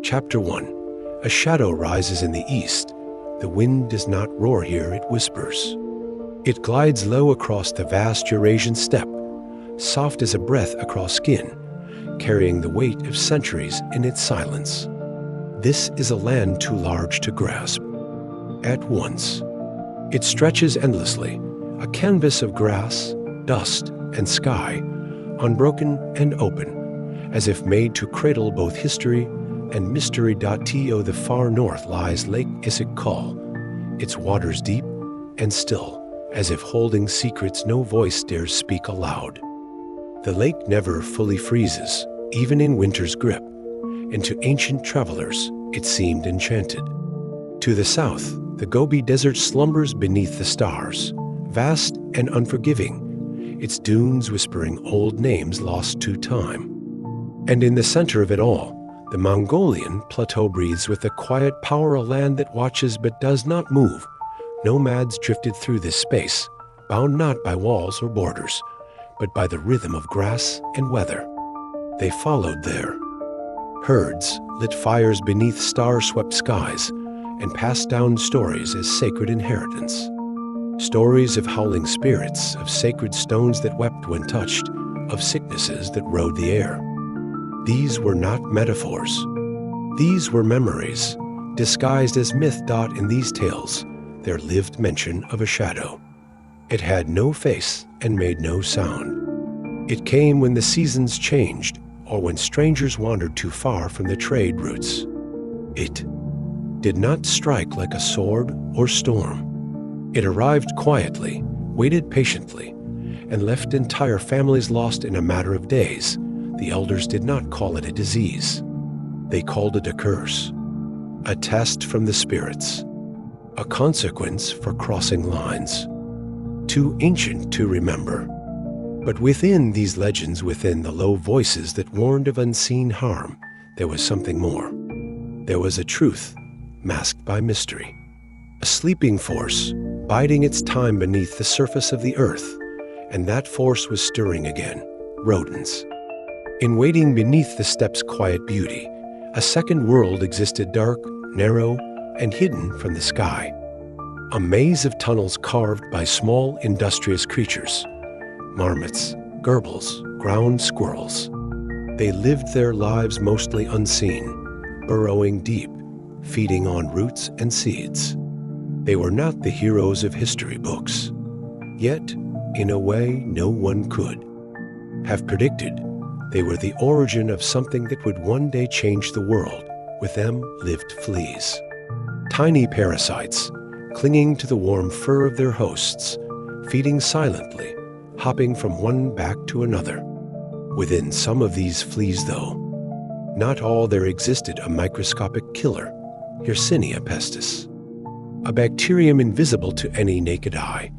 Chapter 1. A shadow rises in the east. The wind does not roar here, it whispers. It glides low across the vast Eurasian steppe, soft as a breath across skin, carrying the weight of centuries in its silence. This is a land too large to grasp. At once, it stretches endlessly, a canvas of grass, dust, and sky, unbroken and open, as if made to cradle both history and mystery. To the far north lies Lake Isikal, its waters deep and still, as if holding secrets no voice dares speak aloud. The lake never fully freezes, even in winter's grip, and to ancient travelers it seemed enchanted. To the south, the Gobi Desert slumbers beneath the stars, vast and unforgiving, its dunes whispering old names lost to time. And in the center of it all, the Mongolian plateau breathes with the quiet power, a land that watches but does not move. Nomads drifted through this space, bound not by walls or borders, but by the rhythm of grass and weather. They followed there. Herds lit fires beneath star-swept skies and passed down stories as sacred inheritance. Stories of howling spirits, of sacred stones that wept when touched, of sicknesses that rode the air. These were not metaphors. These were memories, disguised as myth. In these tales, there lived mention of a shadow. It had no face and made no sound. It came when the seasons changed, or when strangers wandered too far from the trade routes. It did not strike like a sword or storm. It arrived quietly, waited patiently, and left entire families lost in a matter of days. The elders did not call it a disease. They called it a curse, a test from the spirits, a consequence for crossing lines. Too ancient to remember. But within these legends, within the low voices that warned of unseen harm, there was something more. There was a truth masked by mystery, a sleeping force biding its time beneath the surface of the earth, and that force was stirring again, rodents. In waiting beneath the steppe's quiet beauty, a second world existed, dark, narrow, and hidden from the sky. A maze of tunnels carved by small, industrious creatures. Marmots, gerbils, ground squirrels. They lived their lives mostly unseen, burrowing deep, feeding on roots and seeds. They were not the heroes of history books. Yet, in a way no one could have predicted, they were the origin of something that would one day change the world. With them lived fleas. Tiny parasites, clinging to the warm fur of their hosts, feeding silently, hopping from one back to another. Within some of these fleas, though, not all, there existed a microscopic killer, Yersinia pestis, a bacterium invisible to any naked eye,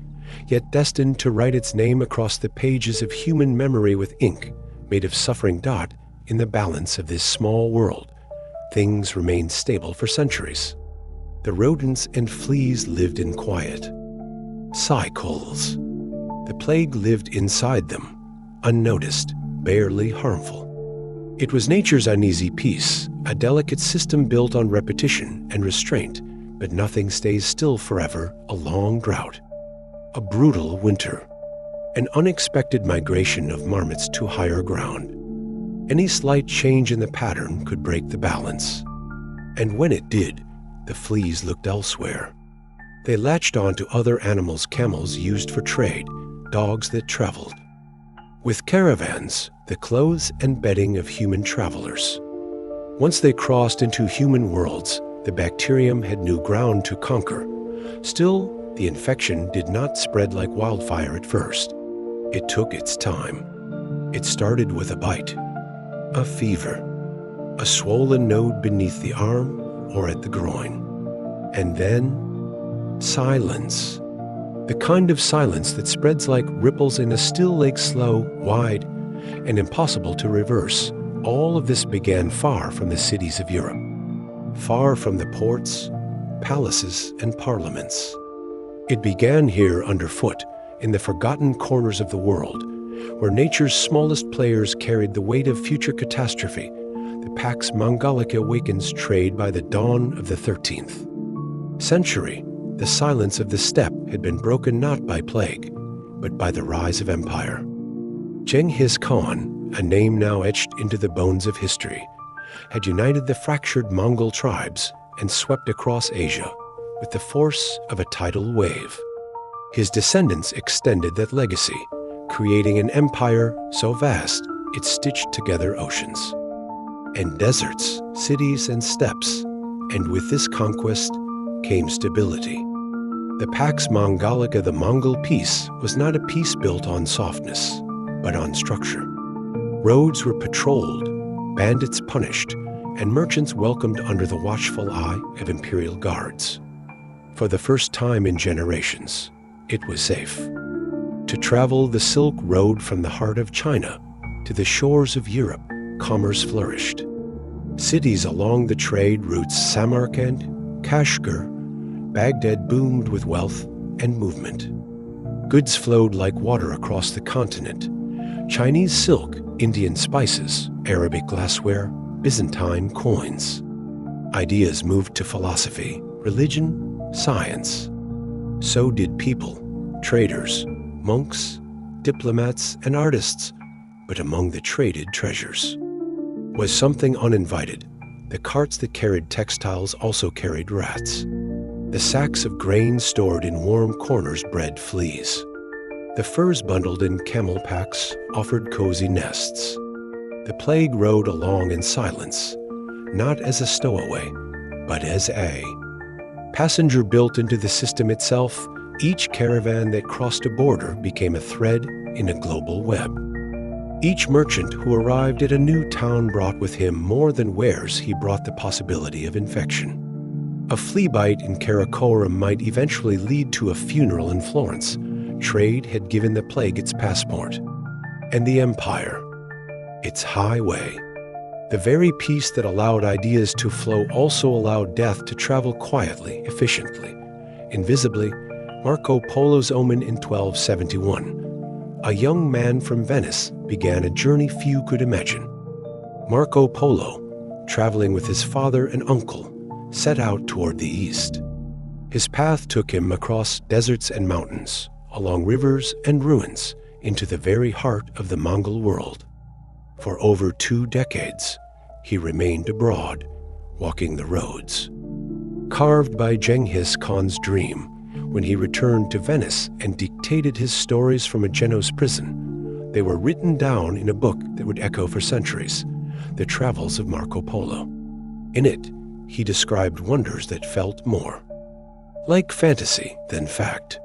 yet destined to write its name across the pages of human memory with ink made of suffering. In the balance of this small world, things remained stable for centuries. The rodents and fleas lived in quiet. Cycles. The plague lived inside them, unnoticed, barely harmful. It was nature's uneasy peace, a delicate system built on repetition and restraint, but nothing stays still forever. A long drought, a brutal winter, an unexpected migration of marmots to higher ground. Any slight change in the pattern could break the balance. And when it did, the fleas looked elsewhere. They latched onto other animals. Camels used for trade, dogs that traveled. With caravans, the clothes and bedding of human travelers. Once they crossed into human worlds, the bacterium had new ground to conquer. Still, the infection did not spread like wildfire at first. It took its time. It started with a bite, a fever, a swollen node beneath the arm or at the groin. And then, silence. The kind of silence that spreads like ripples in a still lake, slow, wide, and impossible to reverse. All of this began far from the cities of Europe, far from the ports, palaces, and parliaments. It began here underfoot, in the forgotten corners of the world, where nature's smallest players carried the weight of future catastrophe. the Pax Mongolica awakens trade by the dawn of the 13th century. The silence of the steppe had been broken not by plague, but by the rise of empire. Genghis Khan, a name now etched into the bones of history, had united the fractured Mongol tribes and swept across Asia with the force of a tidal wave. His descendants extended that legacy, creating an empire so vast it stitched together oceans and deserts, cities and steppes, and with this conquest came stability. The Pax Mongolica, the Mongol peace, was not a peace built on softness, but on structure. Roads were patrolled, bandits punished, and merchants welcomed under the watchful eye of imperial guards. For the first time in generations, it was safe. To travel the Silk Road from the heart of China to the shores of Europe, commerce flourished. Cities along the trade routes Samarkand, Kashgar, Baghdad boomed with wealth and movement. Goods flowed like water across the continent. Chinese silk, Indian spices, Arabic glassware, Byzantine coins. Ideas moved to philosophy, religion, science. So did people, traders, monks, diplomats, and artists. But among the traded treasures was something uninvited. The carts that carried textiles also carried rats. The sacks of grain stored in warm corners bred fleas. The furs bundled in camel packs offered cozy nests. The plague rode along in silence, not as a stowaway, but as a passenger built into the system itself. Each caravan that crossed a border became a thread in a global web. Each merchant who arrived at a new town brought with him more than wares. He brought the possibility of infection. A flea bite in Karakoram might eventually lead to a funeral in Florence. Trade had given the plague its passport, and the empire its highway. The very peace that allowed ideas to flow also allowed death to travel quietly, efficiently, invisibly. Marco Polo's omen in 1271. A young man from Venice began a journey few could imagine. Marco Polo, traveling with his father and uncle, set out toward the east. His path took him across deserts and mountains, along rivers and ruins, into the very heart of the Mongol world. For over 2 decades, he remained abroad, walking the roads. Carved by Genghis Khan's dream, when he returned to Venice and dictated his stories from a Genoese prison, they were written down in a book that would echo for centuries, The Travels of Marco Polo. In it, he described wonders that felt more like fantasy than fact.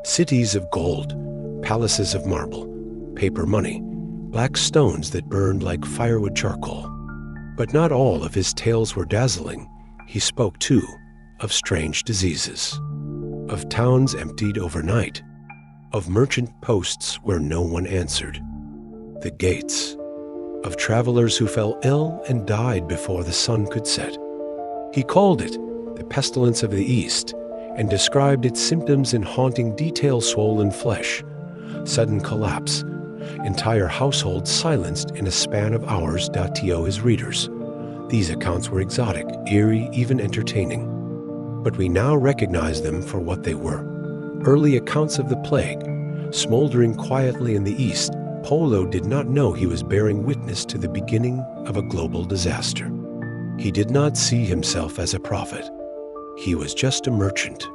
Cities of gold, palaces of marble, paper money, black stones that burned like firewood charcoal. But not all of his tales were dazzling. He spoke, too, of strange diseases, of towns emptied overnight, of merchant posts where no one answered, the gates, of travelers who fell ill and died before the sun could set. He called it the pestilence of the East and described its symptoms in haunting detail: swollen flesh, sudden collapse, entire households silenced in a span of hours. To his readers, these accounts were exotic, eerie, even entertaining. But we now recognize them for what they were: early accounts of the plague, smoldering quietly in the East. Polo did not know he was bearing witness to the beginning of a global disaster. He did not see himself as a prophet. He was just a merchant,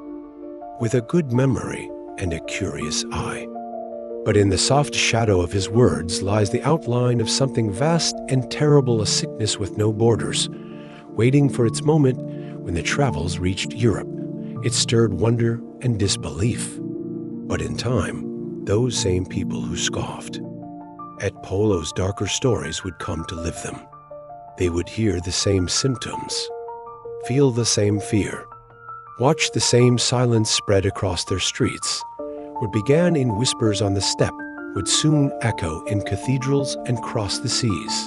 with a good memory and a curious eye. But in the soft shadow of his words lies the outline of something vast and terrible, a sickness with no borders, waiting for its moment. When the travels reached Europe, it stirred wonder and disbelief. But in time, those same people who scoffed at Polo's darker stories would come to live them. They would hear the same symptoms, feel the same fear, watch the same silence spread across their streets. What began in whispers on the steppe would soon echo in cathedrals and cross the seas.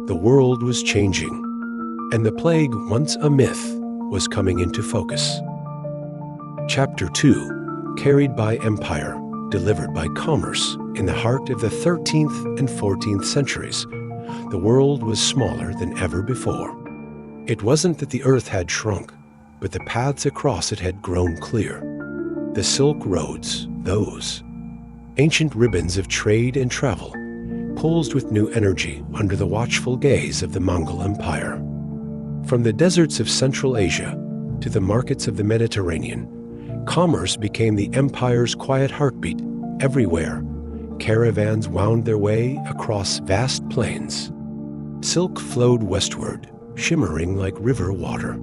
The world was changing, and the plague, once a myth, was coming into focus. Chapter 2, carried by empire, delivered by commerce. In the heart of the 13th and 14th centuries, the world was smaller than ever before. It wasn't that the earth had shrunk, but the paths across it had grown clear. The Silk Roads, those ancient ribbons of trade and travel, pulsed with new energy under the watchful gaze of the Mongol Empire. From the deserts of Central Asia to the markets of the Mediterranean, commerce became the empire's quiet heartbeat. Everywhere, caravans wound their way across vast plains. Silk flowed westward, shimmering like river water.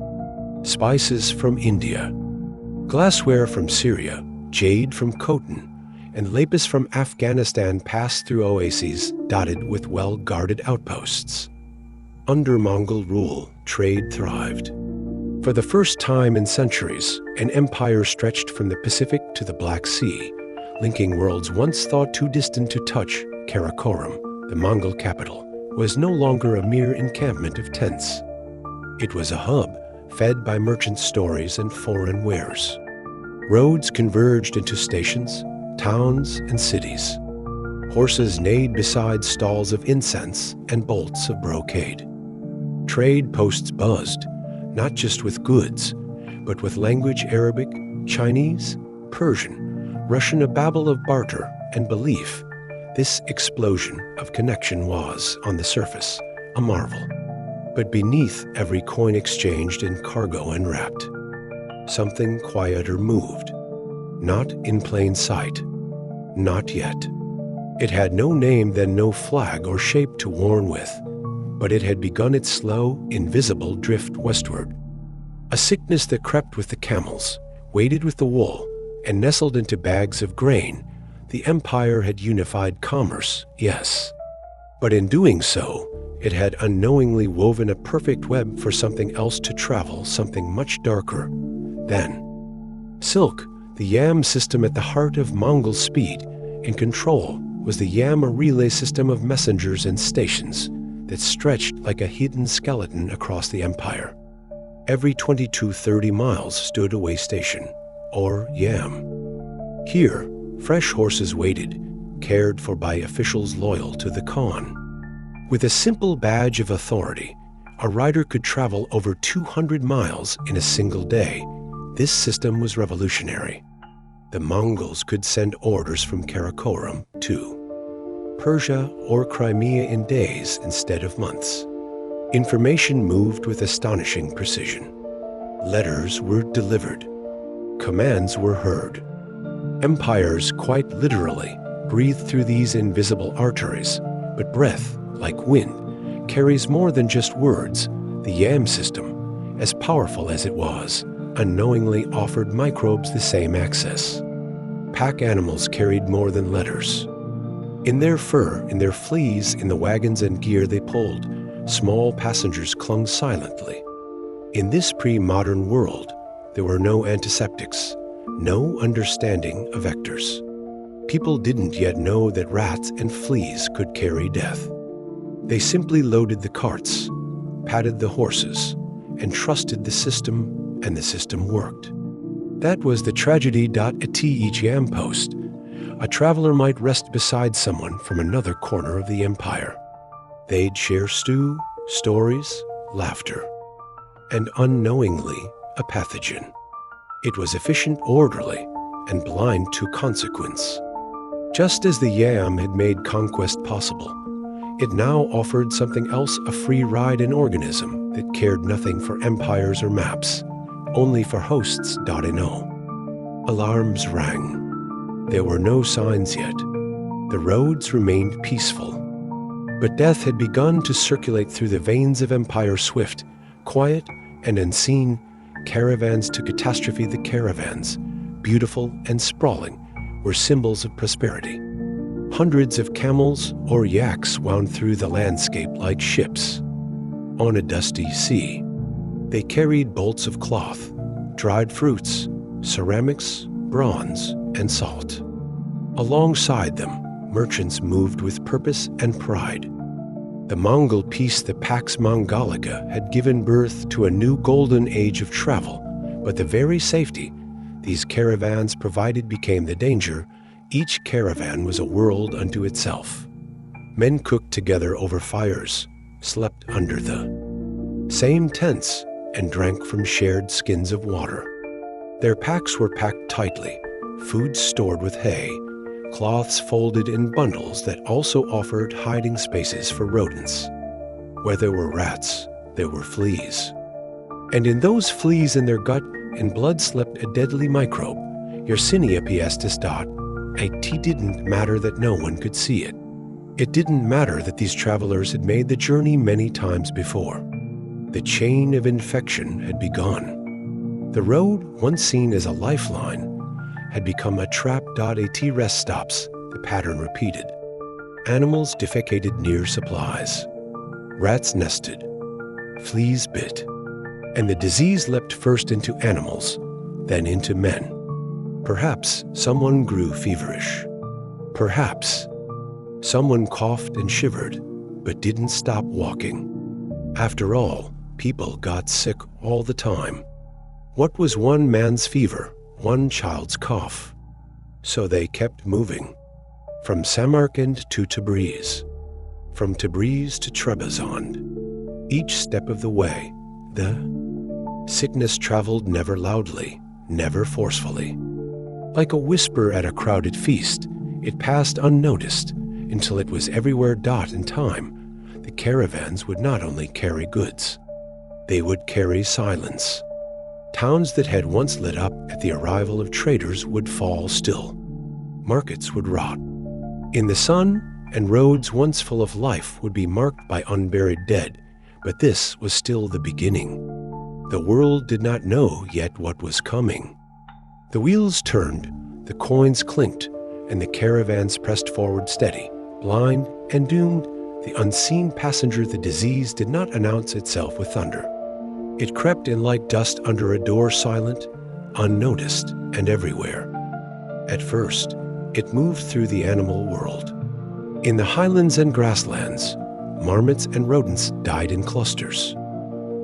Spices from India, glassware from Syria, jade from Khotan, and lapis from Afghanistan passed through oases dotted with well-guarded outposts. Under Mongol rule, trade thrived. For the first time in centuries, an empire stretched from the Pacific to the Black Sea, linking worlds once thought too distant to touch. Karakorum, the Mongol capital, was no longer a mere encampment of tents. It was a hub fed by merchant stories and foreign wares. Roads converged into stations, towns, and cities. Horses neighed beside stalls of incense and bolts of brocade. Trade posts buzzed, not just with goods, but with language Arabic, Chinese, Persian, Russian, a babble of barter and belief. This explosion of connection was, on the surface, a marvel. But beneath every coin exchanged and cargo unwrapped, something quieter moved. Not in plain sight. Not yet. It had no name, then no flag or shape to warn with, but it had begun its slow, invisible drift westward. A sickness that crept with the camels, waded with the wool, and nestled into bags of grain. The empire had unified commerce, yes. But in doing so, it had unknowingly woven a perfect web for something else to travel, something much darker. Then, Silk, the Yam system at the heart of Mongol speed and control, was the Yam, a relay system of messengers and stations that stretched like a hidden skeleton across the empire. Every 20-30 miles stood a way station, or Yam. Here, fresh horses waited, cared for by officials loyal to the Khan. With a simple badge of authority, a rider could travel over 200 miles in a single day. This system was revolutionary. The Mongols could send orders from Karakorum to Persia or Crimea in days instead of months. Information moved with astonishing precision. Letters were delivered. Commands were heard. Empires, quite literally, breathed through these invisible arteries, but breath, like wind, carries more than just words. The Yam system, as powerful as it was, unknowingly offered microbes the same access. Pack animals carried more than letters. In their fur, in their fleas, in the wagons and gear they pulled, small passengers clung silently. In this pre-modern world, there were no antiseptics, no understanding of vectors. People didn't yet know that rats and fleas could carry death. They simply loaded the carts, patted the horses, and trusted the system, and the system worked. That was the tragedy. At each Yam post, a traveler might rest beside someone from another corner of the empire. They'd share stew, stories, laughter, and unknowingly a pathogen. It was efficient, orderly, and blind to consequence. Just as the Yam had made conquest possible, it now offered something else, a free ride, an organism that cared nothing for empires or maps, only for hosts. Alarms rang. There were no signs yet. The roads remained peaceful. But death had begun to circulate through the veins of empire. Swift, quiet, and unseen, caravans to catastrophe. The caravans, beautiful and sprawling, were symbols of prosperity. Hundreds of camels or yaks wound through the landscape like ships. On a dusty sea, they carried bolts of cloth, dried fruits, ceramics, bronze, and salt. Alongside them, merchants moved with purpose and pride. The Mongol peace, the Pax Mongolica, had given birth to a new golden age of travel, but the very safety these caravans provided became the danger. Each caravan was a world unto itself. Men cooked together over fires, slept under the same tents and drank from shared skins of water. Their packs were packed tightly, food stored with hay, cloths folded in bundles that also offered hiding spaces for rodents. Where there were rats, there were fleas. And in those fleas in their gut and blood slept a deadly microbe, Yersinia piestis. It didn't matter that no one could see it. It didn't matter that these travelers had made the journey many times before. The chain of infection had begun. The road, once seen as a lifeline, had become a trap. At rest stops, the pattern repeated. Animals defecated near supplies. Rats nested. Fleas bit. And the disease leapt first into animals, then into men. Perhaps someone grew feverish. Perhaps someone coughed and shivered, but didn't stop walking. After all, people got sick all the time. What was one man's fever, one child's cough? So they kept moving. From Samarkand to Tabriz. From Tabriz to Trebizond. Each step of the way, the sickness traveled never loudly, never forcefully. Like a whisper at a crowded feast, it passed unnoticed until it was everywhere. In time, the caravans would not only carry goods, they would carry silence. Towns that had once lit up at the arrival of traders would fall still. Markets would rot in the sun, and roads once full of life would be marked by unburied dead. But this was still the beginning. The world did not know yet what was coming. The wheels turned, the coins clinked, and the caravans pressed forward steady. Blind and doomed, the unseen passenger, the disease, did not announce itself with thunder. It crept in like dust under a door, silent, unnoticed, and everywhere. At first, it moved through the animal world. In the highlands and grasslands, marmots and rodents died in clusters.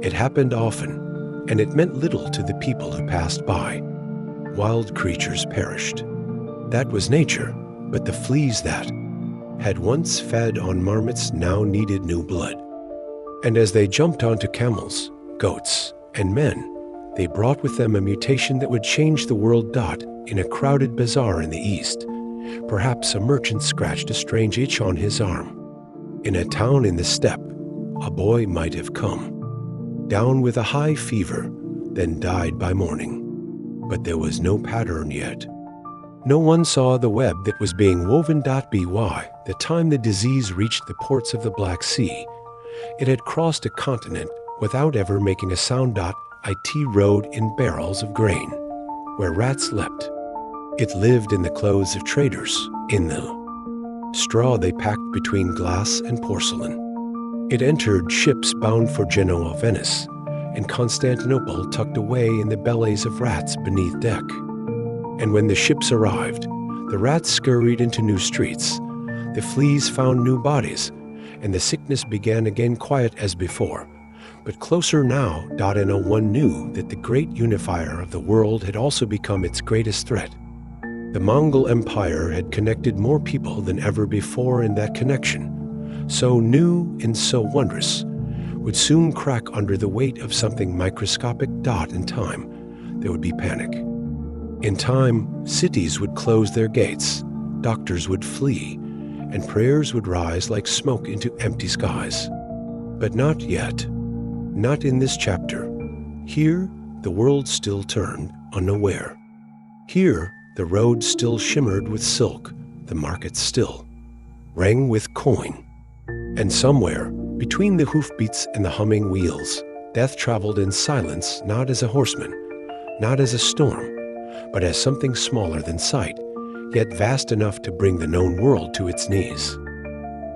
It happened often, and it meant little to the people who passed by. Wild creatures perished. That was nature, but the fleas that had once fed on marmots now needed new blood. And as they jumped onto camels, goats, and men, they brought with them a mutation that would change the world. In a crowded bazaar in the east, perhaps a merchant scratched a strange itch on his arm. In a town in the steppe, a boy might have come down with a high fever, then died by morning. But there was no pattern yet. No one saw the web that was being woven. By the time the disease reached the ports of the Black Sea, it had crossed a continent without ever making a sound. It rode in barrels of grain, where rats leapt. It lived in the clothes of traders, in the straw they packed between glass and porcelain. It entered ships bound for Genoa, Venice, and Constantinople, tucked away in the bellies of rats beneath deck. And when the ships arrived, the rats scurried into new streets, the fleas found new bodies, and the sickness began again, quiet as before, but closer now. No one knew that the great unifier of the world had also become its greatest threat. The Mongol Empire had connected more people than ever before, and that connection, so new and so wondrous, would soon crack under the weight of something microscopic. In time, there would be panic. In time, cities would close their gates, doctors would flee, and prayers would rise like smoke into empty skies. But not yet. Not in this chapter. Here, the world still turned unaware. Here, the road still shimmered with silk, the market still rang with coin. And somewhere, between the hoofbeats and the humming wheels, death traveled in silence, not as a horseman, not as a storm, but as something smaller than sight, yet vast enough to bring the known world to its knees.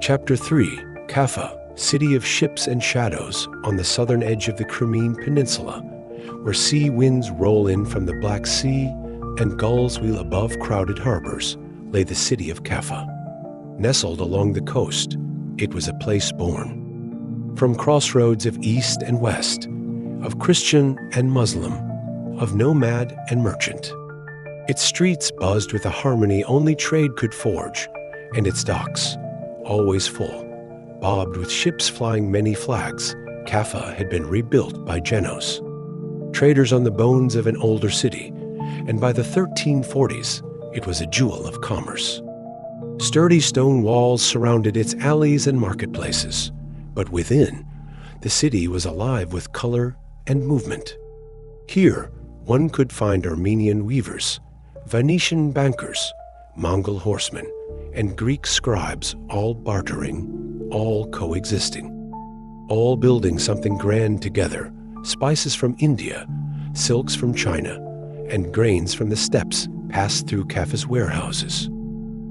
Chapter 3, Kapha, city of ships and shadows on the southern edge of the Crimean Peninsula, where sea winds roll in from the Black Sea and gulls wheel above crowded harbors, lay the city of Kapha. Nestled along the coast, it was a place born. From crossroads of east and west, of Christian and Muslim, of nomad and merchant. Its streets buzzed with a harmony only trade could forge, and its docks, always full, bobbed with ships flying many flags. Kapha had been rebuilt by Genos, traders on the bones of an older city, and by the 1340s, it was a jewel of commerce. Sturdy stone walls surrounded its alleys and marketplaces, but within, the city was alive with color and movement. Here, one could find Armenian weavers, Venetian bankers, Mongol horsemen, and Greek scribes, all bartering, all coexisting, all building something grand together: spices from India, silks from China, and grains from the steppes passed through Kapha's warehouses.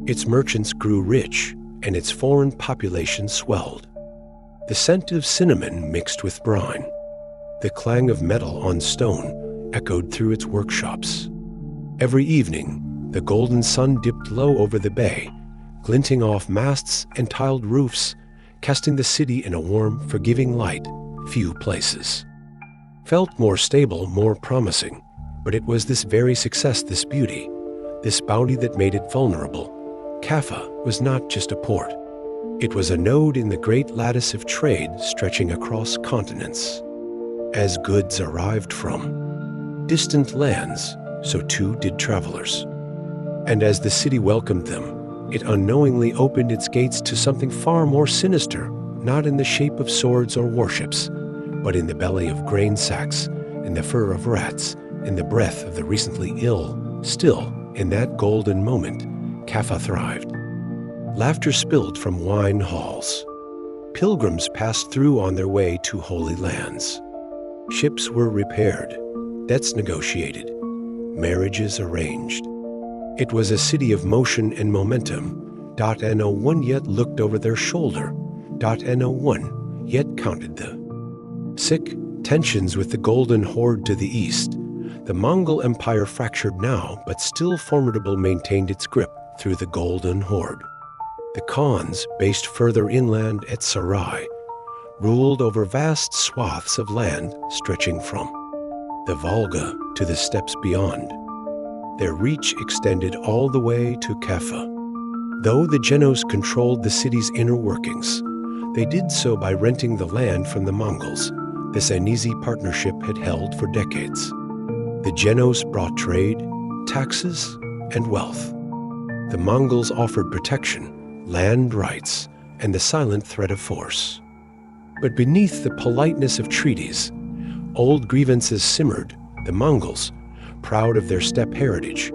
Its merchants grew rich, and its foreign population swelled. The scent of cinnamon mixed with brine, the clang of metal on stone echoed through its workshops. Every evening, the golden sun dipped low over the bay, glinting off masts and tiled roofs, casting the city in a warm, forgiving light few places felt more stable, more promising. But it was this very success, this beauty, this bounty that made it vulnerable. Kapha was not just a port. It was a node in the great lattice of trade stretching across continents. As goods arrived from distant lands, so too did travelers. And as the city welcomed them, it unknowingly opened its gates to something far more sinister, not in the shape of swords or warships, but in the belly of grain sacks, in the fur of rats, in the breath of the recently ill. Still, in that golden moment, Kapha thrived. Laughter spilled from wine halls. Pilgrims passed through on their way to holy lands. Ships were repaired, debts negotiated, marriages arranged. It was a city of motion and momentum. No one yet looked over their shoulder. No one yet counted the sick tensions with the Golden Horde to the east. The Mongol Empire, fractured now, but still formidable, maintained its grip through the Golden Horde. The Khans, based further inland at Sarai, ruled over vast swaths of land stretching from the Volga to the steppes beyond. Their reach extended all the way to Kapha. Though the Genos controlled the city's inner workings, they did so by renting the land from the Mongols. This uneasy partnership had held for decades. The Genos brought trade, taxes, and wealth. The Mongols offered protection, land rights, and the silent threat of force. But beneath the politeness of treaties, old grievances simmered. The Mongols, proud of their steppe heritage,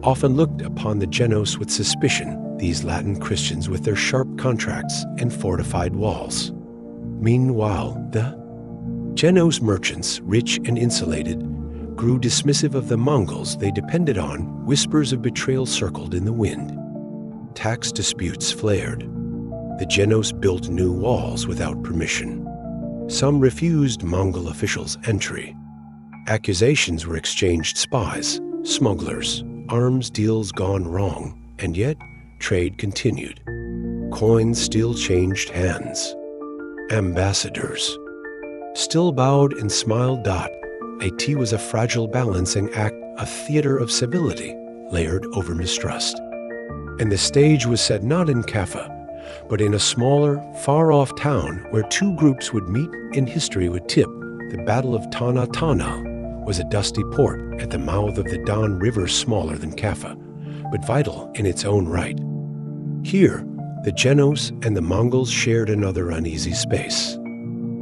often looked upon the Genos with suspicion, these Latin Christians with their sharp contracts and fortified walls. Meanwhile, the Genos merchants, rich and insulated, grew dismissive of the Mongols they depended on. Whispers of betrayal circled in the wind. Tax disputes flared. The Genos built new walls without permission. Some refused Mongol officials entry. Accusations were exchanged: spies, smugglers, arms deals gone wrong, and yet trade continued. Coins still changed hands. Ambassadors still bowed and smiled. It was a fragile balancing act, a theater of civility layered over mistrust. And the stage was set not in Kapha, but in a smaller, far-off town where two groups would meet and history would tip. The Battle of Tana Tana was a dusty port at the mouth of the Don River, smaller than Kapha, but vital in its own right. Here, the Genos and the Mongols shared another uneasy space.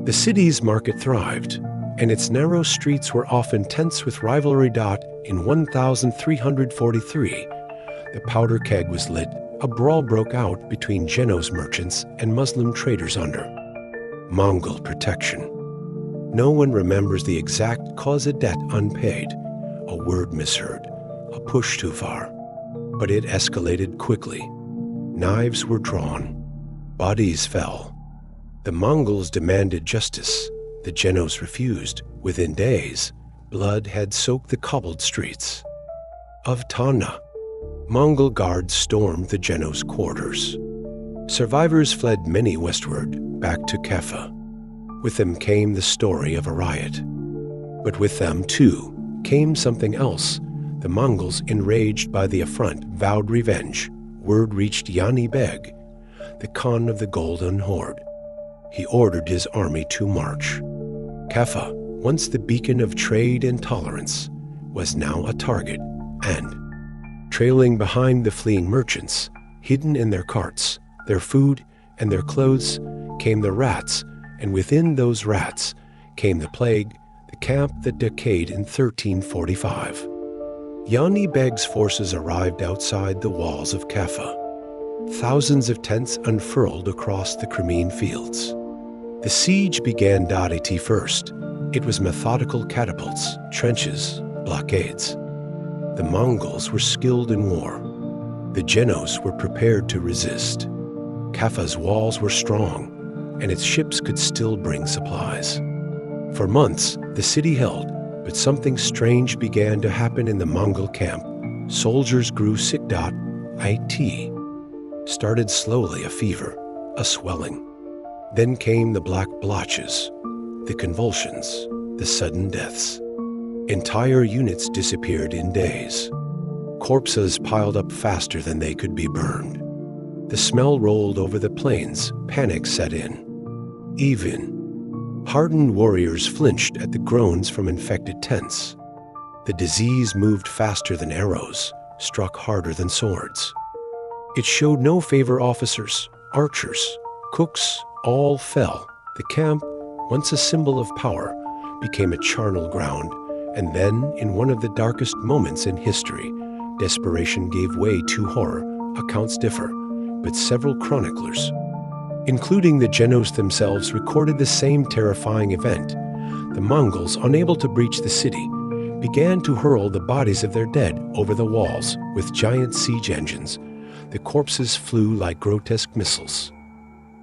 The city's market thrived, and its narrow streets were often tense with rivalry. In 1343, the powder keg was lit. A brawl broke out between Genos merchants and Muslim traders under Mongol protection. No one remembers the exact cause of debt unpaid, a word misheard, a push too far. But it escalated quickly. Knives were drawn. Bodies fell. The Mongols demanded justice. The Genos refused. Within days, blood had soaked the cobbled streets of Tana. Mongol guards stormed the Genos quarters. Survivors fled many westward, back to Kapha. With them came the story of a riot. But with them, too, came something else. The Mongols, enraged by the affront, vowed revenge. Word reached Yani Beg, the Khan of the Golden Horde. he ordered his army to march. Kapha, once the beacon of trade and tolerance, was now a target, and, trailing behind the fleeing merchants, hidden in their carts, their food, and their clothes, came the rats, and within those rats came the plague, the camp that decayed in 1345. Yani Beg's forces arrived outside the walls of Kapha. Thousands of tents unfurled across the Crimean fields. The siege began Dariti first. It was methodical catapults, trenches, blockades. The Mongols were skilled in war. The Genos were prepared to resist. Kapha's walls were strong, and its ships could still bring supplies. For months, the city held, but something strange began to happen in the Mongol camp. Soldiers grew sick. It started slowly, a fever, a swelling. Then came the black blotches, the convulsions, the sudden deaths. Entire units disappeared in days. Corpses piled up faster than they could be burned. The smell rolled over the plains, panic set in. Even hardened warriors flinched at the groans from infected tents. The disease moved faster than arrows, struck harder than swords. It showed no favor. Officers, archers, cooks, all fell. The camp, once a symbol of power, became a charnel ground, and then, in one of the darkest moments in history, desperation gave way to horror. Accounts differ, but several chroniclers, including the Genos themselves, recorded the same terrifying event. The Mongols, unable to breach the city, began to hurl the bodies of their dead over the walls with giant siege engines. The corpses flew like grotesque missiles.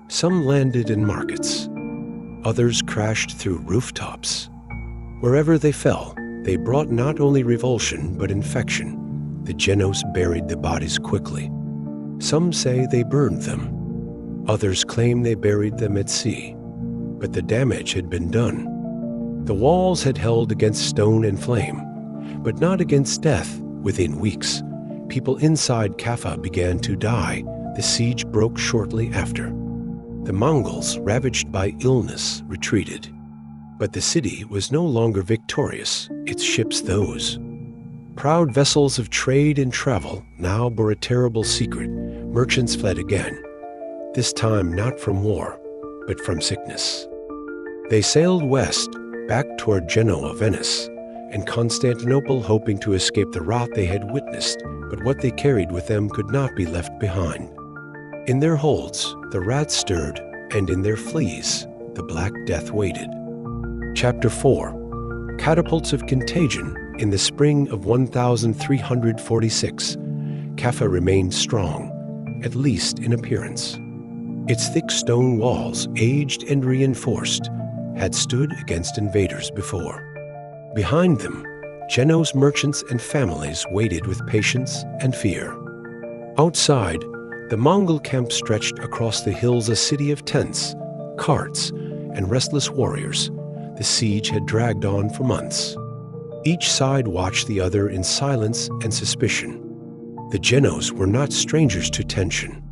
Some landed in markets. Others crashed through rooftops. Wherever they fell, they brought not only revulsion but infection. The Genos buried the bodies quickly. Some say they burned them. Others claim they buried them at sea. But the damage had been done. The walls had held against stone and flame, but not against death. Within weeks, people inside Kapha began to die. The siege broke shortly after. The Mongols, ravaged by illness, retreated. But the city was no longer victorious, its ships those. Proud vessels of trade and travel now bore a terrible secret. Merchants fled again, this time not from war, but from sickness. They sailed west, back toward Genoa, Venice, and Constantinople, hoping to escape the rot they had witnessed, but what they carried with them could not be left behind. In their holds, the rats stirred, and in their fleas, the Black Death waited. Chapter 4. Catapults of Contagion. In the spring of 1346, Kapha remained strong, at least in appearance. Its thick stone walls, aged and reinforced, had stood against invaders before. Behind them, Genos merchants and families waited with patience and fear. Outside, the Mongol camp stretched across the hills, a city of tents, carts, and restless warriors. The siege had dragged on for months. Each side watched the other in silence and suspicion. The Genos were not strangers to tension.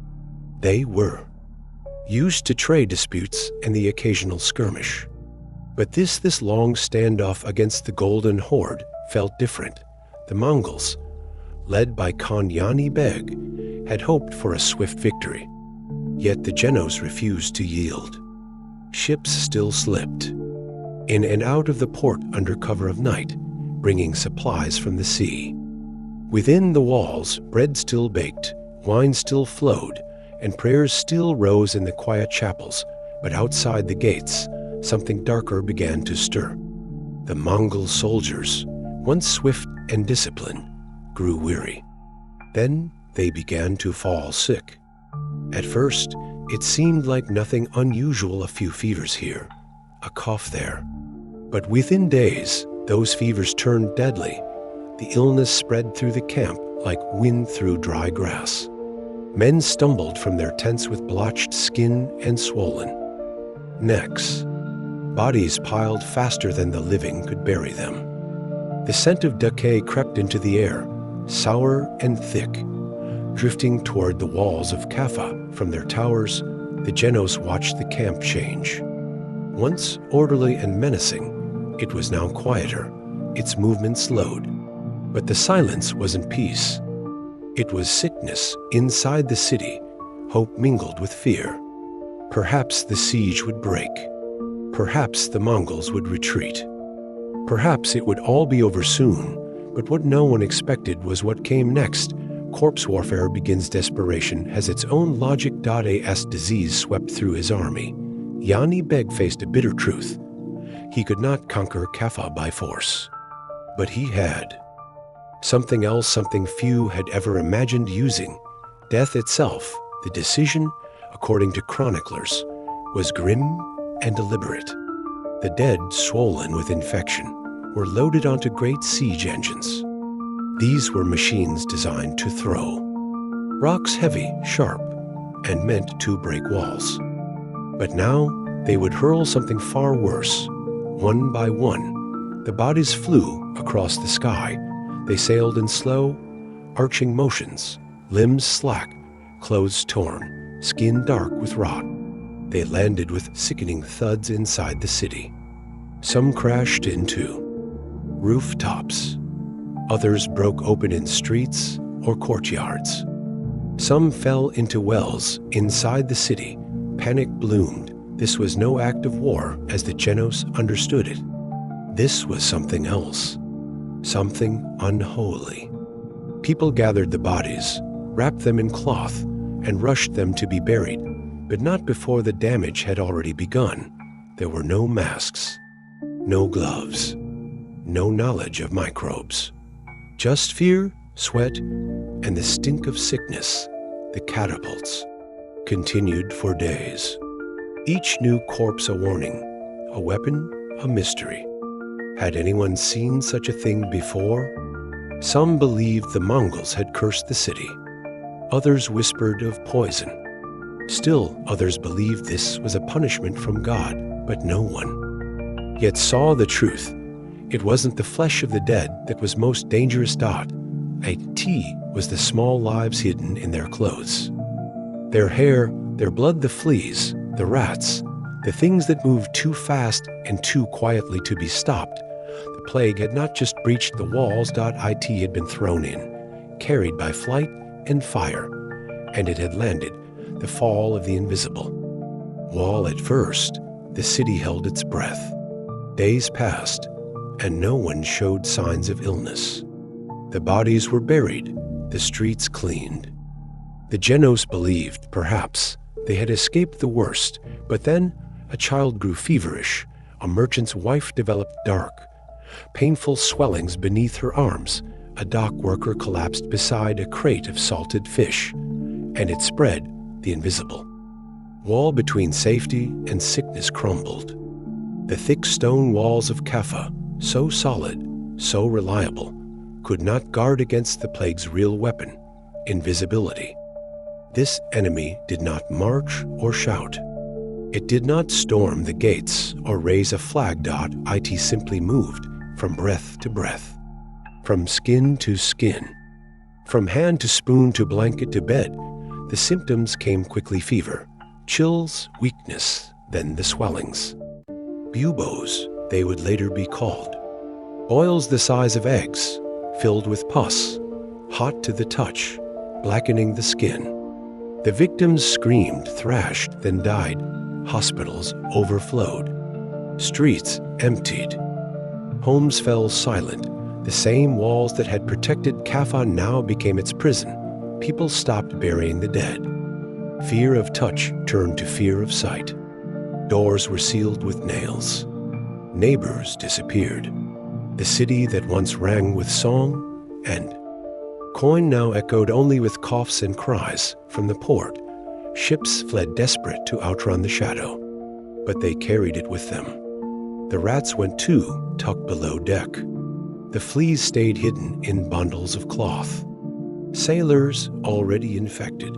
They were used to trade disputes and the occasional skirmish. But this long standoff against the Golden Horde felt different. The Mongols, led by Khan Yani Beg, had hoped for a swift victory. Yet the Genos refused to yield. Ships still slipped in and out of the port under cover of night, bringing supplies from the sea. Within the walls, bread still baked, wine still flowed, and prayers still rose in the quiet chapels. But outside the gates, something darker began to stir. The Mongol soldiers, once swift and disciplined, grew weary. Then they began to fall sick. At first, it seemed like nothing unusual, a few fevers here, a cough there. But within days, those fevers turned deadly. The illness spread through the camp like wind through dry grass. Men stumbled from their tents with blotched skin and swollen necks. Bodies piled faster than the living could bury them. The scent of decay crept into the air, sour and thick. Drifting toward the walls of Kapha from their towers, the Genos watched the camp change. Once orderly and menacing, it was now quieter, its movement slowed. But the silence wasn't peace. It was sickness inside the city, hope mingled with fear. Perhaps the siege would break. Perhaps the Mongols would retreat. Perhaps it would all be over soon, but what no one expected was what came next. Corpse warfare begins. Desperation has its own logic.as disease swept through his army. Yani Beg faced a bitter truth. He could not conquer Kapha by force. But he had something else, something few had ever imagined using. Death itself. The decision, according to chroniclers, was grim and deliberate. The dead, swollen with infection, were loaded onto great siege engines. These were machines designed to throw rocks heavy, sharp, and meant to break walls. But now they would hurl something far worse. One by one, the bodies flew across the sky. They sailed in slow, arching motions, limbs slack, clothes torn, skin dark with rot. They landed with sickening thuds inside the city. Some crashed into rooftops. Others broke open in streets or courtyards. Some fell into wells inside the city. Panic bloomed. This was no act of war as the Genos understood it. This was something else, something unholy. People gathered the bodies, wrapped them in cloth, and rushed them to be buried, but not before the damage had already begun. There were no masks, no gloves, no knowledge of microbes. Just fear, sweat, and the stink of sickness. The catapults continued for days. Each new corpse a warning, a weapon, a mystery. Had anyone seen such a thing before? Some believed the Mongols had cursed the city. Others whispered of poison. Still, others believed this was a punishment from God, but no one yet saw the truth. It wasn't the flesh of the dead that was most dangerous. A T was the small lives hidden in their clothes. Their hair, their blood, the fleas, the rats, the things that moved too fast and too quietly to be stopped. The plague had not just breached the walls. It had been thrown in, carried by flight and fire, and it had landed, the fall of the invisible. While at first, the city held its breath. Days passed, and no one showed signs of illness. The bodies were buried, the streets cleaned. The Genos believed, perhaps, they had escaped the worst, but then a child grew feverish. A merchant's wife developed dark, painful swellings beneath her arms. A dock worker collapsed beside a crate of salted fish, and it spread, the invisible. Wall between safety and sickness crumbled. The thick stone walls of Kapha, so solid, so reliable, could not guard against the plague's real weapon, invisibility. This enemy did not march or shout. It did not storm the gates or raise a flag. It simply moved from breath to breath, from skin to skin, from hand to spoon to blanket to bed. The symptoms came quickly: fever, chills, weakness, then the swellings. Buboes, they would later be called. Boils the size of eggs, filled with pus, hot to the touch, blackening the skin. The victims screamed, thrashed, then died. Hospitals overflowed. Streets emptied. Homes fell silent. The same walls that had protected Kapha now became its prison. People stopped burying the dead. Fear of touch turned to fear of sight. Doors were sealed with nails. Neighbors disappeared. The city that once rang with song and coin now echoed only with coughs and cries from the port. Ships fled desperate to outrun the shadow, but they carried it with them. The rats went too, tucked below deck. The fleas stayed hidden in bundles of cloth. Sailors, already infected,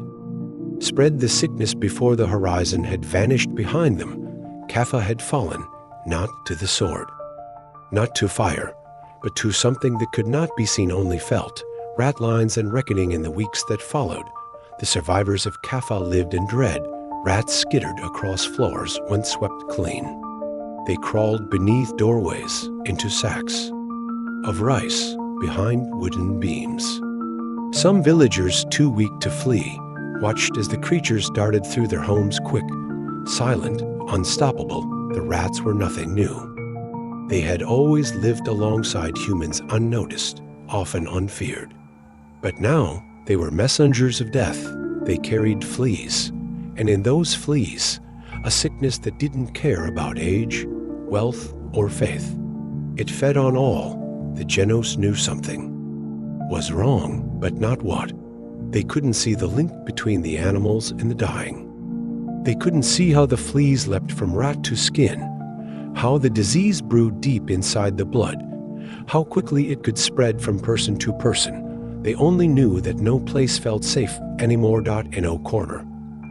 spread the sickness before the horizon had vanished behind them. Kapha had fallen, not to the sword, not to fire, but to something that could not be seen, only felt. Rat lines and reckoning in the weeks that followed. The survivors of Kapha lived in dread, Rats skittered across floors once swept clean. They crawled beneath doorways into sacks of rice behind wooden beams. Some villagers, too weak to flee, watched as the creatures darted through their homes quick, silent, unstoppable. The rats were nothing new. They had always lived alongside humans unnoticed, often unfeared. But now they were messengers of death. They carried fleas, and in those fleas, a sickness that didn't care about age, wealth, or faith. It fed on all. The Genos knew something was wrong, but not what. They couldn't see the link between the animals and the dying. They couldn't see how the fleas leapt from rat to skin, how the disease brewed deep inside the blood, how quickly it could spread from person to person. They only knew that no place felt safe anymore. In no corner,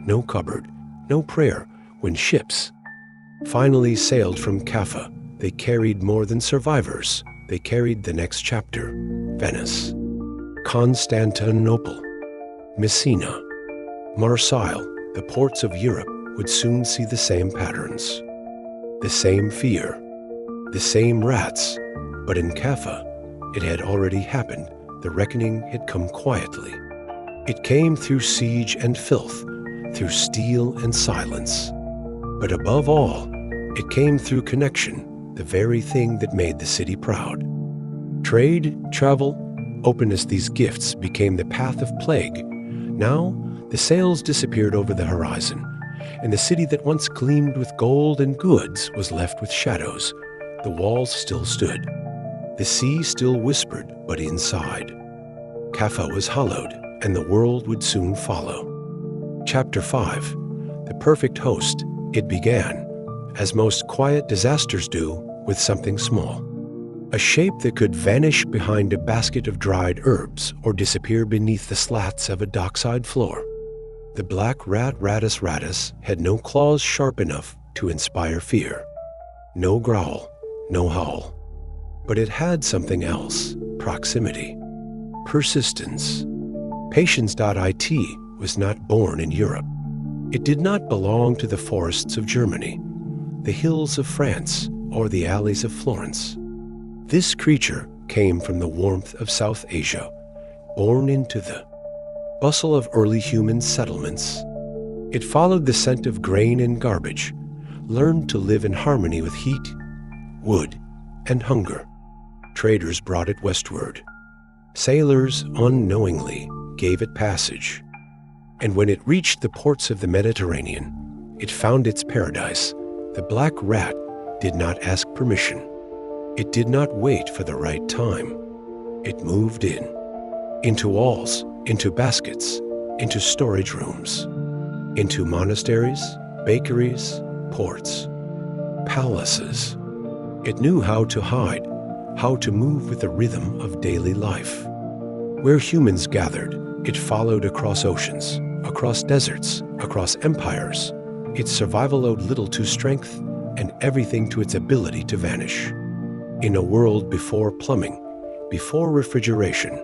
no cupboard, no prayer. When ships finally sailed from Kapha, they carried more than survivors. They carried the next chapter. Venice, Constantinople, Messina, Marseille, the ports of Europe would soon see the same patterns, the same fear, the same rats. But in Kapha, it had already happened. The reckoning had come quietly. It came through siege and filth, through steel and silence. But above all, it came through connection, the very thing that made the city proud. Trade, travel, openness, these gifts became the path of plague. Now, the sails disappeared over the horizon, and the city that once gleamed with gold and goods was left with shadows. The walls still stood. The sea still whispered, but inside, Kapha was hollowed, and the world would soon follow. Chapter 5. The Perfect Host. It began, as most quiet disasters do, with something small. A shape that could vanish behind a basket of dried herbs or disappear beneath the slats of a dockside floor. The black rat Ratus had no claws sharp enough to inspire fear. No growl, no howl. But it had something else: proximity, persistence. Patience.it was not born in Europe. It did not belong to the forests of Germany, the hills of France, or the alleys of Florence. This creature came from the warmth of South Asia, born into the bustle of early human settlements. It followed the scent of grain and garbage, learned to live in harmony with heat, wood, and hunger. Traders brought it westward. Sailors unknowingly gave it passage. And when it reached the ports of the Mediterranean, it found its paradise. The black rat did not ask permission. It did not wait for the right time. It moved in, into walls, into baskets, into storage rooms, into monasteries, bakeries, ports, palaces. It knew how to hide, how to move with the rhythm of daily life. Where humans gathered, it followed across oceans, across deserts, across empires. Its survival owed little to strength and everything to its ability to vanish. In a world before plumbing, before refrigeration,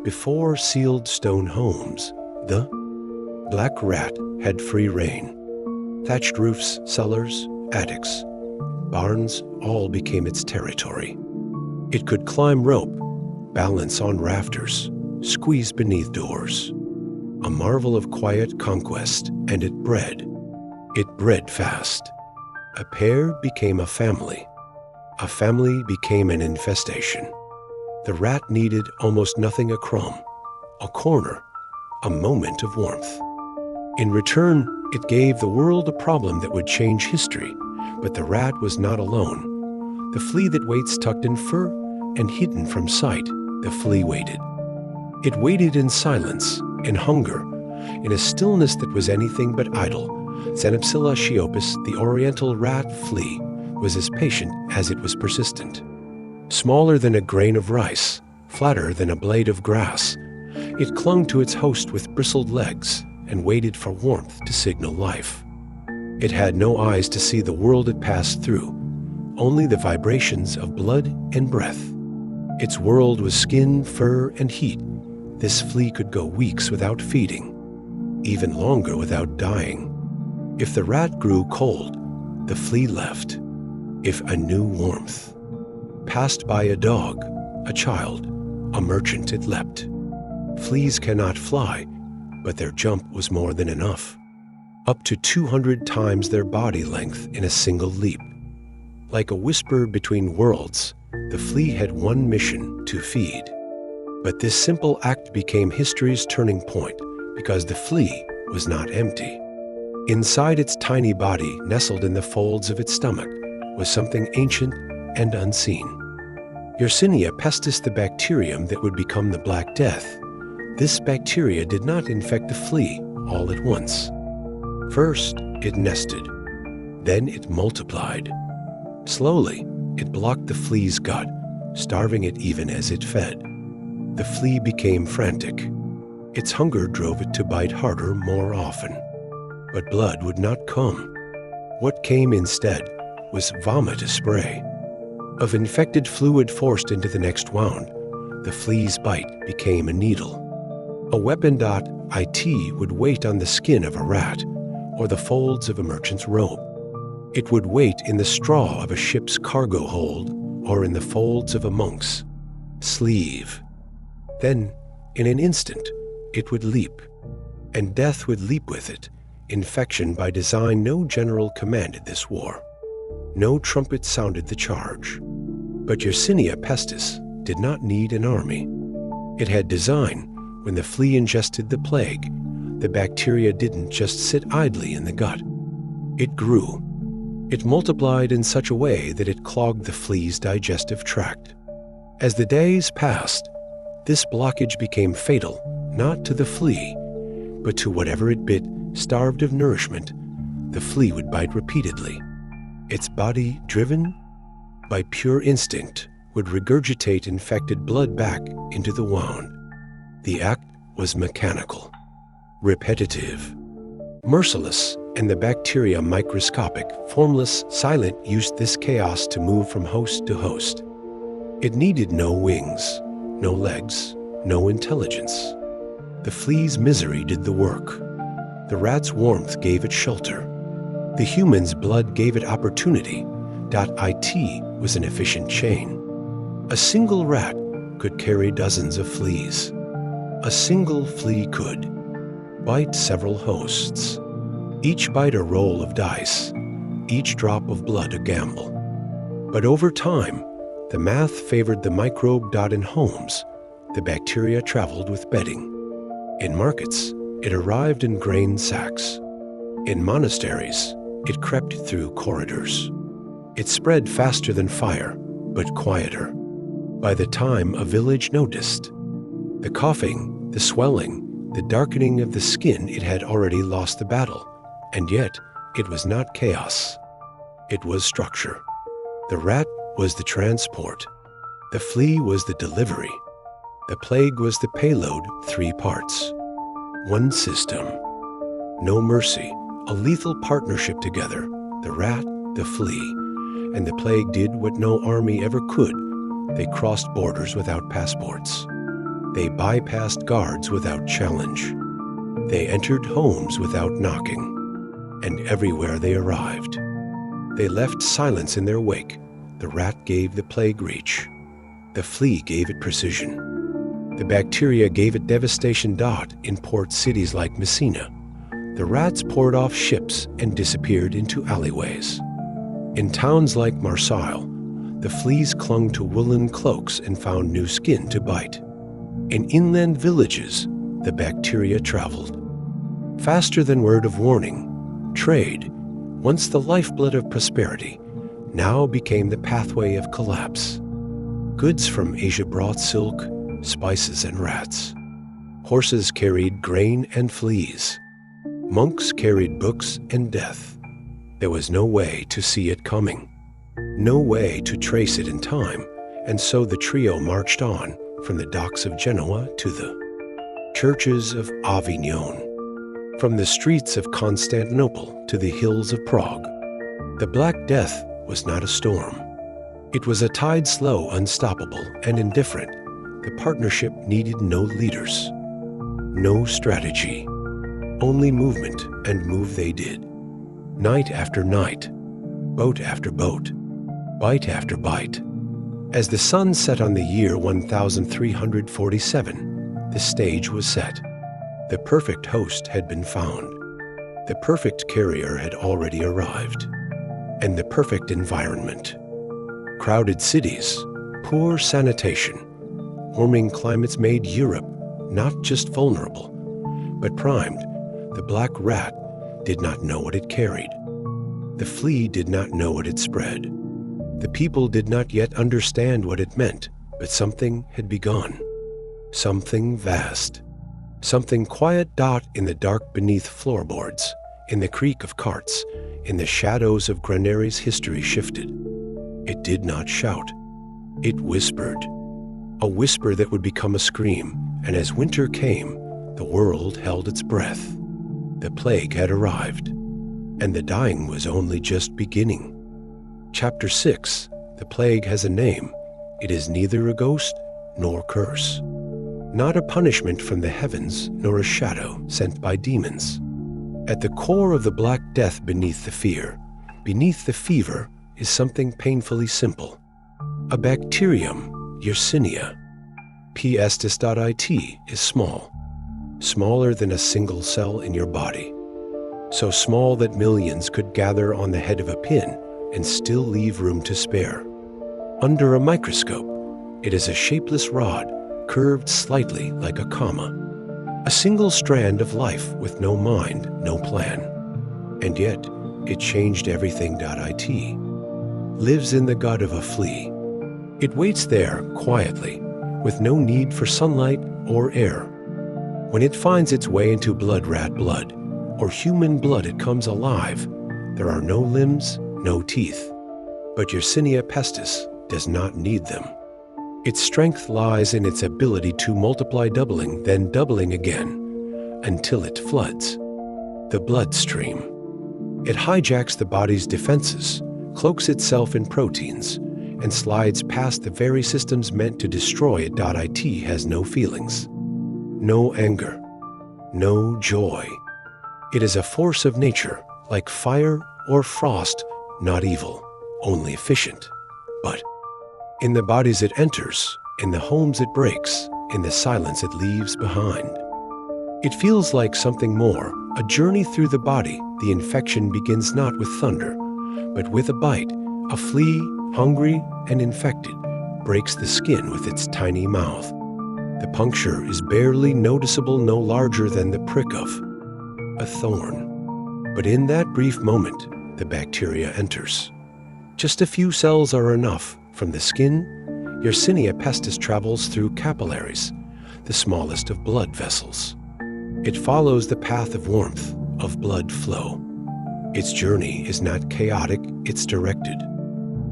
before sealed stone homes, the black rat had free reign. Thatched roofs, cellars, attics, barns all became its territory. It could climb rope, balance on rafters, squeeze beneath doors. A marvel of quiet conquest, and it bred. It bred fast. A pair became a family. A family became an infestation. The rat needed almost nothing: a crumb, a corner, a moment of warmth. In return, it gave the world a problem that would change history. But the rat was not alone. The flea that waits tucked in fur and hidden from sight, the flea waited. It waited in silence, in hunger, in a stillness that was anything but idle. Xenopsilla sciopus, the oriental rat flea, was as patient as it was persistent. Smaller than a grain of rice, flatter than a blade of grass, it clung to its host with bristled legs and waited for warmth to signal life. It had no eyes to see the world it passed through, only the vibrations of blood and breath. Its world was skin, fur, and heat. This flea could go weeks without feeding, even longer without dying. If the rat grew cold, the flea left. If a new warmth passed by a dog, a child, a merchant, it leapt. Fleas cannot fly, but their jump was more than enough. Up to 200 times their body length in a single leap. Like a whisper between worlds, the flea had one mission: to feed. But this simple act became history's turning point because the flea was not empty. Inside its tiny body, nestled in the folds of its stomach, was something ancient and unseen. Yersinia pestis, the bacterium that would become the Black Death. This bacteria did not infect the flea all at once. First, it nested. Then it multiplied. Slowly, it blocked the flea's gut, starving it even as it fed. The flea became frantic. Its hunger drove it to bite harder more often. But blood would not come. What came instead was vomit, a spray. Of infected fluid forced into the next wound, the flea's bite became a needle. A weapon. It would wait on the skin of a rat or the folds of a merchant's robe. It would wait in the straw of a ship's cargo hold or in the folds of a monk's sleeve. Then, in an instant, it would leap, and death would leap with it. Infection by design. No general commanded this war. No trumpet sounded the charge. But Yersinia pestis did not need an army. It had design. When the flea ingested the plague, the bacteria didn't just sit idly in the gut. It grew. It multiplied in such a way that it clogged the flea's digestive tract. As the days passed, this blockage became fatal, not to the flea, but to whatever it bit. Starved of nourishment, the flea would bite repeatedly. Its body, driven by pure instinct, would regurgitate infected blood back into the wound. The act was mechanical, repetitive, merciless, and the bacteria, microscopic, formless, silent, used this chaos to move from host to host. It needed no wings, no legs, no intelligence. The flea's misery did the work. The rat's warmth gave it shelter. The human's blood gave it opportunity. It was an efficient chain. A single rat could carry dozens of fleas. A single flea could bite several hosts. Each bite a roll of dice, each drop of blood a gamble. But over time, the math favored the microbe. In homes, the bacteria traveled with bedding. In markets, it arrived in grain sacks. In monasteries, it crept through corridors. It spread faster than fire, but quieter. By the time a village noticed, the coughing, the swelling, the darkening of the skin, it had already lost the battle. And yet, it was not chaos. It was structure. The rat was the transport. The flea was the delivery. The plague was the payload, 3 parts. One system. No mercy, a lethal partnership together. The rat, the flea, and the plague did what no army ever could. They crossed borders without passports. They bypassed guards without challenge. They entered homes without knocking. And everywhere they arrived, they left silence in their wake. The rat gave the plague reach. The flea gave it precision. The bacteria gave it devastation. In port cities like Messina, the rats poured off ships and disappeared into alleyways. In towns like Marseille, the fleas clung to woolen cloaks and found new skin to bite. In inland villages, the bacteria traveled. Faster than word of warning, trade, once the lifeblood of prosperity, now became the pathway of collapse. Goods from Asia brought silk, spices, and rats. Horses carried grain and fleas. Monks carried books and death. There was no way to see it coming, no way to trace it in time, and so the trio marched on from the docks of Genoa to the churches of Avignon, from the streets of Constantinople to the hills of Prague. The Black Death was not a storm. It was a tide, slow, unstoppable, and indifferent. The partnership needed no leaders, no strategy, only movement, and move they did. night after night, boat after boat, bite after bite. As the sun set on the year 1347, the stage was set. The perfect host had been found. The perfect carrier had already arrived. And the perfect environment. Crowded cities, poor sanitation, warming climates made Europe not just vulnerable, but primed. The black rat did not know what it carried. The flea did not know what it spread. The people did not yet understand what it meant, but something had begun. Something vast. Something quiet dot in the dark beneath floorboards, in the creak of carts, in the shadows of Granari's history shifted. It did not shout. It whispered. A whisper that would become a scream, and as winter came, the world held its breath. The plague had arrived, and the dying was only just beginning. Chapter 6, the plague has a name. It is neither a ghost nor curse. Not a punishment from the heavens, nor a shadow sent by demons. At the core of the Black Death beneath the fear, beneath the fever, is something painfully simple. A bacterium, Yersinia. P.Estis.it is small. Smaller than a single cell in your body. So small that millions could gather on the head of a pin and still leave room to spare. Under a microscope, it is a shapeless rod, curved slightly like a comma. A single strand of life with no mind, no plan. And yet, it changed everything.it. Lives in the gut of a flea. It waits there, quietly, with no need for sunlight or air. When it finds its way into blood rat blood, or human blood, it comes alive. There are no limbs, no teeth. But Yersinia pestis does not need them. Its strength lies in its ability to multiply, doubling, then doubling again, until it floods the bloodstream. It hijacks the body's defenses, cloaks itself in proteins, and slides past the very systems meant to destroy it. It has no feelings, no anger, no joy. It is a force of nature, like fire or frost, not evil, only efficient. But in the bodies it enters, in the homes it breaks, in the silence it leaves behind. It feels like something more, a journey through the body. The infection begins not with thunder, but with a bite. A flea, hungry and infected, breaks the skin with its tiny mouth. The puncture is barely noticeable, no larger than the prick of a thorn. But in that brief moment, the bacteria enters. Just a few cells are enough. From the skin, Yersinia pestis travels through capillaries, the smallest of blood vessels. It follows the path of warmth, of blood flow. Its journey is not chaotic, it's directed,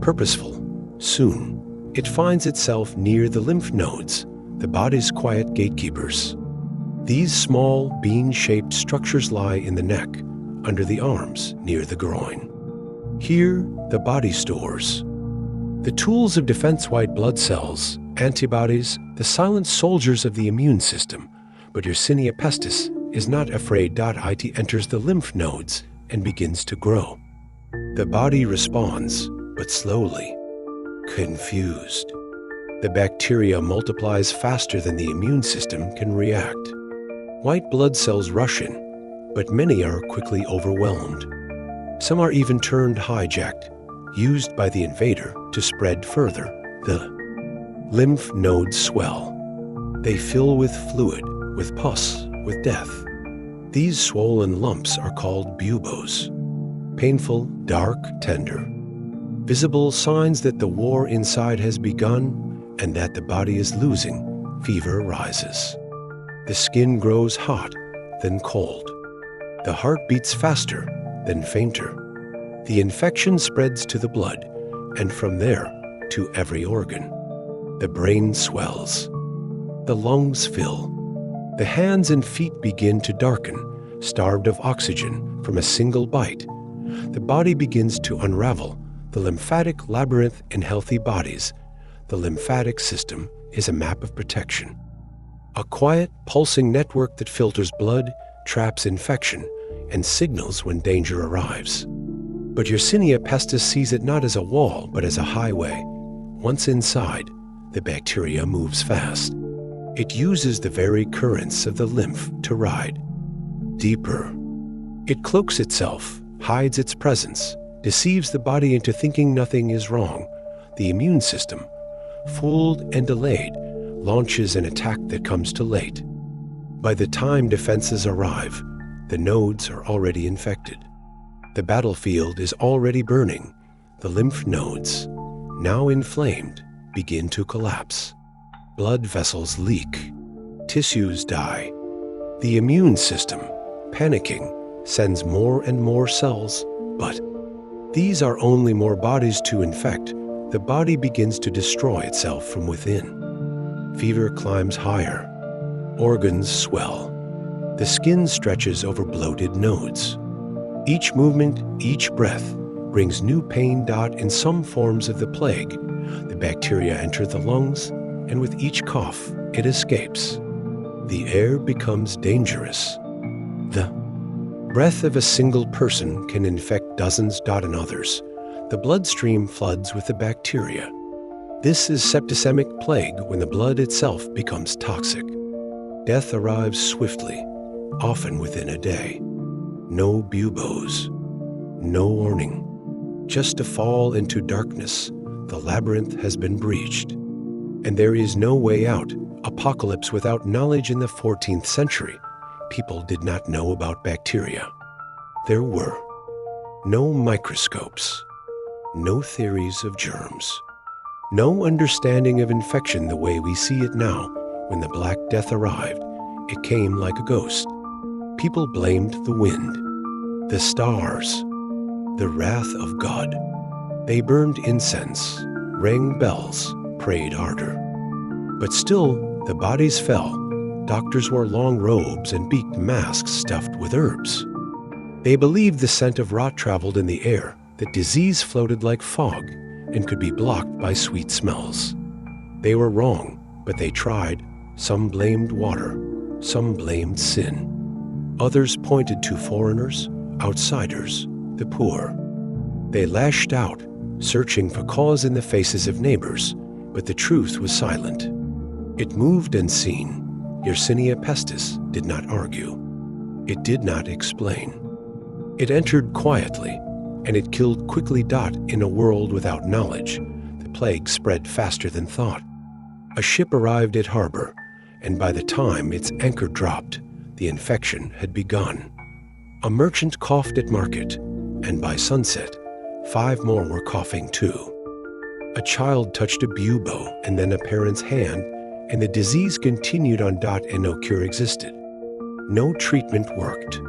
purposeful. Soon, it finds itself near the lymph nodes, the body's quiet gatekeepers. These small, bean-shaped structures lie in the neck, under the arms, near the groin. Here, the body stores the tools of defense: white blood cells, antibodies, the silent soldiers of the immune system. But Yersinia pestis is not afraid. It enters the lymph nodes and begins to grow. The body responds, but slowly, confused. The bacteria multiplies faster than the immune system can react. White blood cells rush in, but many are quickly overwhelmed. Some are even turned hijacked, used by the invader to spread further. The lymph nodes swell. They fill with fluid, with pus, with death. These swollen lumps are called buboes. Painful, dark, tender. Visible signs that the war inside has begun and that the body is losing. Fever rises. The skin grows hot, then cold. The heart beats faster, then fainter. The infection spreads to the blood, and from there to every organ. The brain swells. The lungs fill. The hands and feet begin to darken, starved of oxygen from a single bite. The body begins to unravel. The lymphatic labyrinth in healthy bodies. The lymphatic system is a map of protection. A quiet, pulsing network that filters blood, traps infection, and signals when danger arrives. But Yersinia pestis sees it not as a wall, but as a highway. Once inside, the bacteria moves fast. It uses the very currents of the lymph to ride deeper. It cloaks itself, hides its presence, deceives the body into thinking nothing is wrong. The immune system, fooled and delayed, launches an attack that comes too late. By the time defenses arrive, the nodes are already infected. The battlefield is already burning. The lymph nodes, now inflamed, begin to collapse. Blood vessels leak. Tissues die. The immune system, panicking, sends more and more cells, but these are only more bodies to infect. The body begins to destroy itself from within. Fever climbs higher. Organs swell. The skin stretches over bloated nodes. Each movement, each breath, brings new pain. In some forms of the plague, the bacteria enter the lungs, and with each cough, it escapes. The air becomes dangerous. The breath of a single person can infect dozens. In others, the bloodstream floods with the bacteria. This is septicemic plague when the blood itself becomes toxic. Death arrives swiftly, often within a day. No buboes, no warning. Just to fall into darkness, the labyrinth has been breached. And there is no way out. Apocalypse without knowledge. In the 14th century, people did not know about bacteria. There were no microscopes, no theories of germs, no understanding of infection the way we see it now. When the Black Death arrived, it came like a ghost. People blamed the wind, the stars, the wrath of God. They burned incense, rang bells, prayed harder. But still, the bodies fell. Doctors wore long robes and beaked masks stuffed with herbs. They believed the scent of rot traveled in the air, that disease floated like fog and could be blocked by sweet smells. They were wrong, but they tried. Some blamed water, some blamed sin. Others pointed to foreigners, outsiders, the poor. They lashed out, searching for cause in the faces of neighbors, but the truth was silent. It moved unseen. Yersinia pestis did not argue. It did not explain. It entered quietly, and it killed quickly. In a world without knowledge, the plague spread faster than thought. A ship arrived at harbor, and by the time its anchor dropped, the infection had begun. A merchant coughed at market, and by sunset, 5 more were coughing too. A child touched a bubo and then a parent's hand, and the disease continued on. And no cure existed. No treatment worked.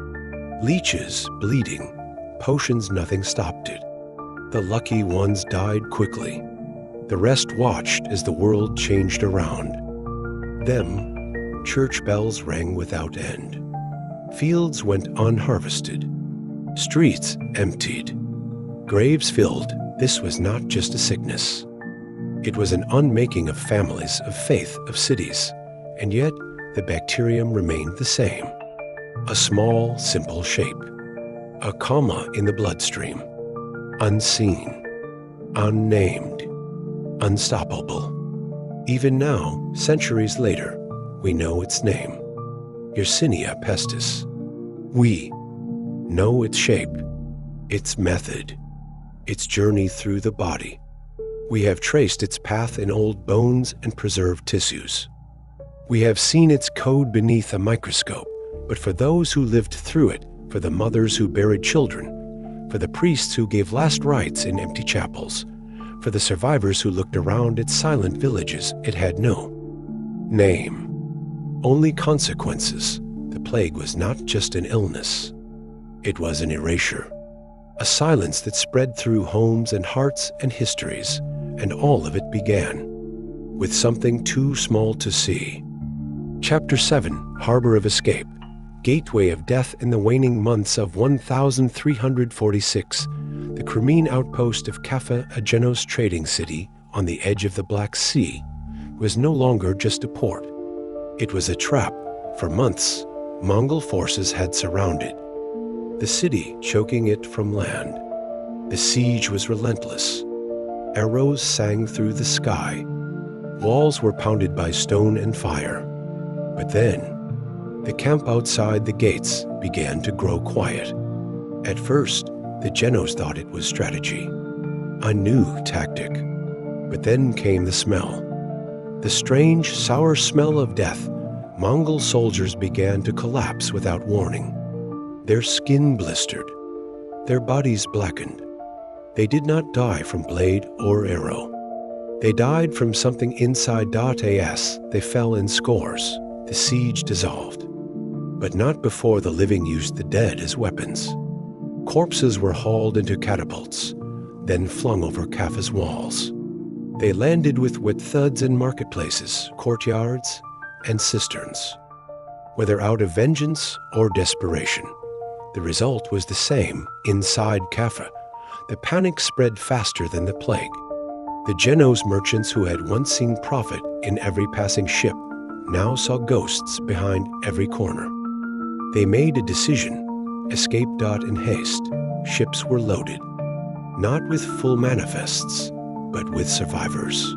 Leeches, bleeding, potions, nothing stopped it. The lucky ones died quickly. The rest watched as the world changed around them. Church bells rang without end. Fields went unharvested. Streets emptied. Graves filled. This was not just a sickness. It was an unmaking of families, of faith, of cities. And yet, the bacterium remained the same. A small, simple shape. A comma in the bloodstream. Unseen. Unnamed. Unstoppable. Even now, centuries later, we know its name. Yersinia pestis. We know its shape, its method, its journey through the body. We have traced its path in old bones and preserved tissues. We have seen its code beneath a microscope, but for those who lived through it, for the mothers who buried children, for the priests who gave last rites in empty chapels, for the survivors who looked around at silent villages, it had no name. Only consequences. The plague was not just an illness. It was an erasure. A silence that spread through homes and hearts and histories, and all of it began with something too small to see. Chapter 7, Harbor of Escape, Gateway of Death. In the waning months of 1346, the Crimean outpost of Kapha, a Genos trading city on the edge of the Black Sea, was no longer just a port. It was a trap. For months, Mongol forces had surrounded the city choking it from land. The siege was relentless. Arrows sang through the sky. Walls were pounded by stone and fire. But then, the camp outside the gates began to grow quiet. At first, the Genos thought it was strategy, a new tactic. But then came the smell. The strange, sour smell of death. Mongol soldiers began to collapse without warning. Their skin blistered. Their bodies blackened. They did not die from blade or arrow. They died from something inside .as. They fell in scores. The siege dissolved. But not before the living used the dead as weapons. Corpses were hauled into catapults, then flung over Kapha's walls. They landed with thuds in marketplaces, courtyards, and cisterns. Whether out of vengeance or desperation, the result was the same inside Kapha. The panic spread faster than the plague. The Genos merchants who had once seen profit in every passing ship now saw ghosts behind every corner. They made a decision. Escape. In haste. Ships were loaded. Not with full manifests, but with survivors.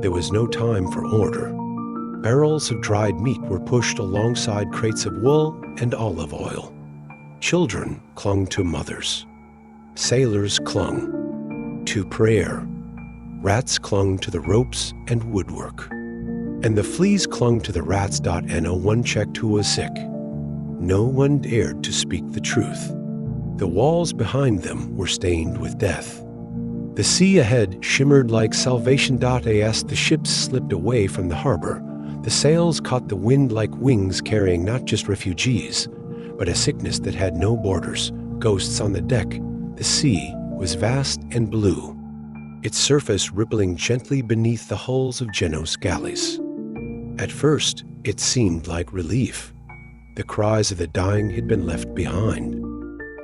There was no time for order. Barrels of dried meat were pushed alongside crates of wool and olive oil. Children clung to mothers. Sailors clung to prayer. Rats clung to the ropes and woodwork. And the fleas clung to the rats. No one checked who was sick. No one dared to speak the truth. The walls behind them were stained with death. The sea ahead shimmered like salvation. As the ships slipped away from the harbor, the sails caught the wind like wings carrying not just refugees, but a sickness that had no borders, ghosts on the deck. The sea was vast and blue, its surface rippling gently beneath the hulls of Genos galleys. At first, it seemed like relief. The cries of the dying had been left behind.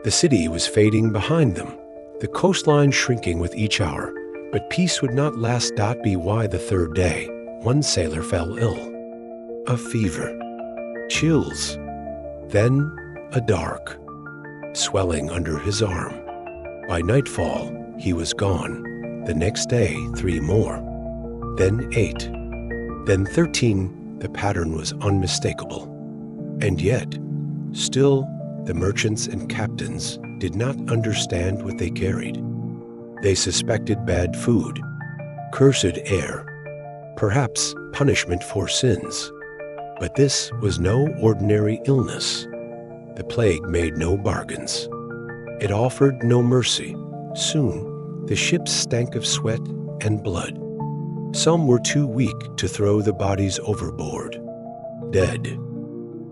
The city was fading behind them, the coastline shrinking with each hour, but peace would not last. By the third day, one sailor fell ill. A fever, chills, then a dark, swelling under his arm. By nightfall, he was gone. The next day, 3 more. Then 8. Then 13. The pattern was unmistakable. And yet, still, the merchants and captains did not understand what they carried. They suspected bad food, cursed air, perhaps punishment for sins. But this was no ordinary illness. The plague made no bargains. It offered no mercy. Soon, the ships stank of sweat and blood. Some were too weak to throw the bodies overboard. Dead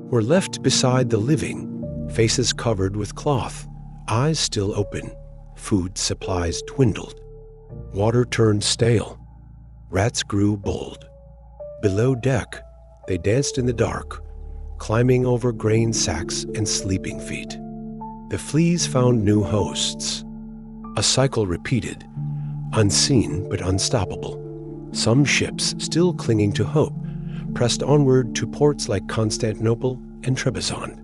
were left beside the living, faces covered with cloth, eyes still open. Food supplies dwindled. Water turned stale. Rats grew bold. Below deck, they danced in the dark, climbing over grain sacks and sleeping feet. The fleas found new hosts. A cycle repeated, unseen but unstoppable. Some ships, still clinging to hope, pressed onward to ports like Constantinople and Trebizond.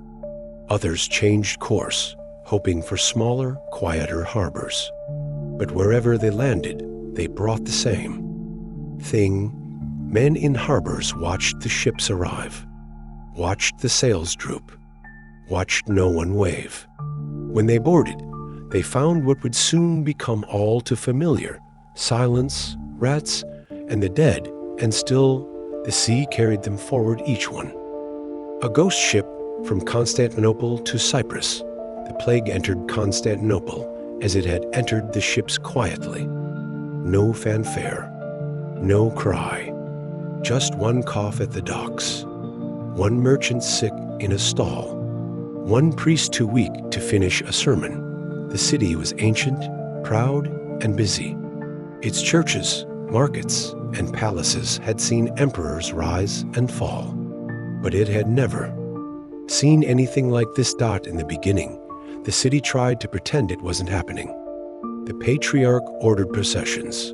Others changed course, hoping for smaller, quieter harbors. But wherever they landed, they brought the same thing. Men in harbors watched the ships arrive, watched the sails droop, watched no one wave. When they boarded, they found what would soon become all too familiar: silence, rats, and the dead, and still the sea carried them forward, each one. A ghost ship from Constantinople to Cyprus. The plague entered Constantinople as it had entered the ships quietly. No fanfare, no cry, just one cough at the docks, one merchant sick in a stall, one priest too weak to finish a sermon. The city was ancient, proud, and busy. Its churches, markets, and palaces had seen emperors rise and fall, but it had never seen anything like this. In the beginning, the city tried to pretend it wasn't happening. The patriarch ordered processions.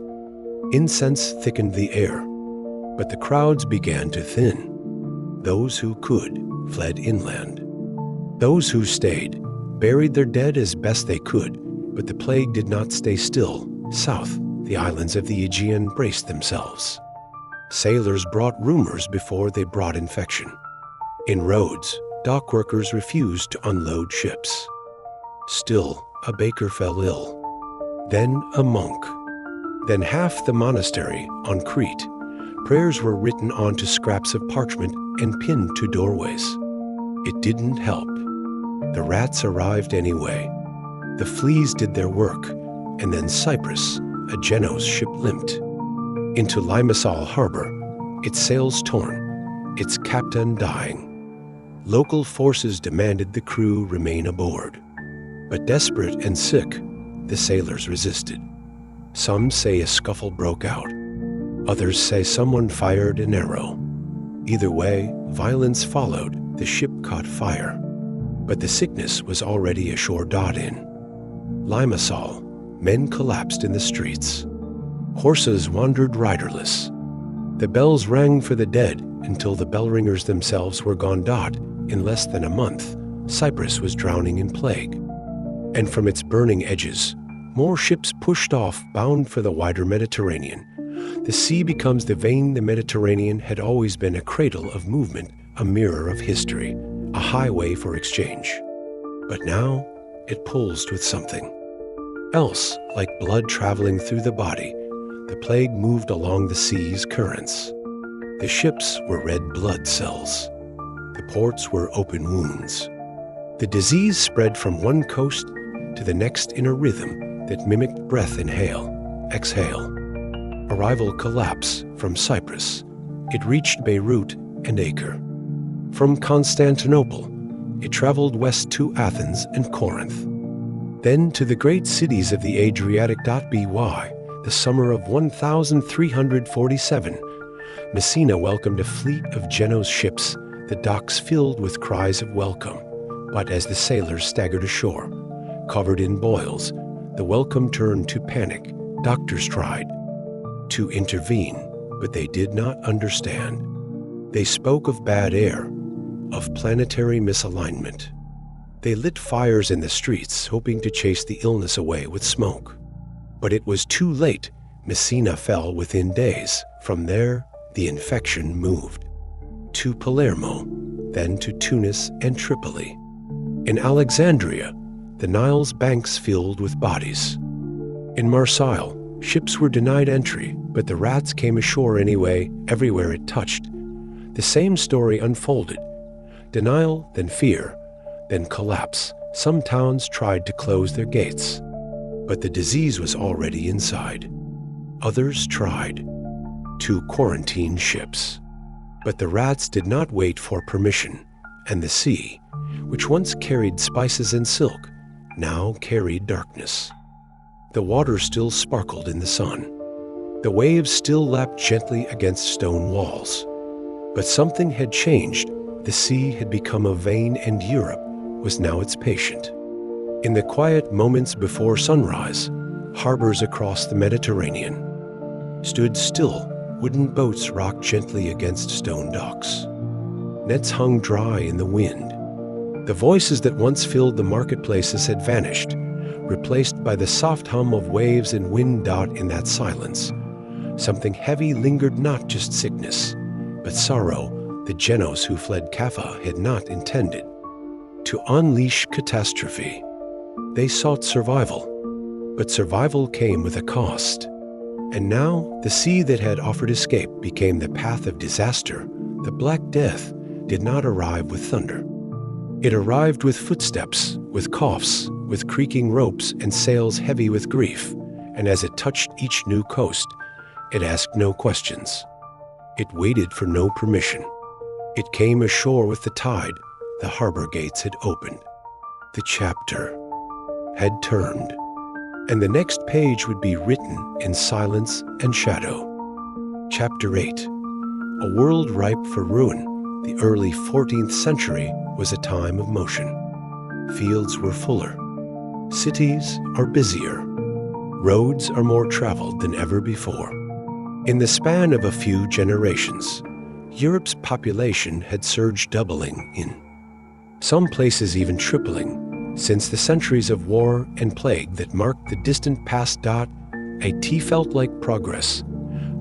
Incense thickened the air, but the crowds began to thin. Those who could fled inland. Those who stayed buried their dead as best they could, but the plague did not stay still. South, the islands of the Aegean braced themselves. Sailors brought rumors before they brought infection. In Rhodes, dock workers refused to unload ships. Still, a baker fell ill. Then a monk. Then half the monastery on Crete. Prayers were written onto scraps of parchment and pinned to doorways. It didn't help. The rats arrived anyway. The fleas did their work, and then Cyprus, a Geno's ship, limped into Limassol harbor, its sails torn, its captain dying. Local forces demanded the crew remain aboard. But desperate and sick, the sailors resisted. Some say a scuffle broke out. Others say someone fired an arrow. Either way, violence followed. The ship caught fire. But the sickness was already a sure dot in. Limassol, men collapsed in the streets. Horses wandered riderless. The bells rang for the dead until the bell ringers themselves were gone. In less than a month, Cyprus was drowning in plague. And from its burning edges, more ships pushed off, bound for the wider Mediterranean. The sea becomes the vein. The Mediterranean had always been a cradle of movement, a mirror of history, a highway for exchange. But now, it pulls with something else, like blood traveling through the body. The plague moved along the sea's currents. The ships were red blood cells. The ports were open wounds. The disease spread from one coast to the next in a rhythm that mimicked breath, inhale, exhale. Arrival collapse from Cyprus. It reached Beirut and Acre. From Constantinople, it traveled west to Athens and Corinth. Then to the great cities of the Adriatic. By the summer of 1347, Messina welcomed a fleet of Geno's ships, the docks filled with cries of welcome. But as the sailors staggered ashore, covered in boils, the welcome turned to panic. Doctors tried to intervene, but they did not understand. They spoke of bad air, of planetary misalignment. They lit fires in the streets, hoping to chase the illness away with smoke. But it was too late. Messina fell within days. From there, the infection moved to Palermo, then to Tunis and Tripoli. In Alexandria, the Nile's banks filled with bodies. In Marseille, ships were denied entry, but the rats came ashore anyway, everywhere it touched. The same story unfolded. Denial, then fear, then collapse. Some towns tried to close their gates, but the disease was already inside. Others tried to quarantine ships. But the rats did not wait for permission, and the sea, which once carried spices and silk, now carried darkness. The water still sparkled in the sun. The waves still lapped gently against stone walls. But something had changed. The sea had become a vein, and Europe was now its patient. In the quiet moments before sunrise, harbors across the Mediterranean stood still. Wooden boats rocked gently against stone docks. Nets hung dry in the wind. The voices that once filled the marketplaces had vanished, replaced by the soft hum of waves and wind. In that silence, something heavy lingered, not just sickness, but sorrow. The Genos who fled Kapha had not intended to unleash catastrophe. They sought survival, but survival came with a cost. And now, the sea that had offered escape became the path of disaster. The Black Death did not arrive with thunder. It arrived with footsteps, with coughs, with creaking ropes and sails heavy with grief. And as it touched each new coast, it asked no questions. It waited for no permission. It came ashore with the tide. The harbor gates had opened. The chapter had turned. And the next page would be written in silence and shadow. Chapter 8. A world ripe for ruin. The early 14th century was a time of motion. Fields were fuller. Cities are busier. Roads are more traveled than ever before. In the span of a few generations, Europe's population had surged, doubling in some places even tripling. Since the centuries of war and plague that marked the distant past, a tea felt like progress.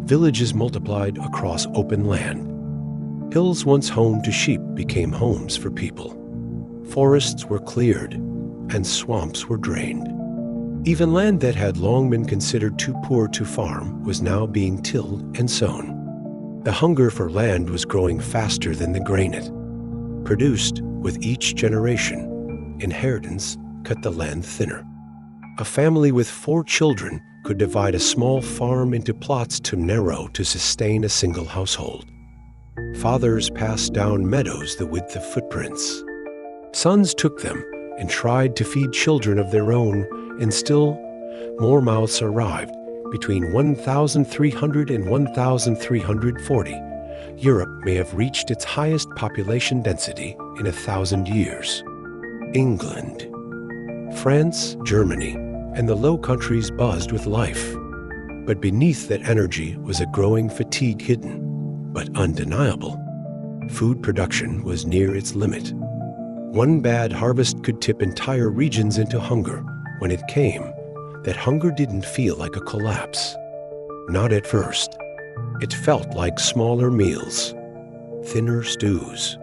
Villages multiplied across open land. Hills once home to sheep became homes for people. Forests were cleared, and swamps were drained. Even land that had long been considered too poor to farm was now being tilled and sown. The hunger for land was growing faster than the grain it produced. With each generation, inheritance cut the land thinner. A family with 4 children could divide a small farm into plots too narrow to sustain a single household. Fathers passed down meadows the width of footprints. Sons took them and tried to feed children of their own, and still more mouths arrived. Between 1,300 and 1,340, Europe may have reached its highest population density in 1,000 years. England, France, Germany, and the Low Countries buzzed with life. But beneath that energy was a growing fatigue hidden, but undeniable. Food production was near its limit. One bad harvest could tip entire regions into hunger. When it came, that hunger didn't feel like a collapse. Not at first. It felt like smaller meals, thinner stews,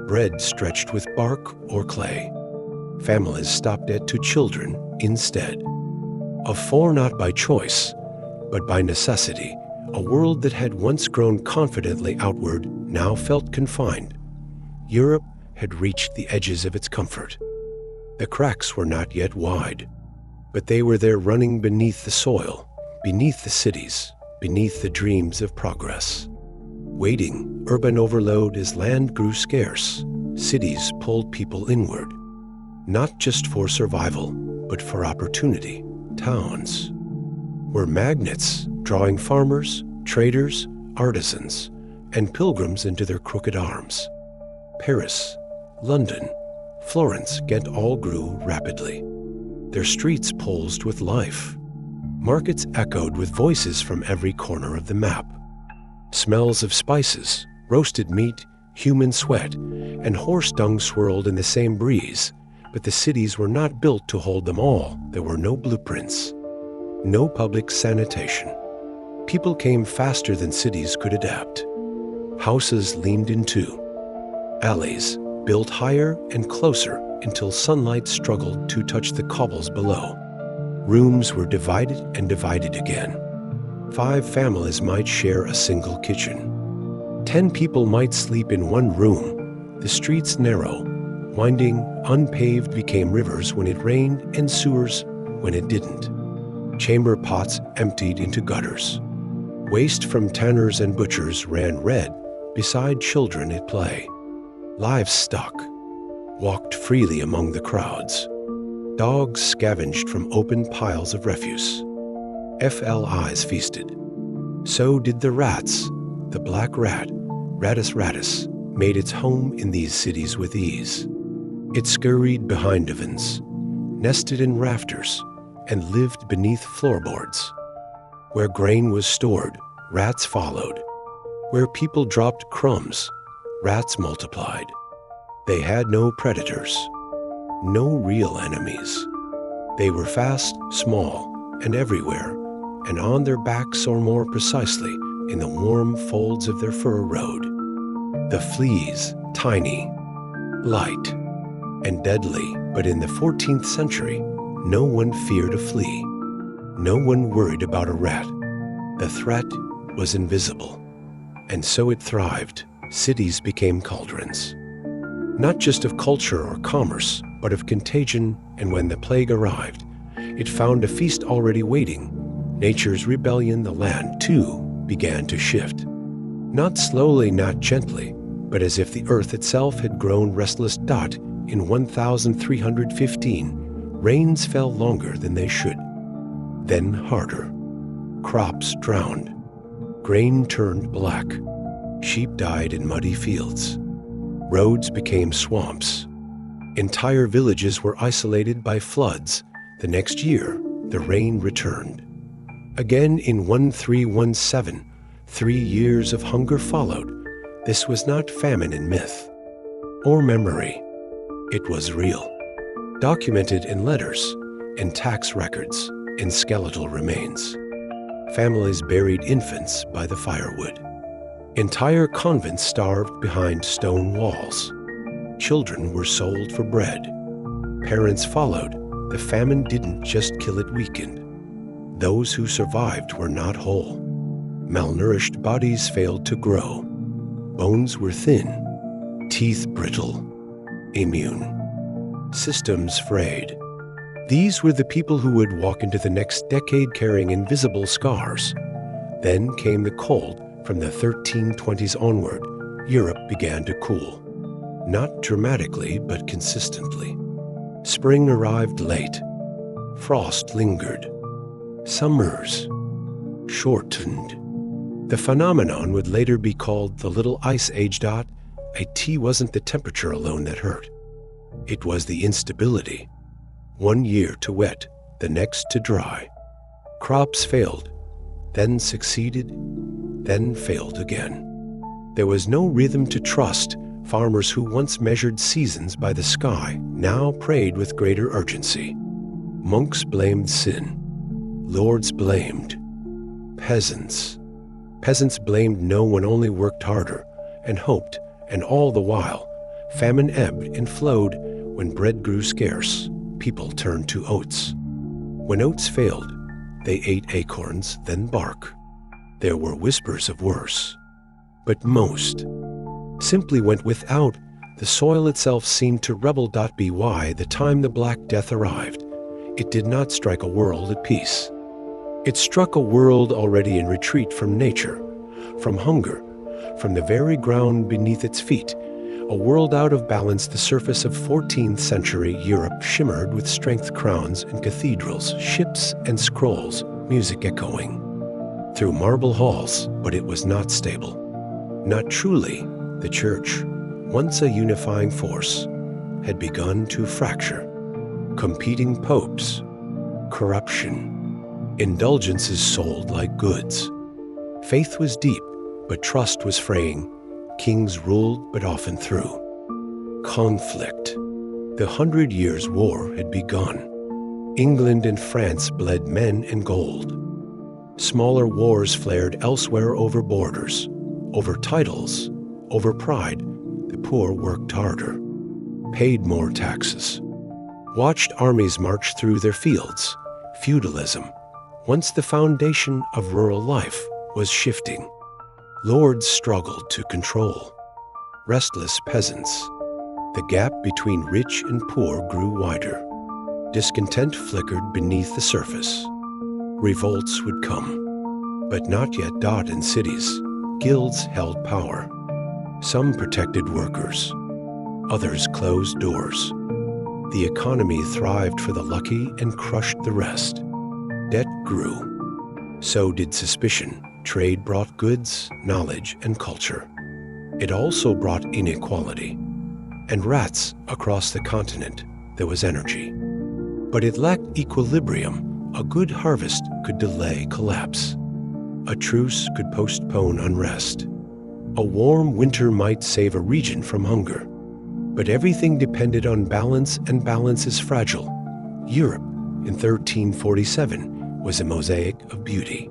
bread stretched with bark or clay. Families stopped at 2 children instead. Of 4 not by choice, but by necessity. A world that had once grown confidently outward now felt confined. Europe had reached the edges of its comfort. The cracks were not yet wide, but they were there, running beneath the soil, beneath the cities, beneath the dreams of progress. Waiting, urban overload as land grew scarce, cities pulled people inward. Not just for survival, but for opportunity. Towns were magnets, drawing farmers, traders, artisans, and pilgrims into their crooked arms. Paris, London, Florence, Ghent all grew rapidly. Their streets pulsed with life. Markets echoed with voices from every corner of the map. Smells of spices, roasted meat, human sweat, and horse dung swirled in the same breeze, but the cities were not built to hold them all. There were no blueprints, no public sanitation. People came faster than cities could adapt. Houses leaned into alleys, built higher and closer until sunlight struggled to touch the cobbles below. Rooms were divided and divided again. 5 families might share a single kitchen. 10 people might sleep in one room. The streets narrow, winding, unpaved became rivers when it rained and sewers when it didn't. Chamber pots emptied into gutters. Waste from tanners and butchers ran red beside children at play. Livestock walked freely among the crowds. Dogs scavenged from open piles of refuse. FLIs feasted. So did the rats. The black rat, Rattus rattus, made its home in these cities with ease. It scurried behind ovens, nested in rafters, and lived beneath floorboards. Where grain was stored, rats followed. Where people dropped crumbs, rats multiplied. They had no predators, no real enemies. They were fast, small, and everywhere, and on their backs, or more precisely, in the warm folds of their fur rode. The fleas, tiny, light, and deadly, but in the 14th century, no one feared a flea. No one worried about a rat. The threat was invisible, and so it thrived. Cities became cauldrons, not just of culture or commerce, but of contagion, and when the plague arrived, it found a feast already waiting. Nature's rebellion, the land, too, began to shift. Not slowly, not gently, but as if the earth itself had grown restless. In 1315, rains fell longer than they should, then harder. Crops drowned. Grain turned black. Sheep died in muddy fields. Roads became swamps. Entire villages were isolated by floods. The next year, the rain returned. Again in 1317, 3 years of hunger followed. This was not famine in myth or memory. It was real. documented in letters, in tax records, in skeletal remains. Families buried infants by the firewood. Entire convents starved behind stone walls. Children were sold for bread. Parents followed. The famine didn't just kill, it weakened. Those who survived were not whole. Malnourished bodies failed to grow. Bones were thin, teeth brittle, immune. Systems frayed. These were the people who would walk into the next decade carrying invisible scars. Then came the cold. From the 1320s onward, Europe began to cool. Not dramatically, but consistently. Spring arrived late. Frost lingered. Summers shortened. The phenomenon would later be called the Little Ice Age. It wasn't the temperature alone that hurt. It was the instability. 1 year to wet, the next to dry. Crops failed, then succeeded, then failed again. There was no rhythm to trust. Farmers who once measured seasons by the sky now prayed with greater urgency. Monks blamed sin. Lords blamed. Peasants. Peasants blamed no one, only worked harder and hoped, and all the while, famine ebbed and flowed. When bread grew scarce, people turned to oats. When oats failed, they ate acorns, then bark. There were whispers of worse. But most simply went without. The soil itself seemed to rebel. By the time the Black Death arrived, it did not strike a world at peace. It struck a world already in retreat from nature, from hunger, from the very ground beneath its feet. A world out of balance. The surface of 14th century Europe shimmered with strength crowns and cathedrals, ships and scrolls, music echoing through marble halls, but it was not stable. Not truly. The church, once a unifying force, had begun to fracture. Competing popes, corruption, indulgences sold like goods. Faith was deep, but trust was fraying. Kings ruled, but often through conflict. The 100 Years' War had begun. England and France bled men and gold. Smaller wars flared elsewhere over borders, over titles, over pride. The poor worked harder, paid more taxes, watched armies march through their fields. Feudalism, once the foundation of rural life, was shifting. Lords struggled to control restless peasants. The gap between rich and poor grew wider. Discontent flickered beneath the surface. Revolts would come, but not yet. In cities, guilds held power. Some protected workers, others closed doors. The economy thrived for the lucky and crushed the rest. Debt grew. So did suspicion. Trade brought goods, knowledge, and culture. It also brought inequality. And rats across the continent. There was energy. But it lacked equilibrium. A good harvest could delay collapse. A truce could postpone unrest. A warm winter might save a region from hunger. But everything depended on balance, and balance is fragile. Europe in 1347 was a mosaic of beauty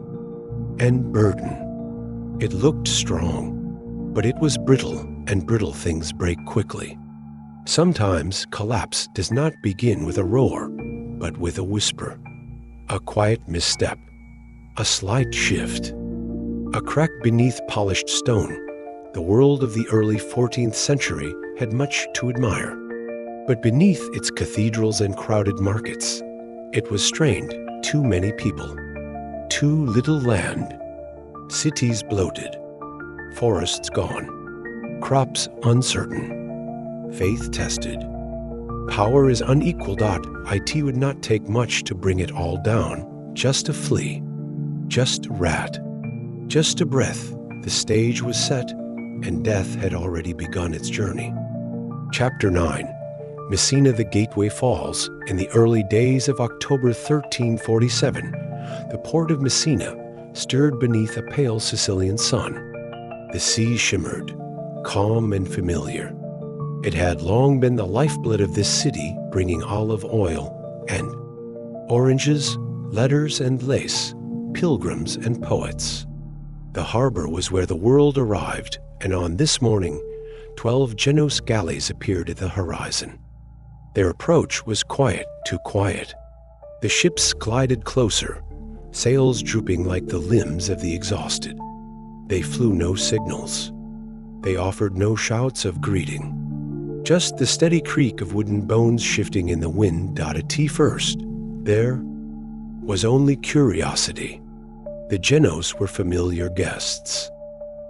and burden. It looked strong, but it was brittle, and brittle things break quickly. Sometimes collapse does not begin with a roar, but with a whisper. A quiet misstep, a slight shift, a crack beneath polished stone. The world of the early 14th century had much to admire. But beneath its cathedrals and crowded markets, it was strained. Too many people, too little land, cities bloated, forests gone, crops uncertain, faith tested. Power is unequal. It would not take much to bring it all down. Just a flea, just a rat, just a breath. The stage was set, and death had already begun its journey. Chapter 9. Messina. The gateway falls. In the early days of October 1347, the port of Messina stirred beneath a pale Sicilian sun. The sea shimmered, calm and familiar. It had long been the lifeblood of this city, bringing olive oil and oranges, letters and lace, pilgrims and poets. The harbor was where the world arrived, and on this morning, 12 Genos galleys appeared at the horizon. Their approach was quiet, too quiet. The ships glided closer, sails drooping like the limbs of the exhausted. They flew no signals. They offered no shouts of greeting. Just the steady creak of wooden bones shifting in the wind dotted T first. There was only curiosity. The Genos were familiar guests.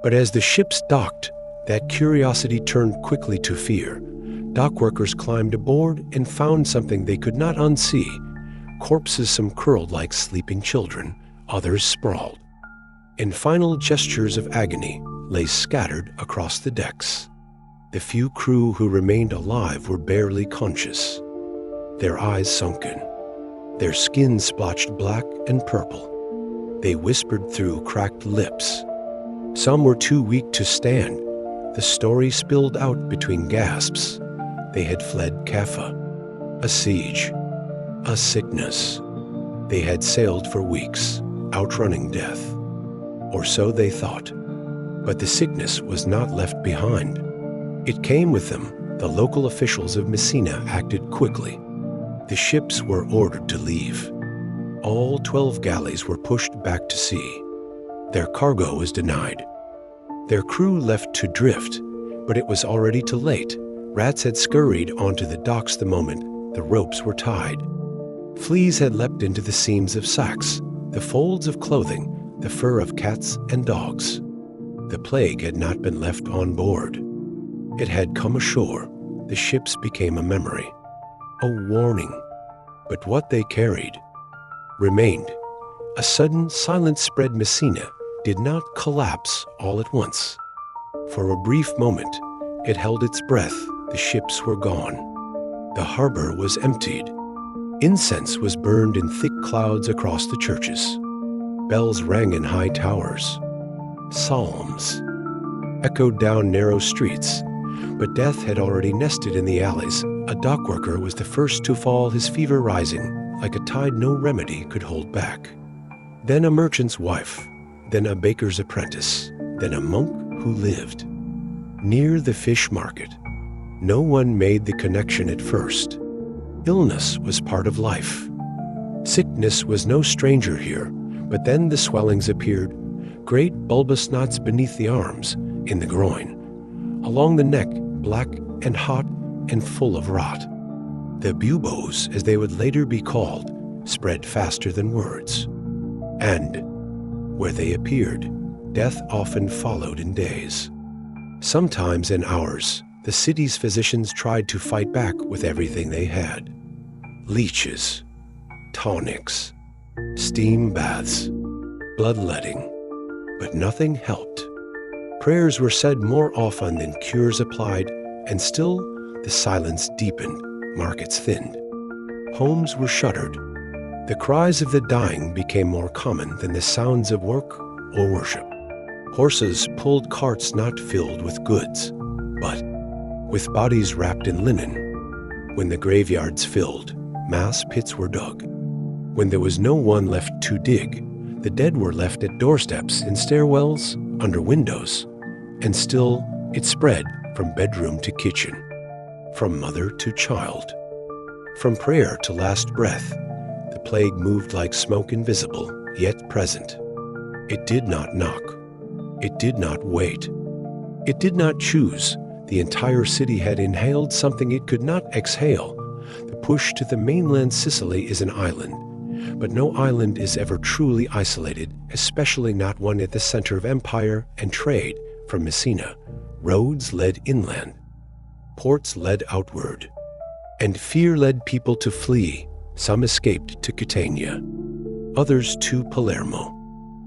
But as the ships docked, that curiosity turned quickly to fear. Dockworkers climbed aboard and found something they could not unsee. Corpses, some curled like sleeping children, others sprawled. In final gestures of agony, lay scattered across the decks. The few crew who remained alive were barely conscious, their eyes sunken, their skin splotched black and purple. They whispered through cracked lips. Some were too weak to stand. The story spilled out between gasps. They had fled Kapha, a siege, a sickness. They had sailed for weeks, outrunning death. Or so they thought. But the sickness was not left behind. It came with them. The local officials of Messina acted quickly. The ships were ordered to leave. All 12 galleys were pushed back to sea. Their cargo was denied. Their crew left to drift, but it was already too late. Rats had scurried onto the docks the moment the ropes were tied. Fleas had leapt into the seams of sacks, the folds of clothing, the fur of cats and dogs. The plague had not been left on board. It had come ashore. The ships became a memory, a warning. But what they carried remained. A sudden silence spread. Messina did not collapse all at once. For a brief moment, it held its breath. The ships were gone. The harbor was emptied. Incense was burned in thick clouds across the churches. Bells rang in high towers. Psalms echoed down narrow streets. But death had already nested in the alleys. A dockworker was the first to fall, his fever rising, like a tide no remedy could hold back. Then a merchant's wife, then a baker's apprentice, then a monk who lived near the fish market. No one made the connection at first. Illness was part of life. Sickness was no stranger here, but then the swellings appeared, great bulbous knots beneath the arms, in the groin, along the neck, black and hot and full of rot. The buboes, as they would later be called, spread faster than words. And where they appeared, death often followed in days. Sometimes in hours, the city's physicians tried to fight back with everything they had. Leeches, tonics, steam baths, bloodletting, but nothing helped. Prayers were said more often than cures applied, and still the silence deepened, markets thinned. Homes were shuttered. The cries of the dying became more common than the sounds of work or worship. Horses pulled carts not filled with goods, but with bodies wrapped in linen. When the graveyards filled, mass pits were dug. When there was no one left to dig, the dead were left at doorsteps, in stairwells, under windows. And still it spread from bedroom to kitchen, from mother to child. From prayer to last breath, the plague moved like smoke, invisible, yet present. It did not knock. It did not wait. It did not choose. The entire city had inhaled something it could not exhale. The push to the mainland Sicily is an island, but no island is ever truly isolated, especially not one at the center of empire and trade. From Messina, roads led inland, ports led outward, and fear led people to flee. Some escaped to Catania, others to Palermo.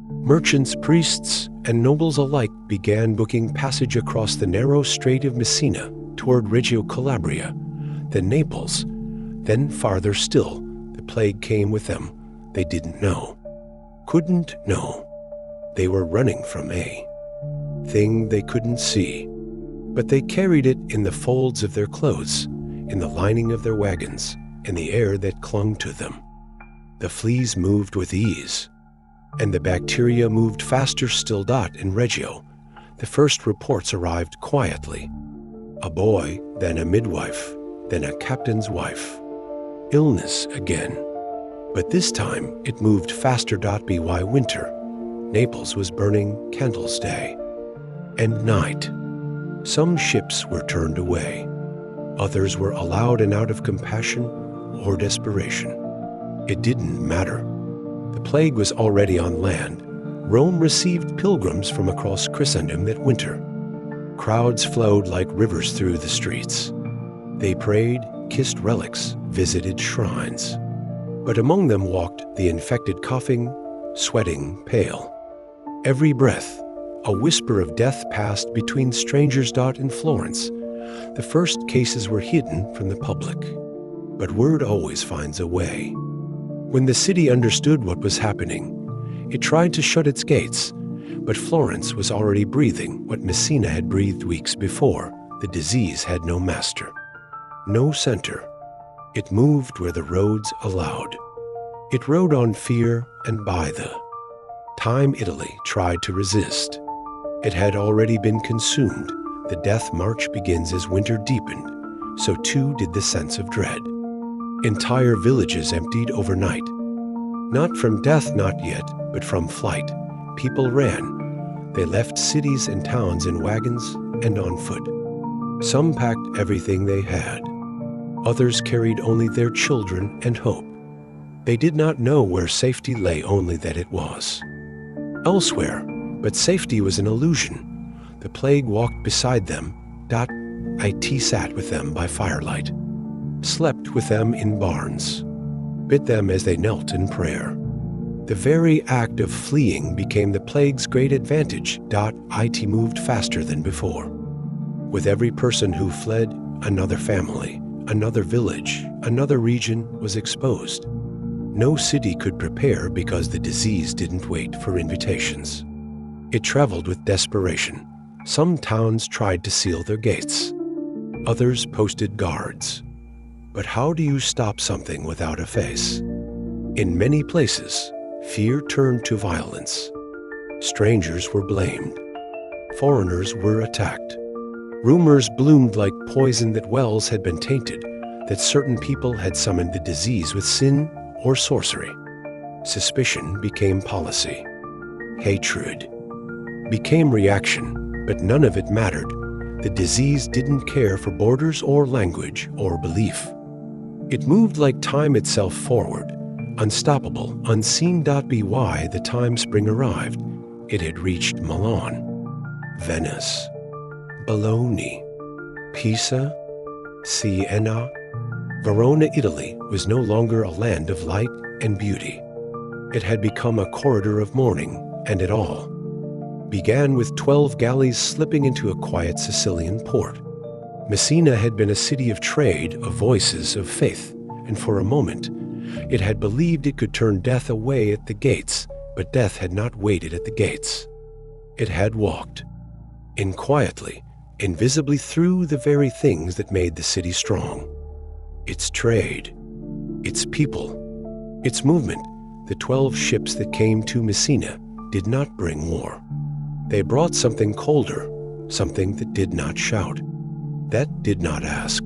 Merchants, priests, and nobles alike began booking passage across the narrow strait of Messina toward Reggio Calabria, then Naples, then farther still. The plague came with them. They didn't know, couldn't know. They were running from a thing they couldn't see. But they carried it in the folds of their clothes, in the lining of their wagons, in the air that clung to them. The fleas moved with ease, and the bacteria moved faster still. In Reggio, the first reports arrived quietly. A boy, then a midwife, then a captain's wife. Illness again. But this time it moved faster. By winter, Naples was burning Candles Day. And night. Some ships were turned away. Others were allowed, and out of compassion or desperation. It didn't matter. The plague was already on land. Rome received pilgrims from across Christendom that winter. Crowds flowed like rivers through the streets. They prayed, kissed relics, visited shrines. But among them walked the infected, coughing, sweating, pale. Every breath, a whisper of death passed between strangers. In Florence, the first cases were hidden from the public. But word always finds a way. When the city understood what was happening, it tried to shut its gates, but Florence was already breathing what Messina had breathed weeks before. The disease had no master, no center. It moved where the roads allowed. It rode on fear, and by the time Italy tried to resist, it had already been consumed. The death march begins as winter deepened, so too did the sense of dread. Entire villages emptied overnight. Not from death, not yet, but from flight. People ran. They left cities and towns in wagons and on foot. Some packed everything they had. Others carried only their children and hope. They did not know where safety lay, only that it was elsewhere. But safety was an illusion. The plague walked beside them. It sat with them by firelight, slept with them in barns, bit them as they knelt in prayer. The very act of fleeing became the plague's great advantage. It moved faster than before. With every person who fled, another family, another village, another region was exposed. No city could prepare because the disease didn't wait for invitations. It traveled with desperation. Some towns tried to seal their gates. Others posted guards. But how do you stop something without a face? In many places, fear turned to violence. Strangers were blamed. Foreigners were attacked. Rumors bloomed like poison that wells had been tainted, that certain people had summoned the disease with sin or sorcery. Suspicion became policy. Hatred became reaction, but none of it mattered. The disease didn't care for borders or language or belief. It moved like time itself forward, unstoppable, unseen. By the time spring arrived, it had reached Milan, Venice, Bologna, Pisa, Siena. Verona, Italy was no longer a land of light and beauty. It had become a corridor of mourning, and it all began with 12 galleys slipping into a quiet Sicilian port. Messina had been a city of trade, of voices, of faith, and for a moment it had believed it could turn death away at the gates, but death had not waited at the gates. It had walked in quietly, invisibly through the very things that made the city strong. Its trade, its people, its movement. The 12 ships that came to Messina did not bring war. They brought something colder, something that did not shout, that did not ask,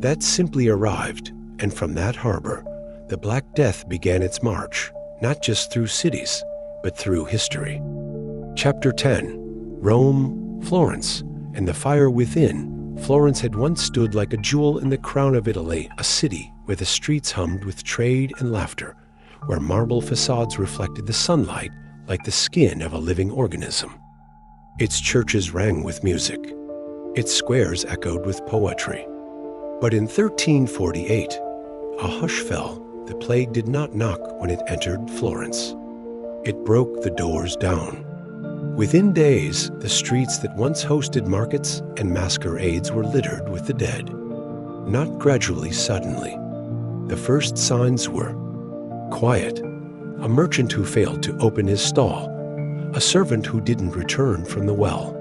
that simply arrived, and from that harbor, the Black Death began its march, not just through cities, but through history. Chapter 10. Rome, Florence, and the fire within. Florence had once stood like a jewel in the crown of Italy, a city where the streets hummed with trade and laughter, where marble facades reflected the sunlight like the skin of a living organism. Its churches rang with music. Its squares echoed with poetry. But in 1348, a hush fell. The plague did not knock when it entered Florence. It broke the doors down. Within days, the streets that once hosted markets and masquerades were littered with the dead. Not gradually, suddenly. The first signs were quiet. A merchant who failed to open his stall. A servant who didn't return from the well.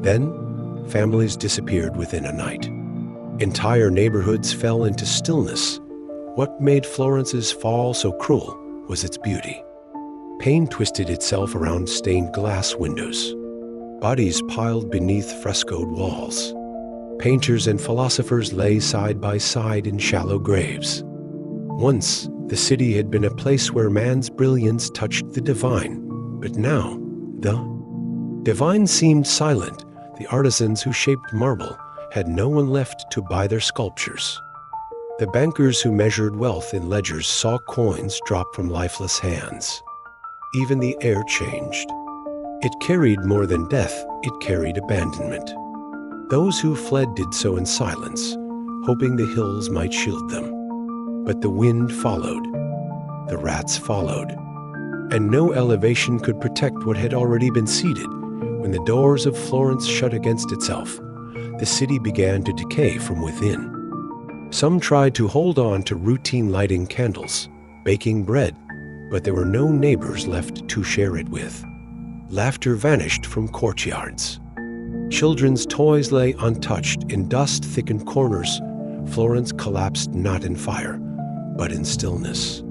Then, families disappeared within a night. Entire neighborhoods fell into stillness. What made Florence's fall so cruel was its beauty. Pain twisted itself around stained glass windows. Bodies piled beneath frescoed walls. Painters and philosophers lay side by side in shallow graves. Once, the city had been a place where man's brilliance touched the divine, but now, the divine seemed silent. The artisans who shaped marble had no one left to buy their sculptures. The bankers who measured wealth in ledgers saw coins drop from lifeless hands. Even the air changed. It carried more than death, it carried abandonment. Those who fled did so in silence, hoping the hills might shield them. But the wind followed. The rats followed. And no elevation could protect what had already been seeded. When the doors of Florence shut against itself, the city began to decay from within. Some tried to hold on to routine lighting candles, baking bread, but there were no neighbors left to share it with. Laughter vanished from courtyards. Children's toys lay untouched in dust-thickened corners. Florence collapsed not in fire, but in stillness.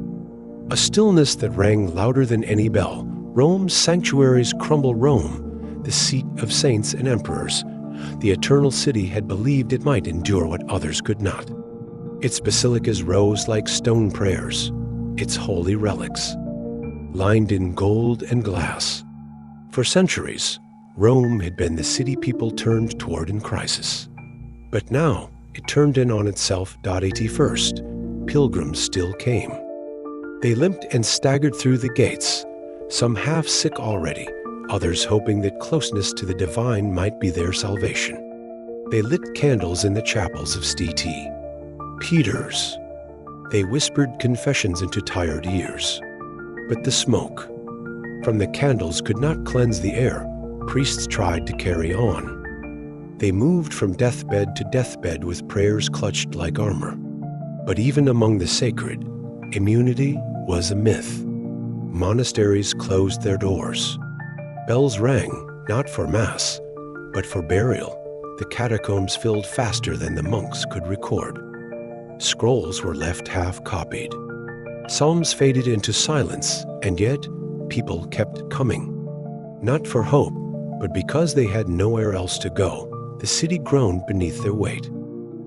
A stillness that rang louder than any bell. Rome's sanctuaries crumble. Rome, the seat of saints and emperors. The eternal city had believed it might endure what others could not. Its basilicas rose like stone prayers, its holy relics, lined in gold and glass. For centuries, Rome had been the city people turned toward in crisis. But now, it turned in on itself. 81st, pilgrims still came. They limped and staggered through the gates, some half sick already, others hoping that closeness to the divine might be their salvation. They lit candles in the chapels of St. Peter's. They whispered confessions into tired ears. But the smoke from the candles could not cleanse the air. Priests tried to carry on. They moved from deathbed to deathbed with prayers clutched like armor. But even among the sacred, immunity was a myth. Monasteries closed their doors. Bells rang, not for mass, but for burial. The catacombs filled faster than the monks could record. Scrolls were left half-copied. Psalms faded into silence, and yet people kept coming. Not for hope, but because they had nowhere else to go. The city groaned beneath their weight.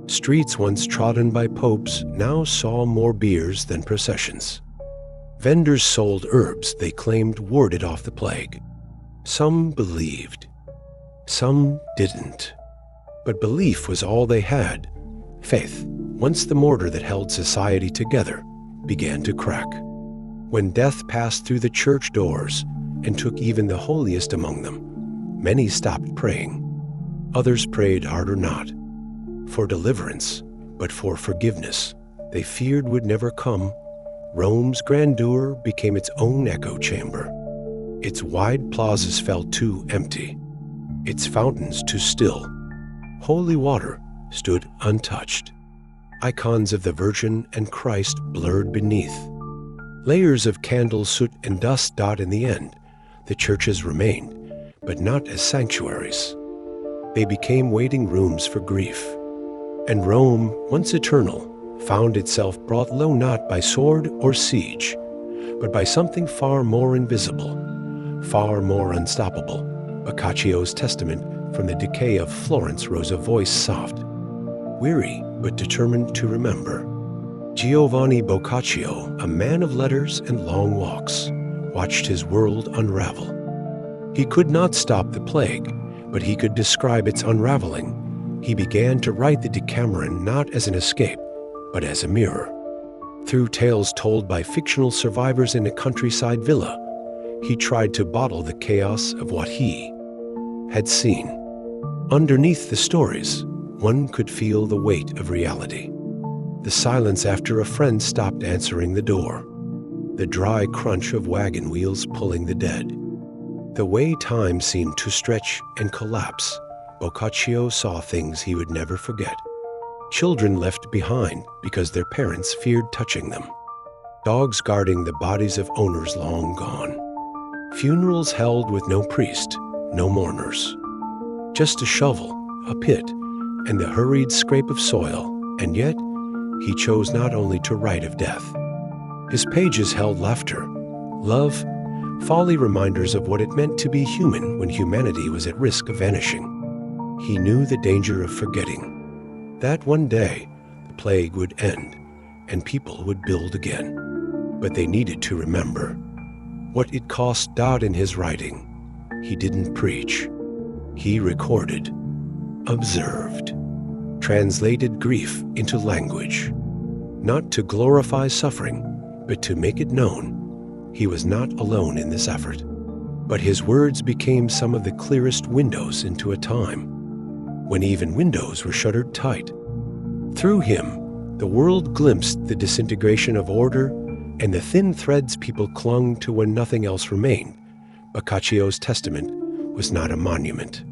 Streets once trodden by popes now saw more biers than processions. Vendors sold herbs they claimed warded off the plague. Some believed. Some didn't. But belief was all they had. Faith, once the mortar that held society together, began to crack. When death passed through the church doors and took even the holiest among them, many stopped praying. Others prayed harder, not for deliverance, but for forgiveness they feared would never come. Rome's grandeur became its own echo chamber. Its wide plazas felt too empty, its fountains too still. Holy water stood untouched. Icons of the Virgin and Christ blurred beneath. Layers of candle soot and dust. In the end, the churches remained, but not as sanctuaries. They became waiting rooms for grief. And Rome, once eternal, found itself brought low not by sword or siege, but by something far more invisible, far more unstoppable. Boccaccio's testament from the decay of Florence rose a voice soft, weary but determined to remember. Giovanni Boccaccio, a man of letters and long walks, watched his world unravel. He could not stop the plague, but he could describe its unraveling. He began to write the Decameron not as an escape, but as a mirror. Through tales told by fictional survivors in a countryside villa, he tried to bottle the chaos of what he had seen. Underneath the stories, one could feel the weight of reality. The silence after a friend stopped answering the door. The dry crunch of wagon wheels pulling the dead. The way time seemed to stretch and collapse. Boccaccio saw things he would never forget. Children left behind because their parents feared touching them. Dogs guarding the bodies of owners long gone. Funerals held with no priest, no mourners. Just a shovel, a pit, and the hurried scrape of soil, and yet he chose not only to write of death. His pages held laughter, love, folly, reminders of what it meant to be human when humanity was at risk of vanishing. He knew the danger of forgetting, that one day the plague would end and people would build again. But they needed to remember. What it cost Dodd in his writing, he didn't preach. He recorded, observed, translated grief into language, not to glorify suffering, but to make it known. He was not alone in this effort, but his words became some of the clearest windows into a time when even windows were shuttered tight. Through him, the world glimpsed the disintegration of order and the thin threads people clung to when nothing else remained. Boccaccio's testament was not a monument.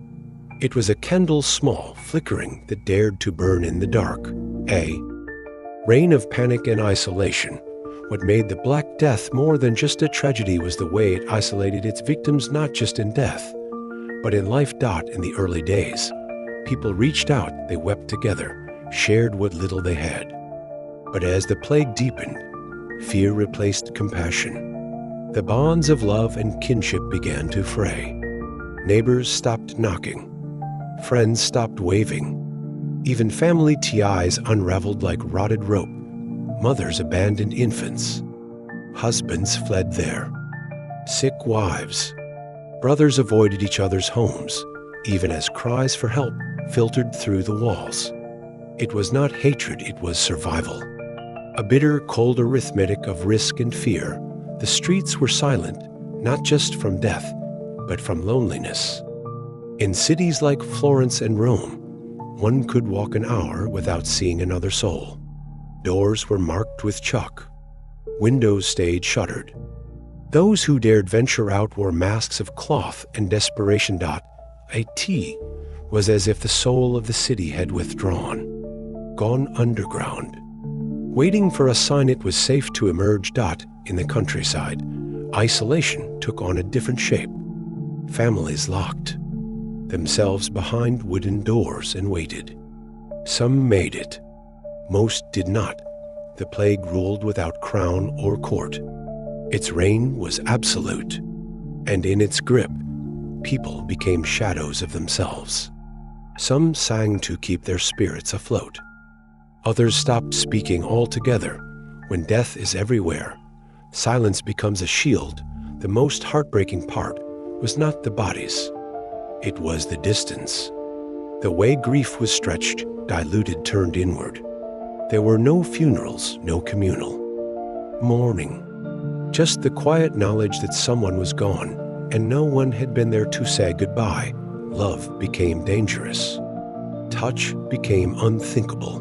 It was a candle small, flickering, that dared to burn in the dark. A reign of panic and isolation. What made the Black Death more than just a tragedy was the way it isolated its victims, not just in death, but in life. In the early days, people reached out, they wept together, shared what little they had. But as the plague deepened, fear replaced compassion. The bonds of love and kinship began to fray. Neighbors stopped knocking. Friends stopped waving. Even family ties unraveled like rotted rope. Mothers abandoned infants. Husbands fled there. Sick wives. Brothers avoided each other's homes, even as cries for help filtered through the walls. It was not hatred, it was survival. A bitter, cold arithmetic of risk and fear. The streets were silent, not just from death, but from loneliness. In cities like Florence and Rome, one could walk an hour without seeing another soul. Doors were marked with chalk. Windows stayed shuttered. Those who dared venture out wore masks of cloth and desperation. It was as if the soul of the city had withdrawn, gone underground. Waiting for a sign it was safe to emerge. In the countryside, isolation took on a different shape. Families locked themselves behind wooden doors and waited. Some made it. Most did not. The plague ruled without crown or court. Its reign was absolute, and in its grip, people became shadows of themselves. Some sang to keep their spirits afloat. Others stopped speaking altogether. When death is everywhere, silence becomes a shield. The most heartbreaking part was not the bodies. It was the distance. The way grief was stretched, diluted, turned inward. There were no funerals, no communal mourning. Just the quiet knowledge that someone was gone, and no one had been there to say goodbye. Love became dangerous. Touch became unthinkable.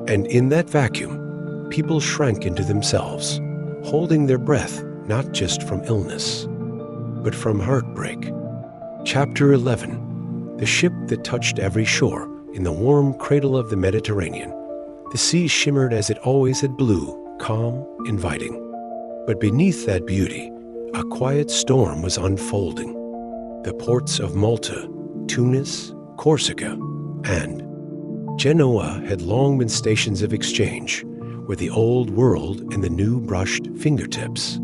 And in that vacuum, people shrank into themselves, holding their breath not just from illness, but from heartbreak. Chapter 11. The ship that touched every shore. In the warm cradle of the Mediterranean, the sea shimmered as it always had, blue, calm, inviting. But beneath that beauty, a quiet storm was unfolding. The ports of Malta, Tunis, Corsica, and Genoa had long been stations of exchange, where the old world and the new brushed fingertips.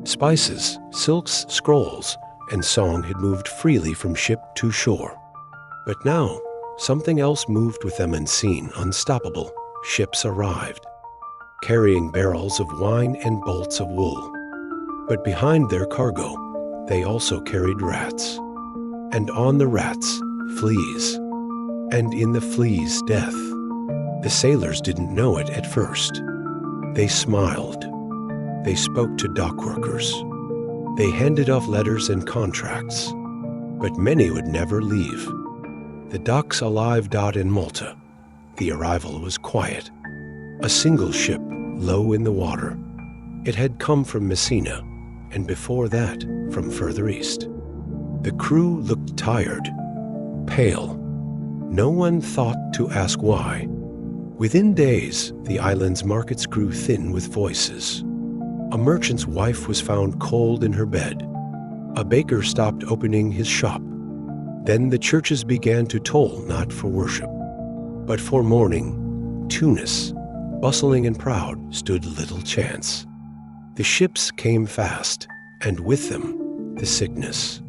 Spices, silks, scrolls, and song had moved freely from ship to shore. But now, something else moved with them unseen, unstoppable. Ships arrived, carrying barrels of wine and bolts of wool. But behind their cargo, they also carried rats. And on the rats, fleas. And in the fleas, death. The sailors didn't know it at first. They smiled. They spoke to dock workers. They handed off letters and contracts. But many would never leave. The docks alive. In Malta, the arrival was quiet. A single ship, low in the water. It had come from Messina, and before that, from further east. The crew looked tired, pale. No one thought to ask why. Within days, the island's markets grew thin with voices. A merchant's wife was found cold in her bed. A baker stopped opening his shop. Then the churches began to toll not for worship, but for mourning. Tunis, bustling and proud, stood little chance. The ships came fast, and with them the sickness.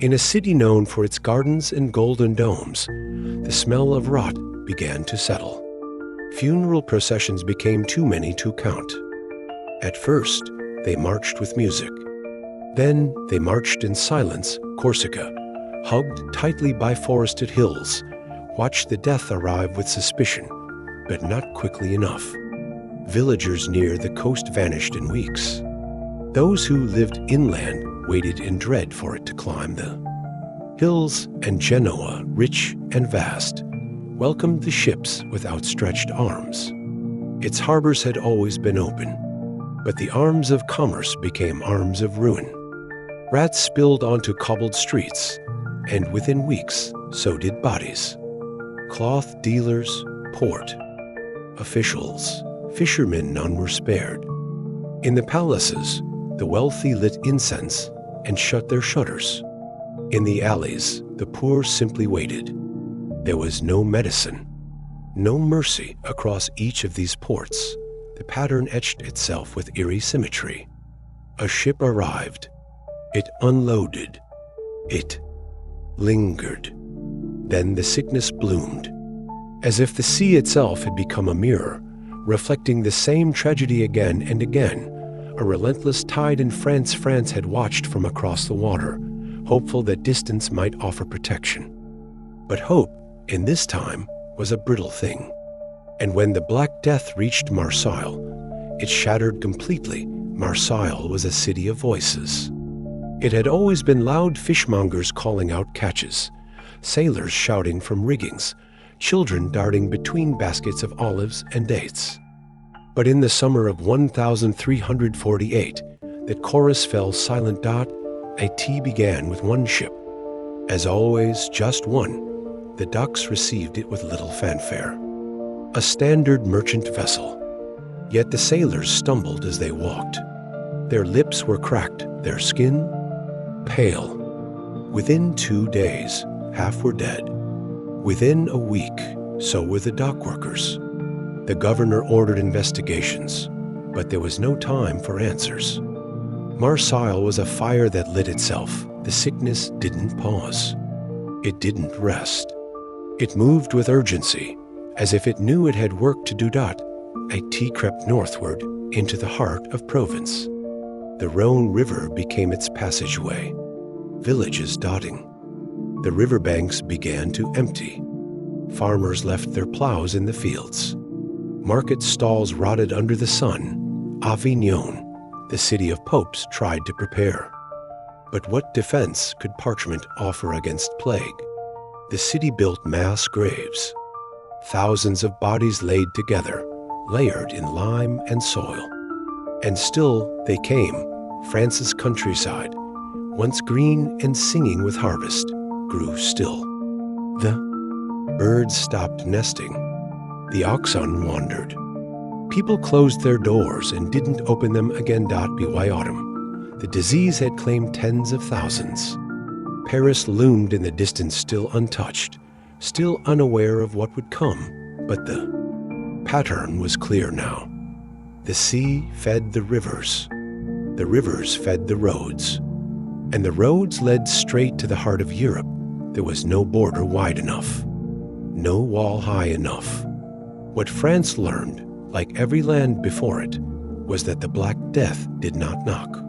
In a city known for its gardens and golden domes, the smell of rot began to settle. Funeral processions became too many to count. At first, they marched with music. Then they marched in silence, Corsica, hugged tightly by forested hills, watched the death arrive with suspicion, but not quickly enough. Villagers near the coast vanished in weeks. Those who lived inland waited in dread for it to climb the hills, and Genoa, rich and vast, welcomed the ships with outstretched arms. Its harbors had always been open, but the arms of commerce became arms of ruin. Rats spilled onto cobbled streets, and within weeks, so did bodies. Cloth dealers, port officials, fishermen, none were spared. In the palaces, the wealthy lit incense and shut their shutters. In the alleys, the poor simply waited. There was no medicine, no mercy across each of these ports. The pattern etched itself with eerie symmetry. A ship arrived. It unloaded. It lingered. Then the sickness bloomed, as if the sea itself had become a mirror, reflecting the same tragedy again and again. A relentless tide in France had watched from across the water, hopeful that distance might offer protection. But hope, in this time, was a brittle thing. And when the Black Death reached Marseille, it shattered completely. Marseille was a city of voices. It had always been loud fishmongers calling out catches, sailors shouting from riggings, children darting between baskets of olives and dates. But in the summer of 1348, that chorus fell silent. A tea began with one ship. As always, just one. The docks received it with little fanfare. A standard merchant vessel. Yet the sailors stumbled as they walked. Their lips were cracked, their skin pale. Within 2 days, half were dead. Within a week, so were the dock workers. The governor ordered investigations, but there was no time for answers. Marseille was a fire that lit itself. The sickness didn't pause. It didn't rest. It moved with urgency, as if it knew it had work to do. It crept northward into the heart of Provence. The Rhone River became its passageway, villages dotting. The riverbanks began to empty. Farmers left their plows in the fields. Market stalls rotted under the sun. Avignon, the city of popes, tried to prepare. But what defense could parchment offer against plague? The city built mass graves. Thousands of bodies laid together, layered in lime and soil. And still they came, France's countryside, once green and singing with harvest, grew still. The birds stopped nesting. The oxen wandered. People closed their doors and didn't open them again. By autumn, the disease had claimed tens of thousands. Paris loomed in the distance, still untouched, still unaware of what would come. But the pattern was clear now. The sea fed the rivers fed the roads, and the roads led straight to the heart of Europe. There was no border wide enough, no wall high enough. What France learned, like every land before it, was that the Black Death did not knock.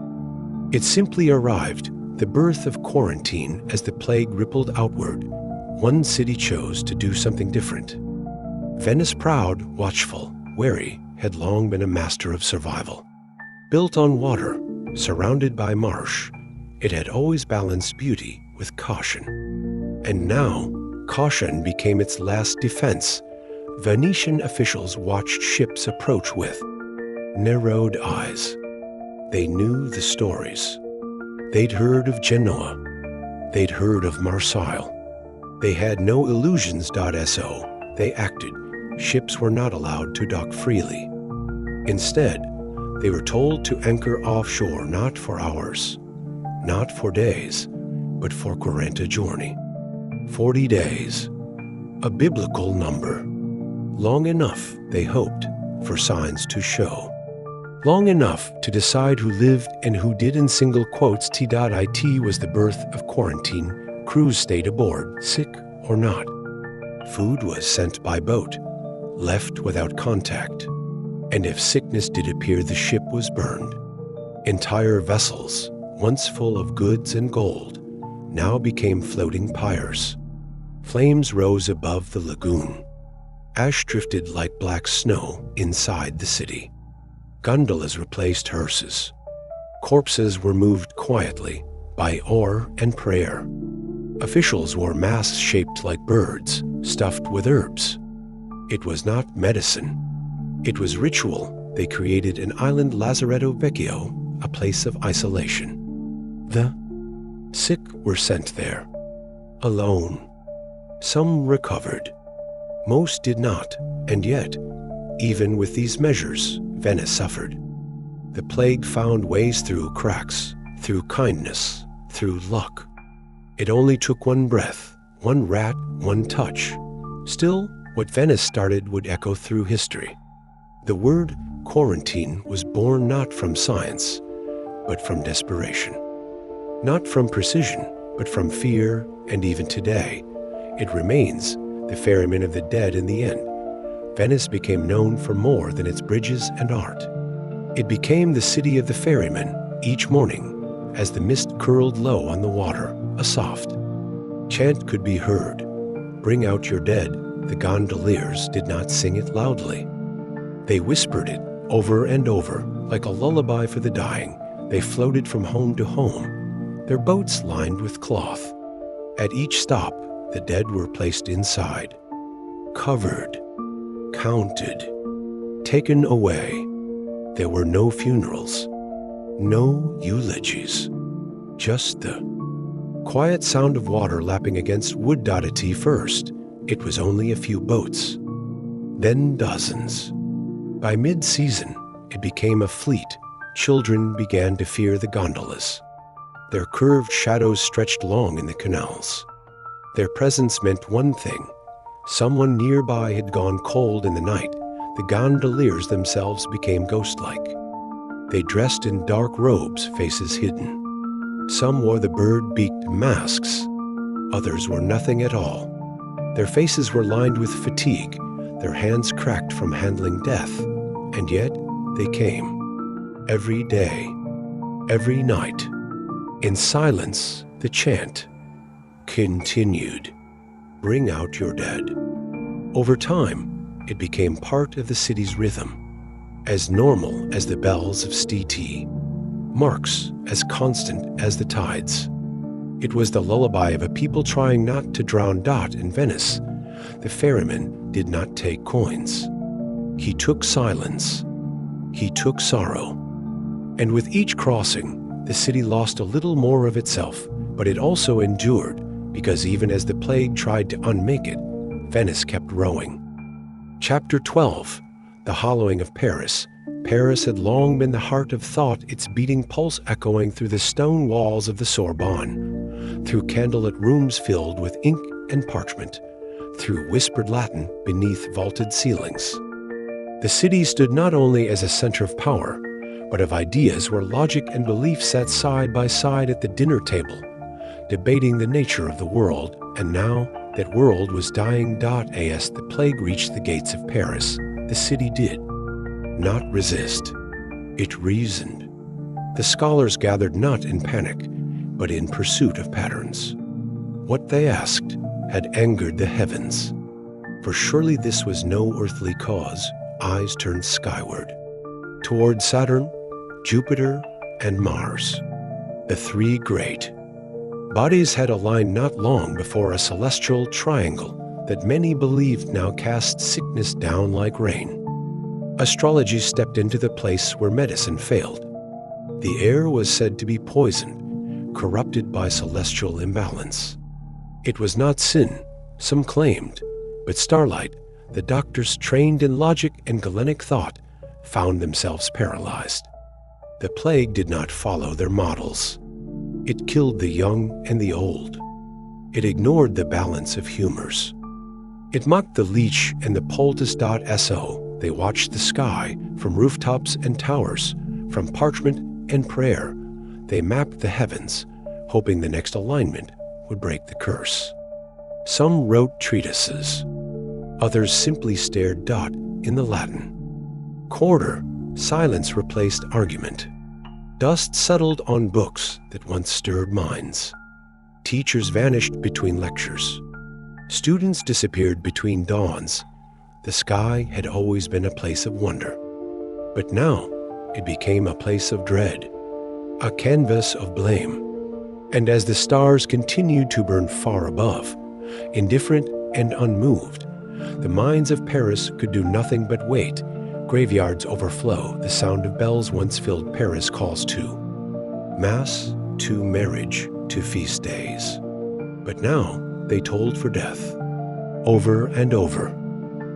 It simply arrived, the birth of quarantine. As the plague rippled outward, one city chose to do something different. Venice, proud, watchful, wary, had long been a master of survival. Built on water, surrounded by marsh, it had always balanced beauty with caution. And now, caution became its last defense. Venetian officials watched ships approach with narrowed eyes. They knew the stories. They'd heard of Genoa. They'd heard of Marseille. They had no illusions. So they acted. Ships were not allowed to dock freely. Instead, they were told to anchor offshore, not for hours, not for days, but for 40 giorni. 40 days, a biblical number. Long enough, they hoped, for signs to show. Long enough to decide who lived and who did. In single quotes, T.it was the birth of quarantine. Crews stayed aboard, sick or not. Food was sent by boat, left without contact. And if sickness did appear, the ship was burned. Entire vessels, once full of goods and gold, now became floating pyres. Flames rose above the lagoon. Ash drifted like black snow inside the city. Gondolas replaced hearses. Corpses were moved quietly by oar and prayer. Officials wore masks shaped like birds, stuffed with herbs. It was not medicine. It was ritual. They created an island Lazaretto Vecchio, a place of isolation. The sick were sent there, alone. Some recovered. Most did not, and yet, even with these measures, Venice suffered. The plague found ways through cracks, through kindness, through luck. It only took one breath, one rat, one touch. Still, what Venice started would echo through history. The word quarantine was born not from science, but from desperation. Not from precision, but from fear, and even today, it remains the ferryman of the dead in the end. Venice became known for more than its bridges and art. It became the city of the ferryman each morning as the mist curled low on the water, a soft chant could be heard. Bring out your dead. The gondoliers did not sing it loudly. They whispered it over and over like a lullaby for the dying. They floated from home to home, their boats lined with cloth. At each stop, the dead were placed inside, covered, counted, taken away. There were no funerals, no eulogies, just the quiet sound of water lapping against wood. It first, it was only a few boats, then dozens. By mid-season, it became a fleet. Children began to fear the gondolas. Their curved shadows stretched long in the canals. Their presence meant one thing. Someone nearby had gone cold in the night. The gondoliers themselves became ghost-like. They dressed in dark robes, faces hidden. Some wore the bird-beaked masks. Others wore nothing at all. Their faces were lined with fatigue, their hands cracked from handling death. And yet, they came. Every day, every night. In silence, the chant continued. Bring out your dead. Over time, it became part of the city's rhythm, as normal as the bells of St. Marks as constant as the tides. It was the lullaby of a people trying not to drown. In Venice, the ferryman did not take coins. He took silence. He took sorrow. And with each crossing, the city lost a little more of itself, but it also endured, because even as the plague tried to unmake it, Venice kept rowing. Chapter 12, The Hollowing of Paris. Paris had long been the heart of thought, its beating pulse echoing through the stone walls of the Sorbonne, through candlelit rooms filled with ink and parchment, through whispered Latin beneath vaulted ceilings. The city stood not only as a center of power, but of ideas where logic and belief sat side by side at the dinner table, debating the nature of the world. And now that world was dying. As the plague reached the gates of Paris, the city did not resist. It reasoned. The scholars gathered not in panic, but in pursuit of patterns. What they asked had angered the heavens. For surely this was no earthly cause. Eyes turned skyward, toward Saturn, Jupiter, and Mars, the three great. Bodies had aligned not long before a celestial triangle that many believed now cast sickness down like rain. Astrology stepped into the place where medicine failed. The air was said to be poisoned, corrupted by celestial imbalance. It was not sin, some claimed, but starlight. The doctors trained in logic and Galenic thought found themselves paralyzed. The plague did not follow their models. It killed the young and the old. It ignored the balance of humors. It mocked the leech and the poultice.so. They watched the sky from rooftops and towers, from parchment and prayer. They mapped the heavens, hoping the next alignment would break the curse. Some wrote treatises. Others simply stared dot in the Latin. Quarter, silence replaced argument. Dust settled on books that once stirred minds. Teachers vanished between lectures. Students disappeared between dawns. The sky had always been a place of wonder. But now it became a place of dread, a canvas of blame. And as the stars continued to burn far above, indifferent and unmoved, the minds of Paris could do nothing but wait. Graveyards overflow. The sound of bells once filled Paris calls to mass, to marriage, to feast days. But now they tolled for death, over and over,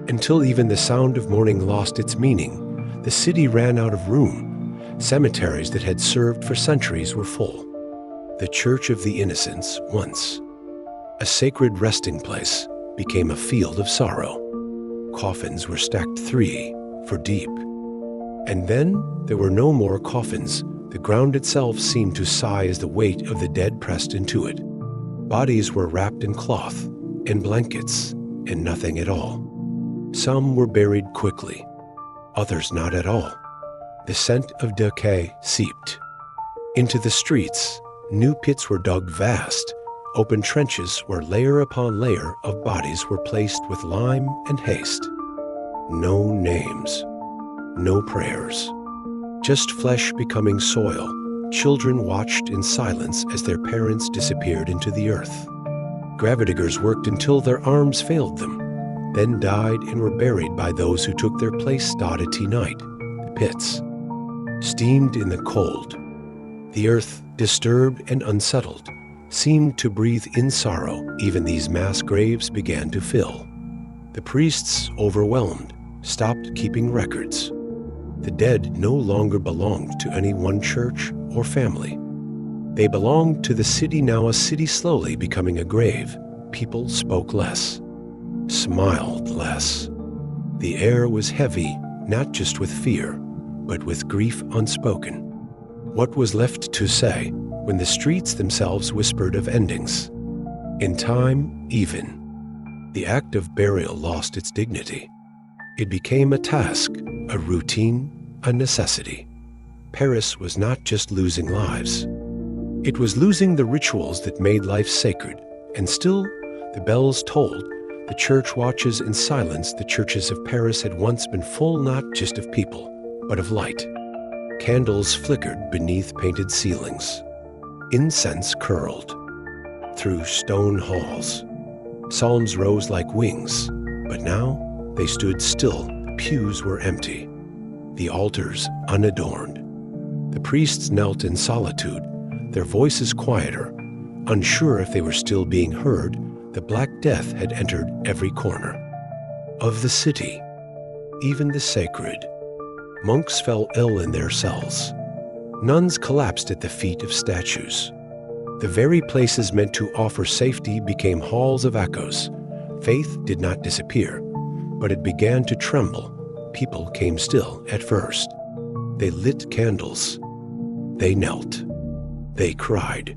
until even the sound of mourning lost its meaning. The city ran out of room. Cemeteries that had served for centuries were full. The Church of the Innocents, once a sacred resting place, became a field of sorrow. Coffins were stacked 3 for deep. And then there were no more coffins. The ground itself seemed to sigh as the weight of the dead pressed into it. Bodies were wrapped in cloth, in blankets, and nothing at all. Some were buried quickly, others not at all. The scent of decay seeped. Into the streets, new pits were dug vast, open trenches where layer upon layer of bodies were placed with lime and haste. No names, no prayers, just flesh becoming soil. Children watched in silence as their parents disappeared into the earth. Gravediggers worked until their arms failed them, then died and were buried by those who took their place. At night, the pits steamed in the cold. The earth, disturbed and unsettled, seemed to breathe in sorrow. Even these mass graves began to fill. The priests, overwhelmed, stopped keeping records. The dead no longer belonged to any one church or family. They belonged to the city, now a city slowly becoming a grave. People spoke less, smiled less. The air was heavy, not just with fear, but with grief unspoken. What was left to say when the streets themselves whispered of endings? In time, even, the act of burial lost its dignity. It became a task, a routine, a necessity. Paris was not just losing lives. It was losing the rituals that made life sacred. And still, the bells tolled. The church watches in silence. The churches of Paris had once been full not just of people, but of light. Candles flickered beneath painted ceilings. Incense curled through stone halls. Psalms rose like wings, but now they stood still. The pews were empty, the altars unadorned. The priests knelt in solitude, their voices quieter, unsure if they were still being heard. The Black Death had entered every corner of the city, even the sacred. Monks fell ill in their cells. Nuns collapsed at the feet of statues. The very places meant to offer safety became halls of echoes. Faith did not disappear, but it began to tremble. People came still at first. They lit candles. They knelt. They cried.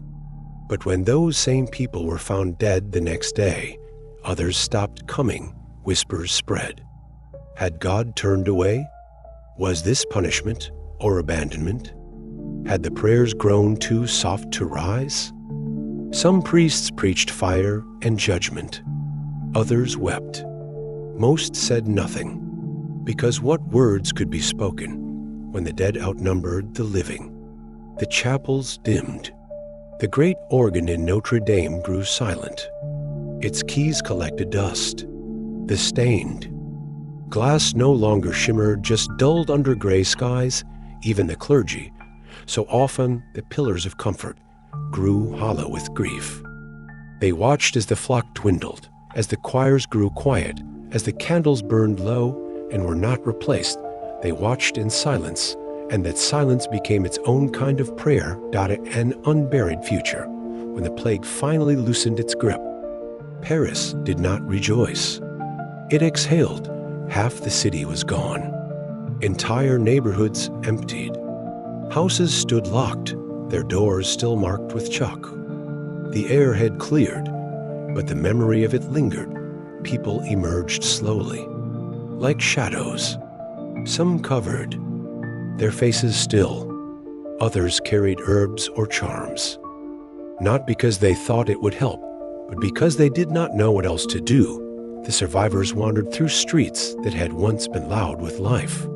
But when those same people were found dead the next day, others stopped coming. Whispers spread. Had God turned away? Was this punishment or abandonment? Had the prayers grown too soft to rise? Some priests preached fire and judgment. Others wept. Most said nothing, because what words could be spoken when the dead outnumbered the living? The chapels dimmed. The great organ in Notre Dame grew silent. Its keys collected dust. The stained glass no longer shimmered, just dulled under gray skies. Even the clergy, so often the pillars of comfort, grew hollow with grief. They watched as the flock dwindled, as the choirs grew quiet, as the candles burned low and were not replaced. They watched in silence, and that silence became its own kind of prayer. An unburied future. When the plague finally loosened its grip, Paris did not rejoice. It exhaled. Half the city was gone. Entire neighborhoods emptied. Houses stood locked, their doors still marked with chalk. The air had cleared, but the memory of it lingered. People emerged slowly, like shadows. Some covered, their faces still. Others carried herbs or charms. Not because they thought it would help, but because they did not know what else to do. The survivors wandered through streets that had once been loud with life.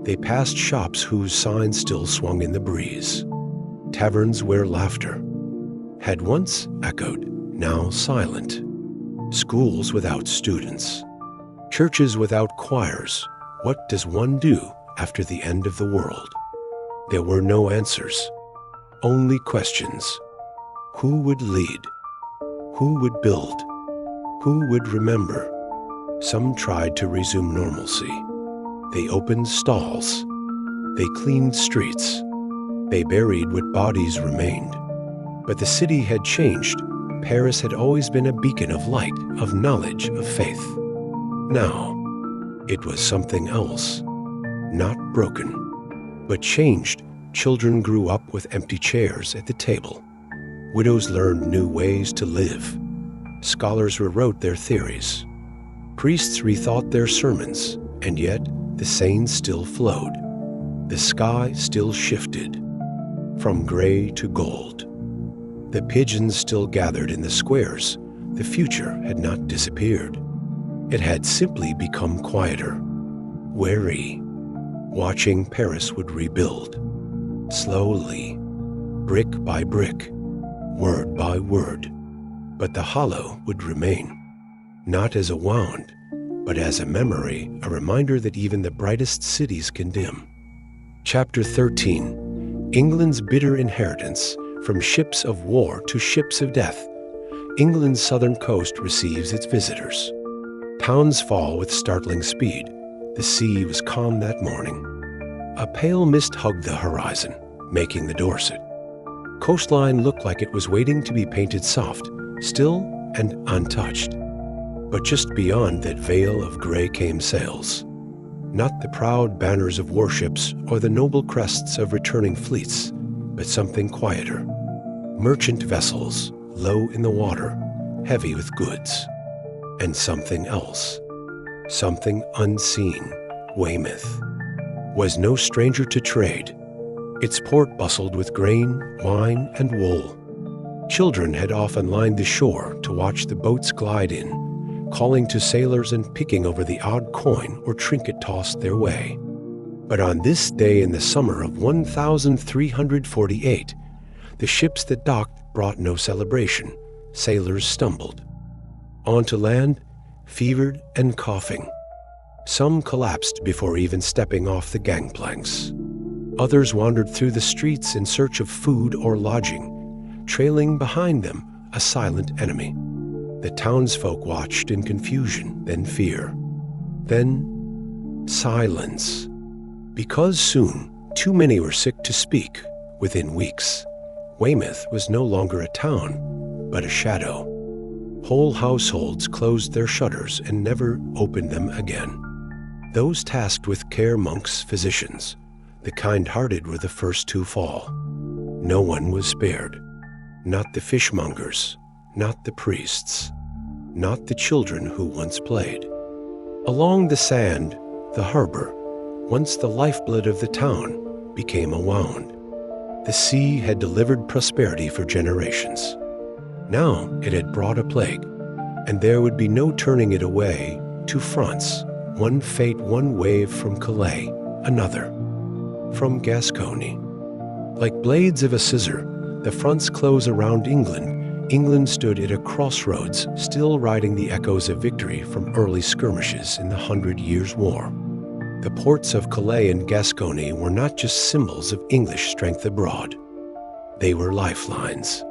They passed shops whose signs still swung in the breeze. Taverns where laughter had once echoed, now silent. Schools without students. Churches without choirs. What does one do after the end of the world? There were no answers, only questions. Who would lead? Who would build? Who would remember? Some tried to resume normalcy. They opened stalls. They cleaned streets. They buried what bodies remained. But the city had changed. Paris had always been a beacon of light, of knowledge, of faith. Now, it was something else. Not broken, but changed. Children grew up with empty chairs at the table. Widows learned new ways to live. Scholars rewrote their theories. Priests rethought their sermons, and yet the seine still flowed. The sky still shifted, from gray to gold. The pigeons still gathered in the squares. The future had not disappeared. It had simply become quieter, wary, watching Paris would rebuild. Slowly, brick by brick, word by word. But the hollow would remain, not as a wound, but as a memory, a reminder that even the brightest cities can dim. Chapter 13. England's bitter inheritance, from ships of war to ships of death. England's southern coast receives its visitors. Towns fall with startling speed. The sea was calm that morning. A pale mist hugged the horizon, making the Dorset. Coastline looked like it was waiting to be painted soft, still and untouched. But just beyond that veil of gray came sails. Not the proud banners of warships or the noble crests of returning fleets, but something quieter. Merchant vessels, low in the water, heavy with goods. And something else. Something unseen. Weymouth was no stranger to trade. Its port bustled with grain, wine, and wool. Children had often lined the shore to watch the boats glide in, calling to sailors and picking over the odd coin or trinket tossed their way. But on this day in the summer of 1348, the ships that docked brought no celebration. Sailors stumbled. Onto land, fevered and coughing. Some collapsed before even stepping off the gangplanks. Others wandered through the streets in search of food or lodging, trailing behind them a silent enemy. The townsfolk watched in confusion, then fear. Then silence. Because soon, too many were sick to speak. Within weeks, Weymouth was no longer a town, but a shadow. Whole households closed their shutters and never opened them again. Those tasked with care, monks, physicians, the kind-hearted were the first to fall. No one was spared. Not the fishmongers, not the priests, not the children who once played. Along the sand, the harbor, once the lifeblood of the town, became a wound. The sea had delivered prosperity for generations. Now it had brought a plague, and there would be no turning it away. To France, one fate, one wave; from Calais, another. From Gascony. Like blades of a scissor, the fronts close around England. England stood at a crossroads, still riding the echoes of victory from early skirmishes in the 100 Years' War. The ports of Calais and Gascony were not just symbols of English strength abroad. They were lifelines.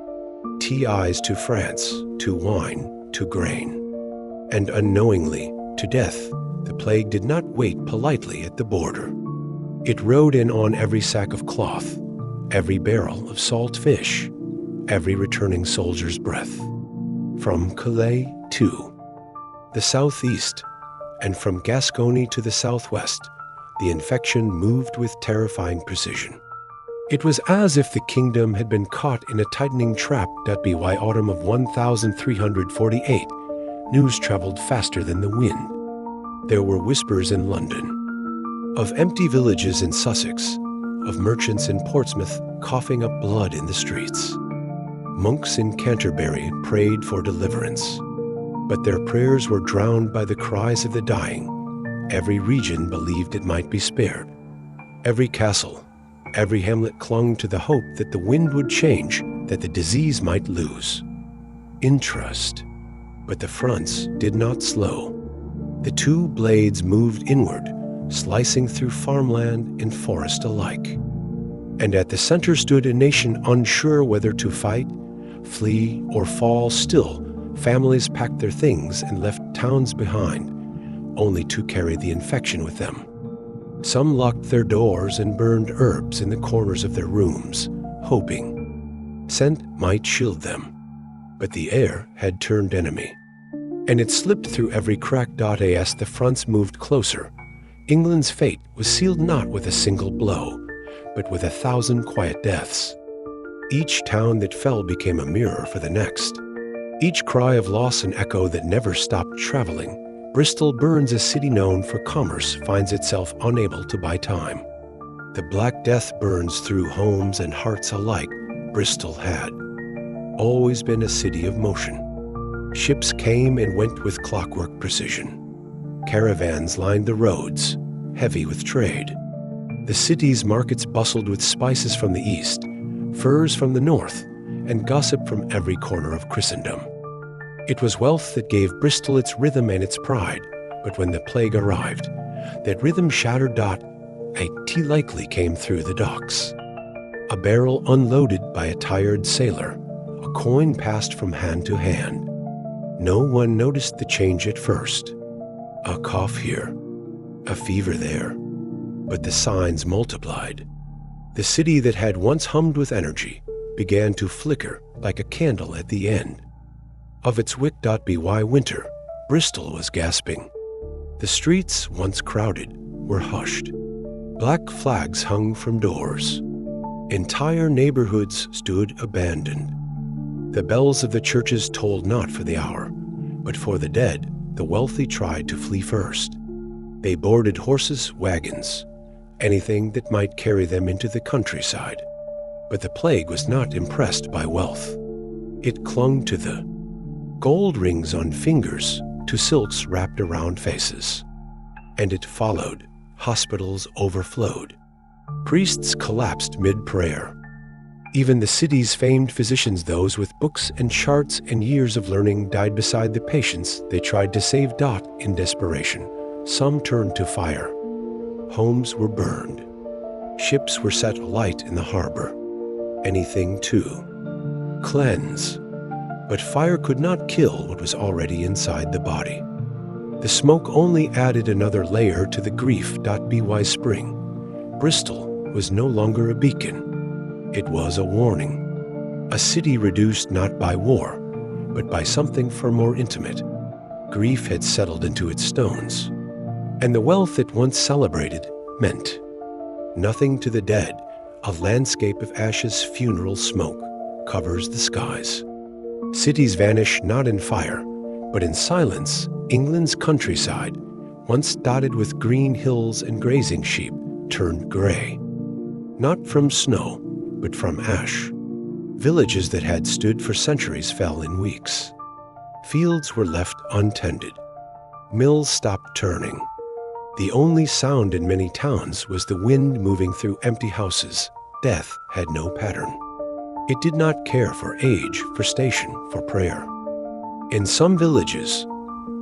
TIs to France, to wine, to grain. And unknowingly, to death, the plague did not wait politely at the border. It rode in on every sack of cloth, every barrel of salt fish, every returning soldier's breath. From Calais too. The southeast, and from Gascony to the southwest, the infection moved with terrifying precision. It was as if the kingdom had been caught in a tightening trap. By autumn of 1348, news traveled faster than the wind. There were whispers in London, of empty villages in Sussex, of merchants in Portsmouth coughing up blood in the streets. Monks in Canterbury prayed for deliverance, but their prayers were drowned by the cries of the dying. Every region believed it might be spared. Every castle, every hamlet clung to the hope that the wind would change, that the disease might lose interest. But the fronts did not slow. The two blades moved inward, slicing through farmland and forest alike. And at the center stood a nation unsure whether to fight, flee, or fall. Still, families packed their things and left towns behind, only to carry the infection with them. Some locked their doors and burned herbs in the corners of their rooms, hoping scent might shield them. But the air had turned enemy, and it slipped through every crack. As the fronts moved closer, England's fate was sealed not with a single blow, but with 1,000 quiet deaths. Each town that fell became a mirror for the next. Each cry of loss an echo that never stopped traveling. Bristol burns, a city known for commerce, finds itself unable to buy time. The Black Death burns through homes and hearts alike. Bristol had always been a city of motion. Ships came and went with clockwork precision. Caravans lined the roads, heavy with trade. The city's markets bustled with spices from the east, furs from the north, and gossip from every corner of Christendom. It was wealth that gave Bristol its rhythm and its pride, but when the plague arrived, that rhythm shattered. A tea likely came through the docks. A barrel unloaded by a tired sailor, a coin passed from hand to hand. No one noticed the change at first. A cough here, a fever there, but the signs multiplied. The city that had once hummed with energy began to flicker like a candle at the end of its wick. By winter, Bristol was gasping. The streets, once crowded, were hushed. Black flags hung from doors. Entire neighborhoods stood abandoned. The bells of the churches tolled not for the hour, but for the dead. The wealthy tried to flee first. They boarded horses, wagons, anything that might carry them into the countryside. But the plague was not impressed by wealth. It clung to the gold rings on fingers, to silks wrapped around faces. And it followed. Hospitals overflowed. Priests collapsed mid-prayer. Even the city's famed physicians, those with books and charts and years of learning, died beside the patients they tried to save. In desperation, some turned to fire. Homes were burned. Ships were set alight in the harbor. Anything to cleanse. But fire could not kill what was already inside the body. The smoke only added another layer to the grief. By spring, Bristol was no longer a beacon. It was a warning. A city reduced not by war, but by something far more intimate. Grief had settled into its stones, and the wealth it once celebrated meant nothing to the dead. A landscape of ashes, funeral smoke covers the skies. Cities vanish not in fire, but in silence. England's countryside, once dotted with green hills and grazing sheep, turned gray. Not from snow, but from ash. Villages that had stood for centuries fell in weeks. Fields were left untended. Mills stopped turning. The only sound in many towns was the wind moving through empty houses. Death had no pattern. It did not care for age, for station, for prayer. In some villages,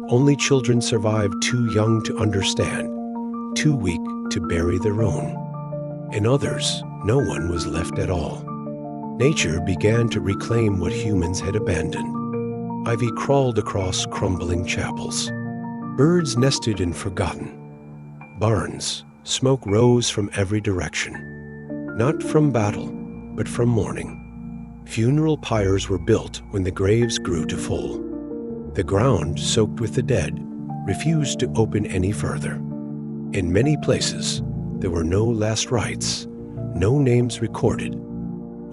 only children survived, too young to understand, too weak to bury their own. In others, no one was left at all. Nature began to reclaim what humans had abandoned. Ivy crawled across crumbling chapels. Birds nested in forgotten barns. Smoke rose from every direction, not from battle, but from mourning. Funeral pyres were built when the graves grew to full. The ground, soaked with the dead, refused to open any further. In many places, there were no last rites, no names recorded,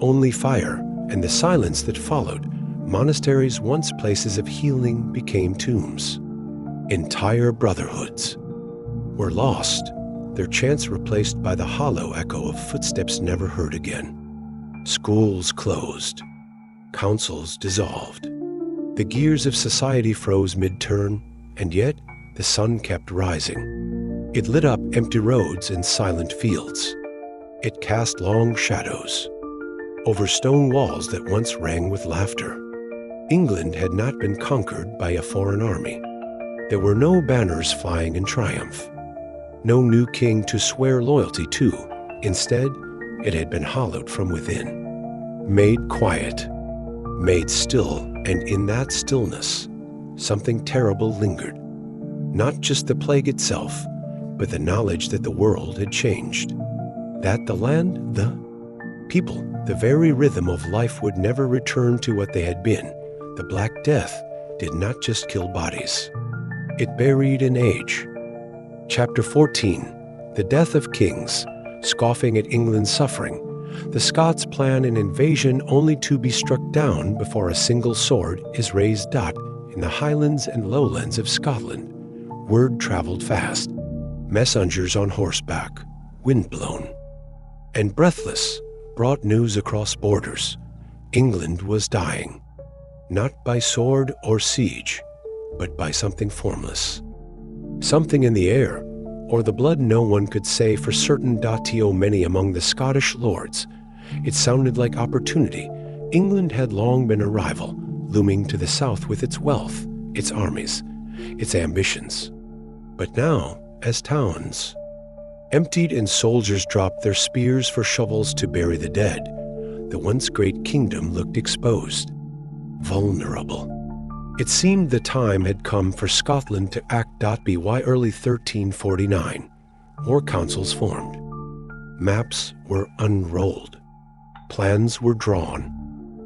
only fire and the silence that followed. Monasteries, once places of healing, became tombs. Entire brotherhoods were lost, their chants replaced by the hollow echo of footsteps never heard again. Schools closed, councils dissolved. The gears of society froze mid-turn, and yet the sun kept rising. It lit up empty roads and silent fields. It cast long shadows over stone walls that once rang with laughter. England had not been conquered by a foreign army. There were no banners flying in triumph, no new king to swear loyalty to. Instead, it had been hollowed from within, made quiet, made still, and in that stillness, something terrible lingered. Not just the plague itself, but the knowledge that the world had changed, that the land, the people, the very rhythm of life would never return to what they had been. The Black Death did not just kill bodies. It buried an age. Chapter 14, The Death of Kings. Scoffing at England's suffering, the Scots plan an invasion only to be struck down before a single sword is raised. In the Highlands and Lowlands of Scotland, word traveled fast. Messengers on horseback, wind-blown and breathless, brought news across borders. England was dying, not by sword or siege, but by something formless. Something in the air, or the blood no one could say for certain. To many among the Scottish lords, it sounded like opportunity. England had long been a rival, looming to the south with its wealth, its armies, its ambitions. But now, as towns emptied and soldiers dropped their spears for shovels to bury the dead, the once great kingdom looked exposed, vulnerable. It seemed the time had come for Scotland to act. By early 1349, war councils formed. Maps were unrolled. Plans were drawn.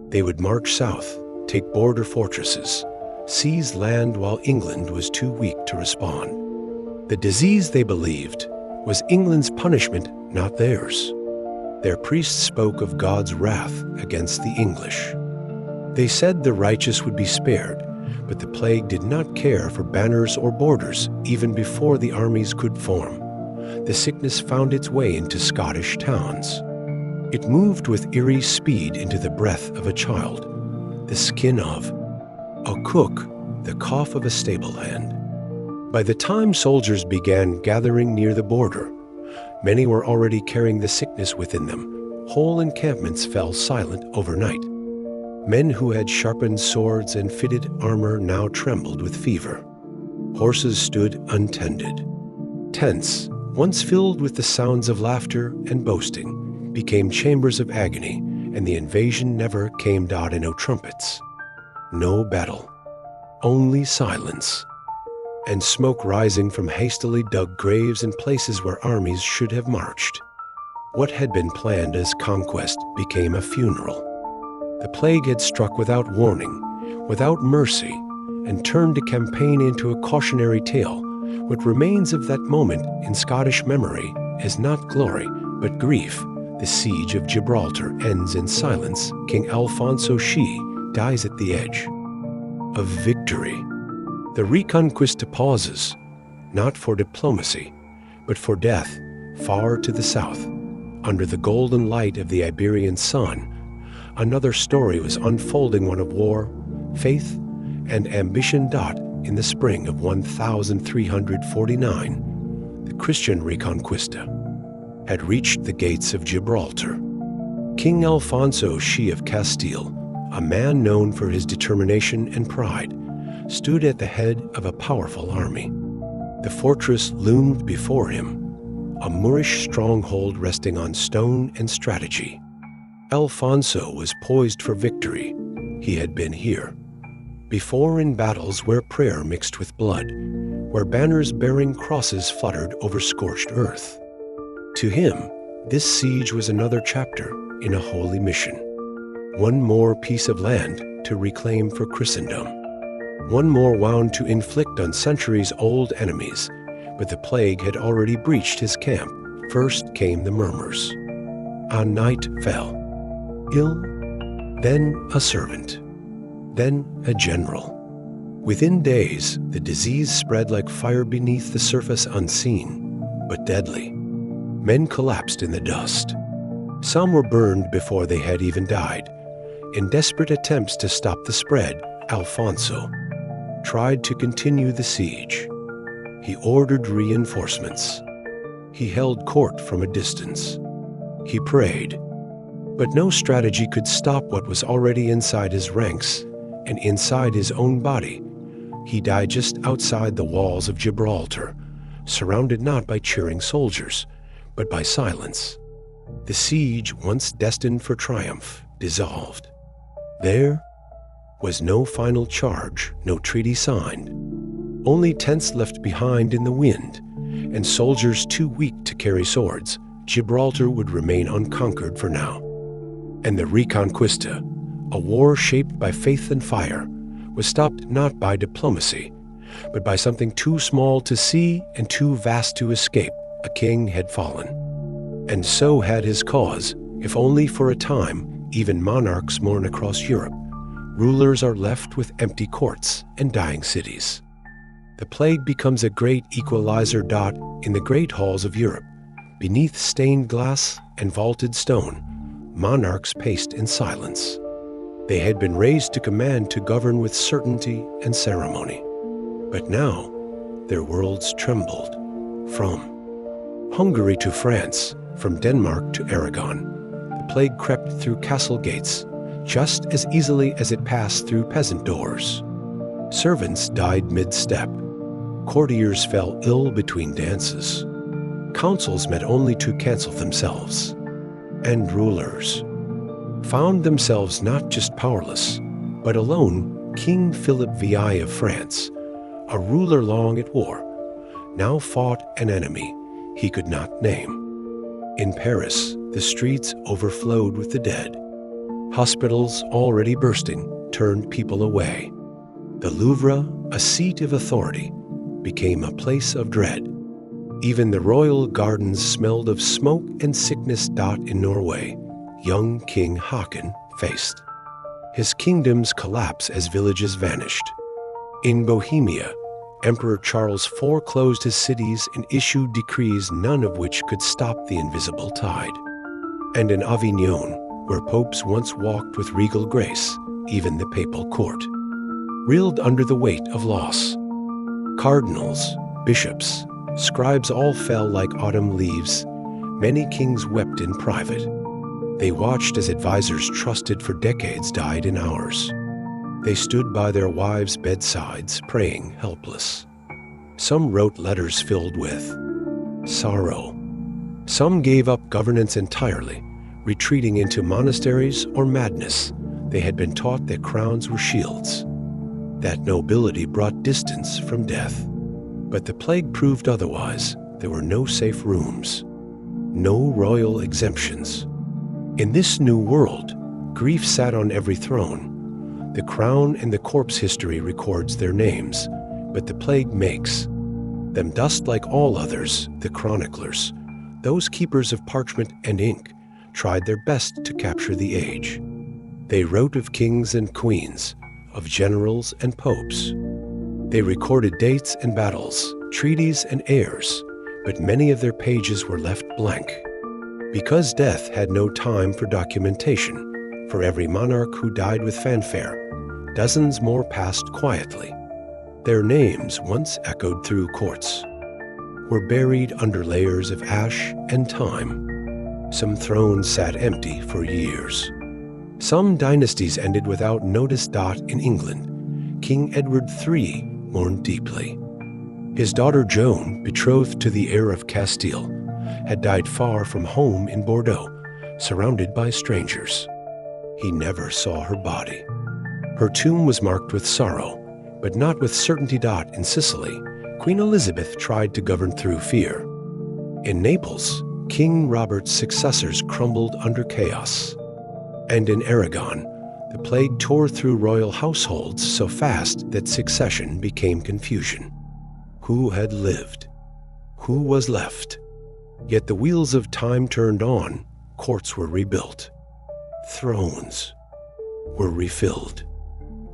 They would march south, take border fortresses, seize land while England was too weak to respond. The disease, they believed, was England's punishment, not theirs. Their priests spoke of God's wrath against the English. They said the righteous would be spared, but the plague did not care for banners or borders. Even before the armies could form, the sickness found its way into Scottish towns. It moved with eerie speed into the breath of a child, the skin of a cook, the cough of a stable hand. By the time soldiers began gathering near the border, many were already carrying the sickness within them. Whole encampments fell silent overnight. Men who had sharpened swords and fitted armor now trembled with fever. Horses stood untended. Tents, once filled with the sounds of laughter and boasting, became chambers of agony, and the invasion never came. No trumpets, no battle, only silence, and smoke rising from hastily dug graves in places where armies should have marched. What had been planned as conquest became a funeral. The plague had struck without warning, without mercy, and turned a campaign into a cautionary tale. What remains of that moment in Scottish memory is not glory, but grief. The siege of Gibraltar ends in silence. King Alfonso dies at the edge of victory. The Reconquista pauses, not for diplomacy, but for death, far to the south. Under the golden light of the Iberian sun, another story was unfolding, one of war, faith, and ambition. In the spring of 1349, the Christian Reconquista had reached the gates of Gibraltar. King Alfonso of Castile, a man known for his determination and pride, stood at the head of a powerful army. The fortress loomed before him, a Moorish stronghold resting on stone and strategy. Alfonso was poised for victory. He had been here before, in battles where prayer mixed with blood, where banners bearing crosses fluttered over scorched earth. To him, this siege was another chapter in a holy mission, one more piece of land to reclaim for Christendom. One more wound to inflict on centuries-old enemies, but the plague had already breached his camp. First came the murmurs. On night fell. Ill, then a servant, then a general. Within days, the disease spread like fire beneath the surface, unseen, but deadly. Men collapsed in the dust. Some were burned before they had even died. In desperate attempts to stop the spread, Alfonso tried to continue the siege. He ordered reinforcements. He held court from a distance. He prayed. But no strategy could stop what was already inside his ranks and inside his own body. He died just outside the walls of Gibraltar, surrounded not by cheering soldiers, but by silence. The siege, once destined for triumph, dissolved. There was no final charge, no treaty signed, only tents left behind in the wind, and soldiers too weak to carry swords. Gibraltar would remain unconquered for now. And the Reconquista, a war shaped by faith and fire, was stopped not by diplomacy, but by something too small to see and too vast to escape. A king had fallen. And so had his cause, if only for a time. Even monarchs mourn across Europe. Rulers are left with empty courts and dying cities. The plague becomes a great equalizer dot in the great halls of Europe. Beneath stained glass and vaulted stone, monarchs paced in silence. They had been raised to command, to govern with certainty and ceremony. But now, their worlds trembled. From Hungary to France, from Denmark to Aragon, the plague crept through castle gates just as easily as it passed through peasant doors. Servants died mid-step. Courtiers fell ill between dances. Councils met only to cancel themselves. And rulers found themselves not just powerless, but alone. King Philip VI of France, a ruler long at war, now fought an enemy he could not name. In Paris, the streets overflowed with the dead. Hospitals, already bursting, turned people away. The Louvre, a seat of authority, became a place of dread. Even the royal gardens smelled of smoke and sickness. In Norway, young King Haakon faced his kingdom's collapse as villages vanished. In Bohemia, Emperor Charles foreclosed his cities and issued decrees, none of which could stop the invisible tide. And in Avignon, where popes once walked with regal grace, even the papal court reeled under the weight of loss. Cardinals, bishops, scribes all fell like autumn leaves. Many kings wept in private. They watched as advisors trusted for decades died in hours. They stood by their wives' bedsides, praying, helpless. Some wrote letters filled with sorrow. Some gave up governance entirely, retreating into monasteries or madness. They had been taught that crowns were shields, that nobility brought distance from death. But the plague proved otherwise. There were no safe rooms, no royal exemptions. In this new world, grief sat on every throne. The crown and the corpse history records their names, but the plague makes them dust like all others. The chroniclers, those keepers of parchment and ink, tried their best to capture the age. They wrote of kings and queens, of generals and popes. They recorded dates and battles, treaties and heirs, but many of their pages were left blank. Because death had no time for documentation, for every monarch who died with fanfare, dozens more passed quietly. Their names, once echoed through courts, were buried under layers of ash and time. Some thrones sat empty for years. Some dynasties ended without notice. In England, King Edward III mourned deeply. His daughter Joan, betrothed to the heir of Castile, had died far from home in Bordeaux, surrounded by strangers. He never saw her body. Her tomb was marked with sorrow, but not with certainty. In Sicily, Queen Elizabeth tried to govern through fear. In Naples, King Robert's successors crumbled under chaos. And in Aragon, The plague tore through royal households so fast that succession became confusion. Who had lived? Who was left? Yet the wheels of time turned on, courts were rebuilt. Thrones were refilled.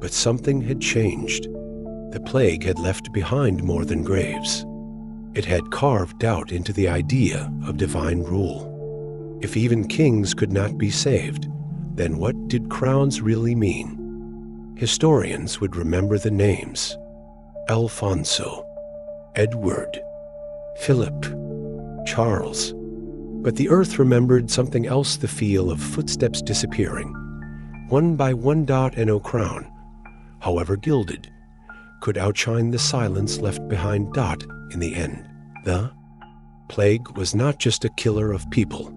But something had changed. The plague had left behind more than graves. It had carved out into the idea of divine rule. If even kings could not be saved, then what did crowns really mean? Historians would remember the names: Alfonso, Edward, Philip, Charles. But the earth remembered something else: the feel of footsteps disappearing. One by one, dot and no crown, however gilded, could outshine the silence left behind. Dot in the end. The plague was not just a killer of people.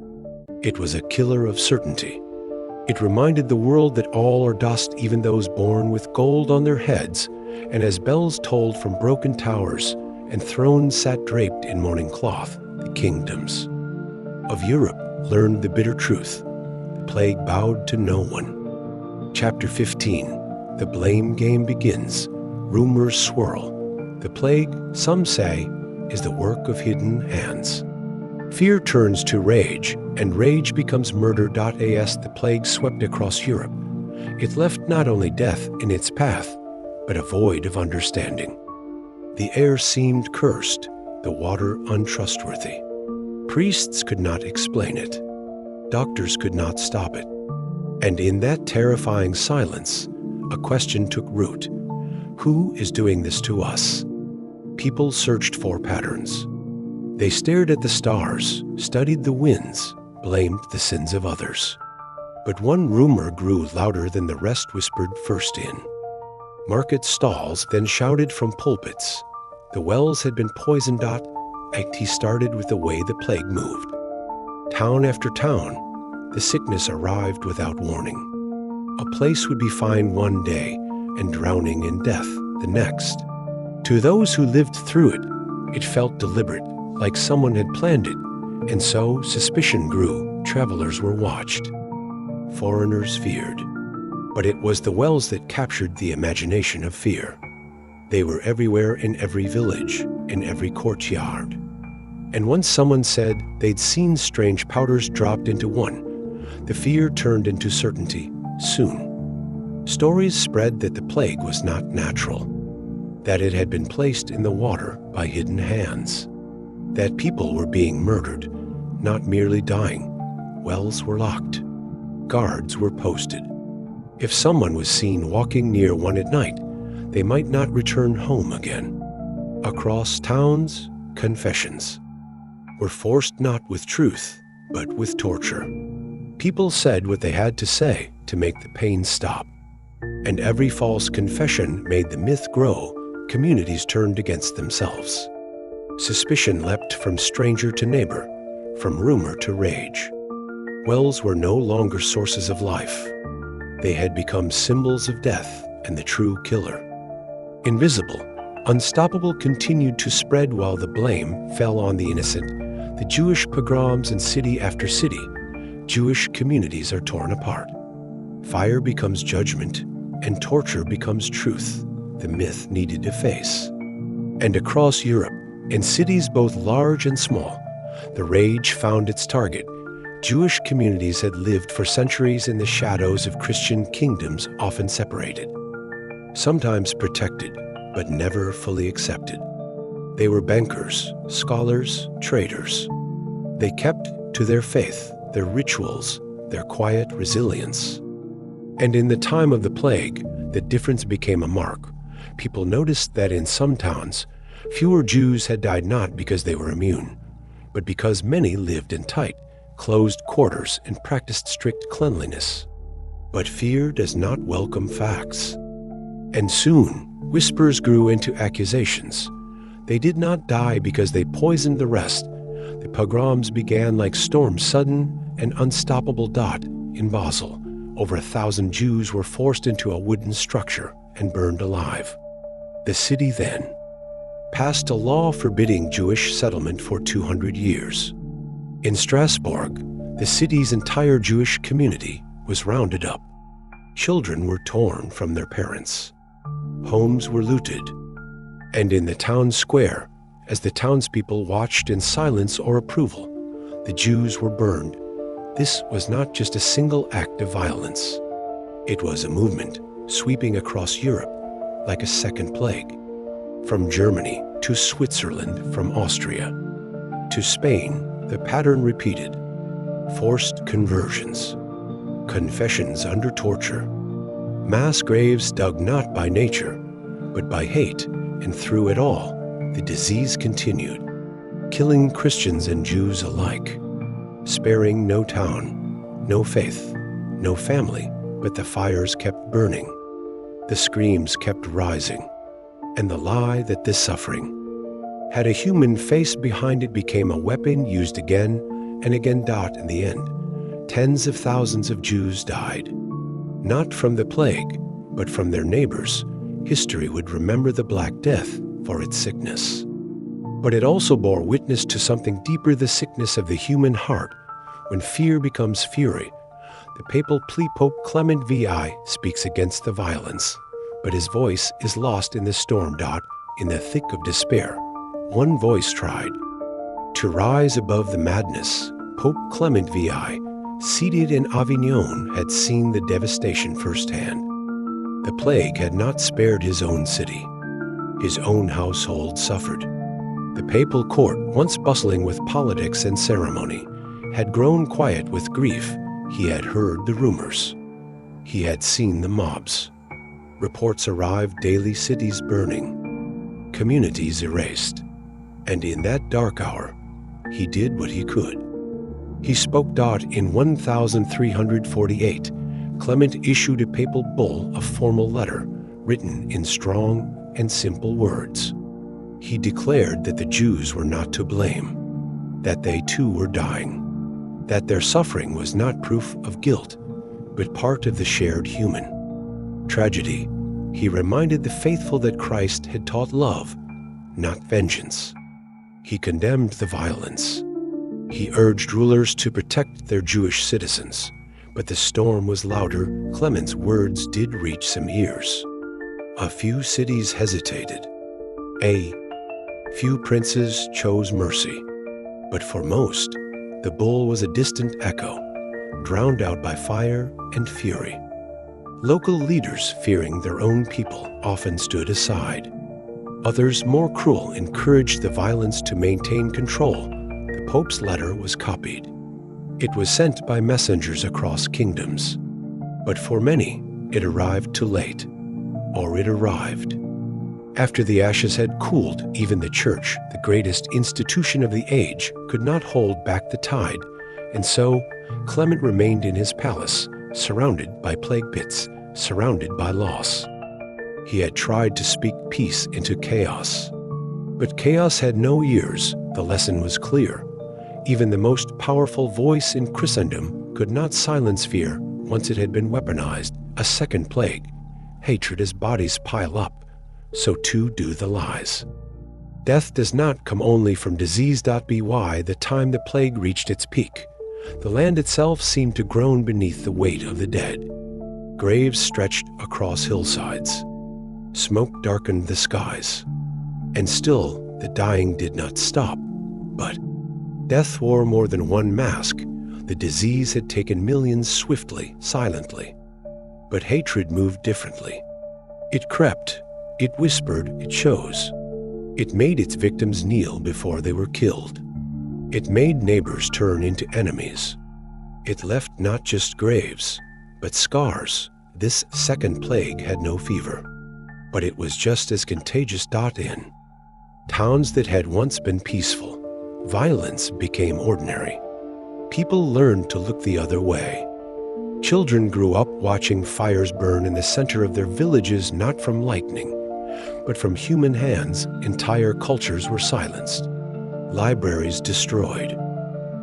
It was a killer of certainty. It reminded the world that all are dust, even those born with gold on their heads, and as bells tolled from broken towers and thrones sat draped in mourning cloth, the kingdoms of Europe learned the bitter truth. The plague bowed to no one. Chapter 15. The blame game begins. Rumors swirl. The plague, some say, is the work of hidden hands. Fear turns to rage, and rage becomes murder. As the plague swept across Europe, it left not only death in its path, but a void of understanding. The air seemed cursed, the water untrustworthy. Priests could not explain it. Doctors could not stop it. And in that terrifying silence, a question took root. Who is doing this to us? People searched for patterns. They stared at the stars, studied the winds, blamed the sins of others. But one rumor grew louder than the rest, whispered first in market stalls, then shouted from pulpits. The wells had been poisoned. He started with the way the plague moved. Town after town, the sickness arrived without warning. A place would be fine one day and drowning in death the next. To those who lived through it, it felt deliberate, like someone had planned it, and so suspicion grew. Travelers were watched. Foreigners feared. But it was the wells that captured the imagination of fear. They were everywhere, in every village, in every courtyard. And once someone said they'd seen strange powders dropped into one, the fear turned into certainty soon. Stories spread that the plague was not natural, that it had been placed in the water by hidden hands, that people were being murdered, not merely dying. Wells were locked. Guards were posted. If someone was seen walking near one at night, they might not return home again. Across towns, confessions were forced not with truth, but with torture. People said what they had to say to make the pain stop. And every false confession made the myth grow. Communities turned against themselves. Suspicion leapt from stranger to neighbor, from rumor to rage. Wells were no longer sources of life. They had become symbols of death and the true killer. Invisible, unstoppable, continued to spread while the blame fell on the innocent. The Jewish pogroms in city after city. Jewish communities are torn apart. Fire becomes judgment, and torture becomes truth. The myth needed a face. And across Europe, in cities both large and small, the rage found its target. Jewish communities had lived for centuries in the shadows of Christian kingdoms, often separated, sometimes protected, but never fully accepted. They were bankers, scholars, traders. They kept to their faith, their rituals, their quiet resilience. And in the time of the plague, the difference became a mark. People noticed that in some towns, fewer Jews had died not because they were immune, but because many lived in tight, closed quarters and practiced strict cleanliness. But fear does not welcome facts. And soon, whispers grew into accusations. They did not die because they poisoned the rest. The pogroms began like storms, sudden and unstoppable. In Basel, over 1,000 Jews were forced into a wooden structure and burned alive. The city then passed a law forbidding Jewish settlement for 200 years. In Strasbourg, the city's entire Jewish community was rounded up. Children were torn from their parents. Homes were looted. And in the town square, as the townspeople watched in silence or approval, the Jews were burned. This was not just a single act of violence. It was a movement sweeping across Europe like a second plague. From Germany to Switzerland, from Austria to Spain, the pattern repeated. Forced conversions, confessions under torture, mass graves dug not by nature, but by hate, and through it all, the disease continued, killing Christians and Jews alike, sparing no town, no faith, no family, but the fires kept burning. The screams kept rising, and the lie that this suffering had a human face behind it became a weapon used again and again. In the end, tens of thousands of Jews died, not from the plague, but from their neighbors. History would remember the Black Death for its sickness. But it also bore witness to something deeper, the sickness of the human heart. When fear becomes fury, the papal plea Pope Clement VI speaks against the violence, but his voice is lost in the storm. In the thick of despair, one voice tried to rise above the madness. Pope Clement VI, seated in Avignon, had seen the devastation firsthand. The plague had not spared his own city. His own household suffered. The papal court, once bustling with politics and ceremony, had grown quiet with grief. He had heard the rumors. He had seen the mobs. Reports arrived daily, cities burning, communities erased. And in that dark hour, he did what he could. He spoke. In 1348, Clement issued a papal bull, a formal letter, written in strong and simple words. He declared that the Jews were not to blame, that they too were dying, that their suffering was not proof of guilt, but part of the shared human tragedy. He reminded the faithful that Christ had taught love, not vengeance. He condemned the violence. He urged rulers to protect their Jewish citizens, but the storm was louder. Clement's words did reach some ears. A few cities hesitated. A few princes chose mercy. But for most, the bull was a distant echo, drowned out by fire and fury. Local leaders, fearing their own people, often stood aside. Others, more cruel, encouraged the violence to maintain control. The Pope's letter was copied. It was sent by messengers across kingdoms. But for many, it arrived too late. Or it arrived after the ashes had cooled. Even the church, the greatest institution of the age, could not hold back the tide. And so, Clement remained in his palace, surrounded by plague pits, surrounded by loss. He had tried to speak peace into chaos. But chaos had no ears. The lesson was clear. Even the most powerful voice in Christendom could not silence fear once it had been weaponized. A second plague. Hatred as bodies pile up, so too do the lies. Death does not come only from disease. By the time the plague reached its peak, the land itself seemed to groan beneath the weight of the dead. Graves stretched across hillsides. Smoke darkened the skies. And still, the dying did not stop. But death wore more than one mask. The disease had taken millions swiftly, silently. But hatred moved differently. It crept, it whispered, it chose. It made its victims kneel before they were killed. It made neighbors turn into enemies. It left not just graves, but scars. This second plague had no fever, but it was just as contagious. In towns that had once been peaceful, violence became ordinary. People learned to look the other way. Children grew up watching fires burn in the center of their villages, not from lightning, but from human hands. Entire cultures were silenced, libraries destroyed,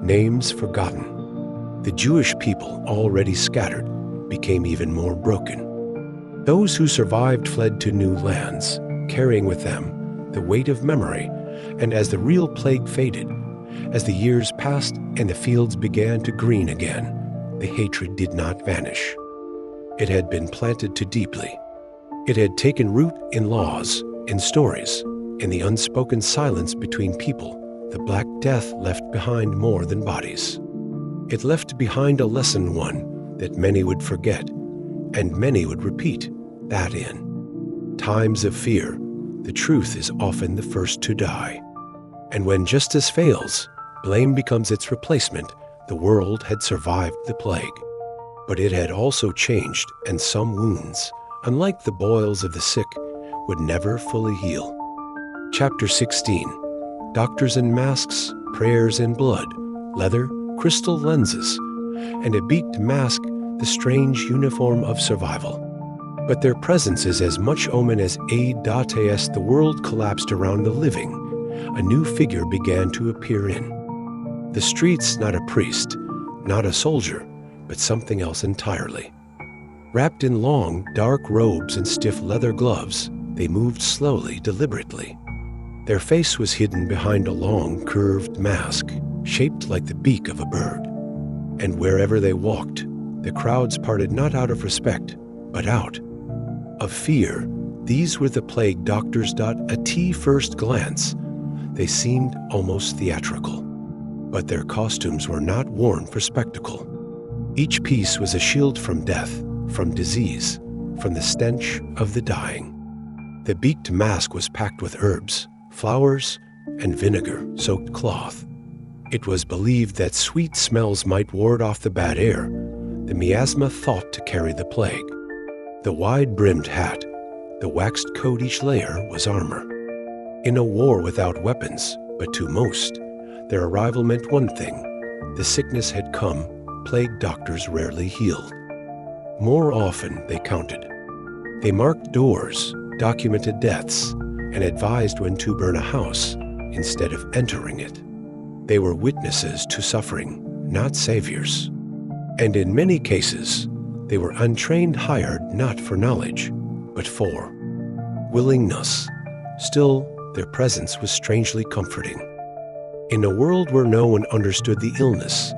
names forgotten. The Jewish people, already scattered, became even more broken. Those who survived fled to new lands, carrying with them the weight of memory. And as the real plague faded, as the years passed and the fields began to green again, the hatred did not vanish. It had been planted too deeply. It had taken root in laws, in stories, in the unspoken silence between people. The Black Death left behind more than bodies. It left behind a lesson, one that many would forget, and many would repeat, that in times of fear, the truth is often the first to die. And when justice fails, blame becomes its replacement. The world had survived the plague. But it had also changed, and some wounds, unlike the boils of the sick, would never fully heal. Chapter 16. Doctors in masks, prayers in blood, leather, crystal lenses, and a beaked mask, the strange uniform of survival. But their presence is as much omen as aid dates. The world collapsed around the living. A new figure began to appear in the streets, not a priest, not a soldier, but something else entirely. Wrapped in long, dark robes and stiff leather gloves, they moved slowly, deliberately. Their face was hidden behind a long, curved mask, shaped like the beak of a bird. And wherever they walked, the crowds parted not out of respect, but out of fear. These were the plague doctors. At first glance, they seemed almost theatrical. But their costumes were not worn for spectacle. Each piece was a shield from death, from disease, from the stench of the dying. The beaked mask was packed with herbs, flowers, and vinegar-soaked cloth. It was believed that sweet smells might ward off the bad air, the miasma thought to carry the plague. The wide-brimmed hat, the waxed coat, each layer was armor. In a war without weapons, but to most, their arrival meant one thing: the sickness had come. Plague doctors rarely healed. More often, they counted. They marked doors, documented deaths, and advised when to burn a house instead of entering it. They were witnesses to suffering, not saviors. And in many cases, they were untrained, hired not for knowledge, but for willingness. Still, their presence was strangely comforting. In a world where no one understood the illness,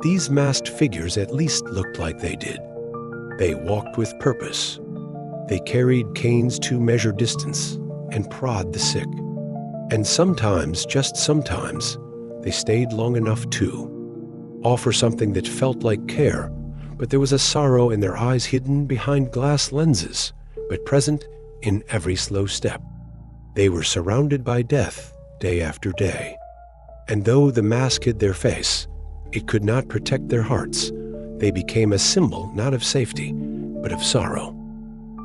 these masked figures at least looked like they did. They walked with purpose. They carried canes to measure distance and prod the sick. And sometimes, just sometimes, they stayed long enough to offer something that felt like care, but there was a sorrow in their eyes hidden behind glass lenses, but present in every slow step. They were surrounded by death day after day. And though the mask hid their face, it could not protect their hearts. They became a symbol not of safety, but of sorrow.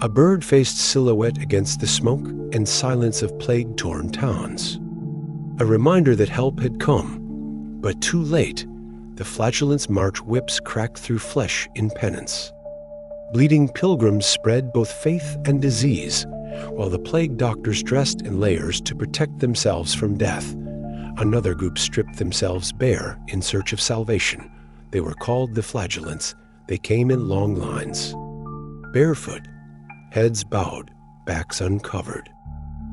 A bird-faced silhouette against the smoke and silence of plague-torn towns. A reminder that help had come, but too late. The flagellant's march whips cracked through flesh in penance. Bleeding pilgrims spread both faith and disease, while the plague doctors dressed in layers to protect themselves from death. Another group stripped themselves bare in search of salvation. They were called the flagellants. They came in long lines, barefoot, heads bowed, backs uncovered.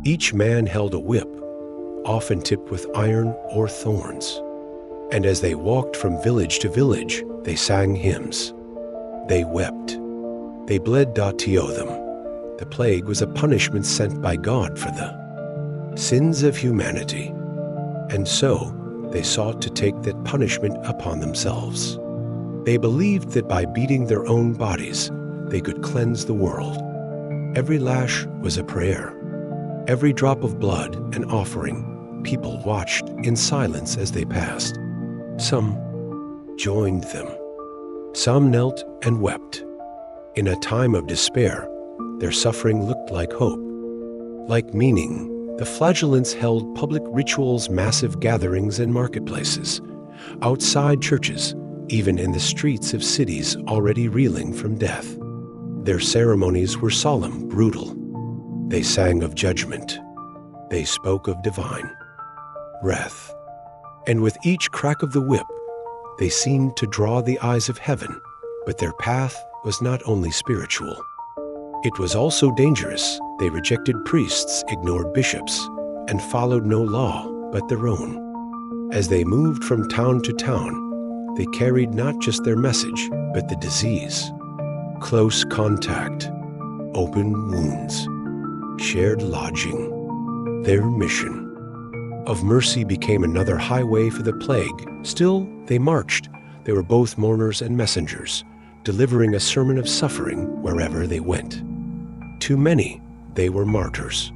Each man held a whip, often tipped with iron or thorns. And as they walked from village to village, they sang hymns. They wept. They bled to them. The plague was a punishment sent by God for the sins of humanity. And so they sought to take that punishment upon themselves. They believed that by beating their own bodies, they could cleanse the world. Every lash was a prayer. Every drop of blood an offering. People watched in silence as they passed. Some joined them. Some knelt and wept. In a time of despair, their suffering looked like hope, like meaning. The flagellants held public rituals, massive gatherings in marketplaces, outside churches, even in the streets of cities already reeling from death. Their ceremonies were solemn, brutal. They sang of judgment. They spoke of divine wrath. And with each crack of the whip, they seemed to draw the eyes of heaven, but their path was not only spiritual. It was also dangerous. They rejected priests, ignored bishops, and followed no law but their own. As they moved from town to town, they carried not just their message, but the disease. Close contact, open wounds, shared lodging. Their mission of mercy became another highway for the plague. Still, they marched. They were both mourners and messengers, delivering a sermon of suffering wherever they went. To many, they were martyrs.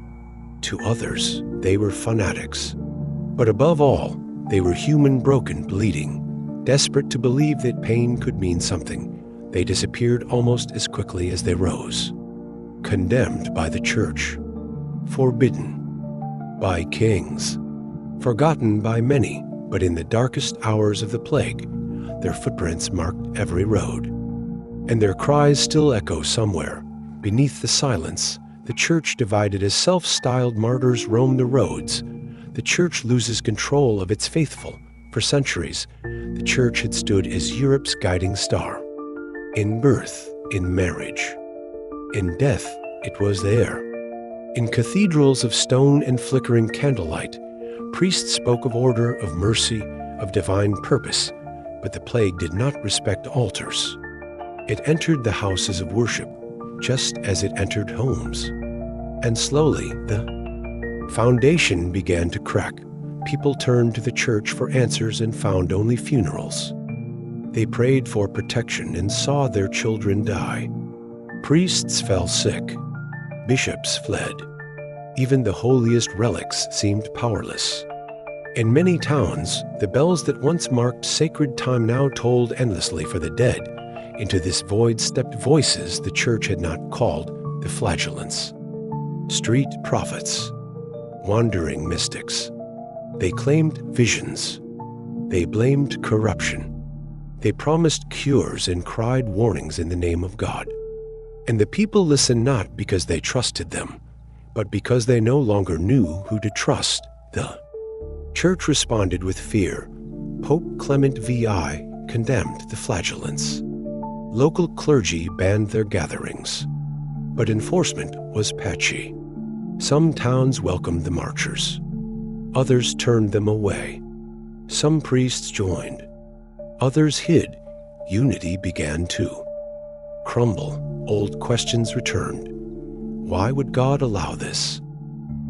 To others, they were fanatics. But above all, they were human, broken, bleeding, desperate to believe that pain could mean something. They disappeared almost as quickly as they rose. Condemned by the church, forbidden by kings, forgotten by many, but in the darkest hours of the plague, their footprints marked every road. And their cries still echo somewhere. Beneath the silence, the church, divided as self-styled martyrs, roam the roads. The church loses control of its faithful. For centuries, the church had stood as Europe's guiding star. In birth, in marriage, in death, it was there. In cathedrals of stone and flickering candlelight, priests spoke of order, of mercy, of divine purpose, but the plague did not respect altars. It entered the houses of worship, just as it entered homes. And slowly, the foundation began to crack. People turned to the church for answers and found only funerals. They prayed for protection and saw their children die. Priests fell sick. Bishops fled. Even the holiest relics seemed powerless. In many towns, the bells that once marked sacred time now tolled endlessly for the dead. Into this void stepped voices the church had not called the flagellants. Street prophets, wandering mystics. They claimed visions. They blamed corruption. They promised cures and cried warnings in the name of God. And the people listened not because they trusted them, but because they no longer knew who to trust. The church responded with fear. Pope Clement VI condemned the flagellants. Local clergy banned their gatherings, but enforcement was patchy. Some towns welcomed the marchers. Others turned them away. Some priests joined. Others hid. Unity began to crumble. Old questions returned. Why would God allow this?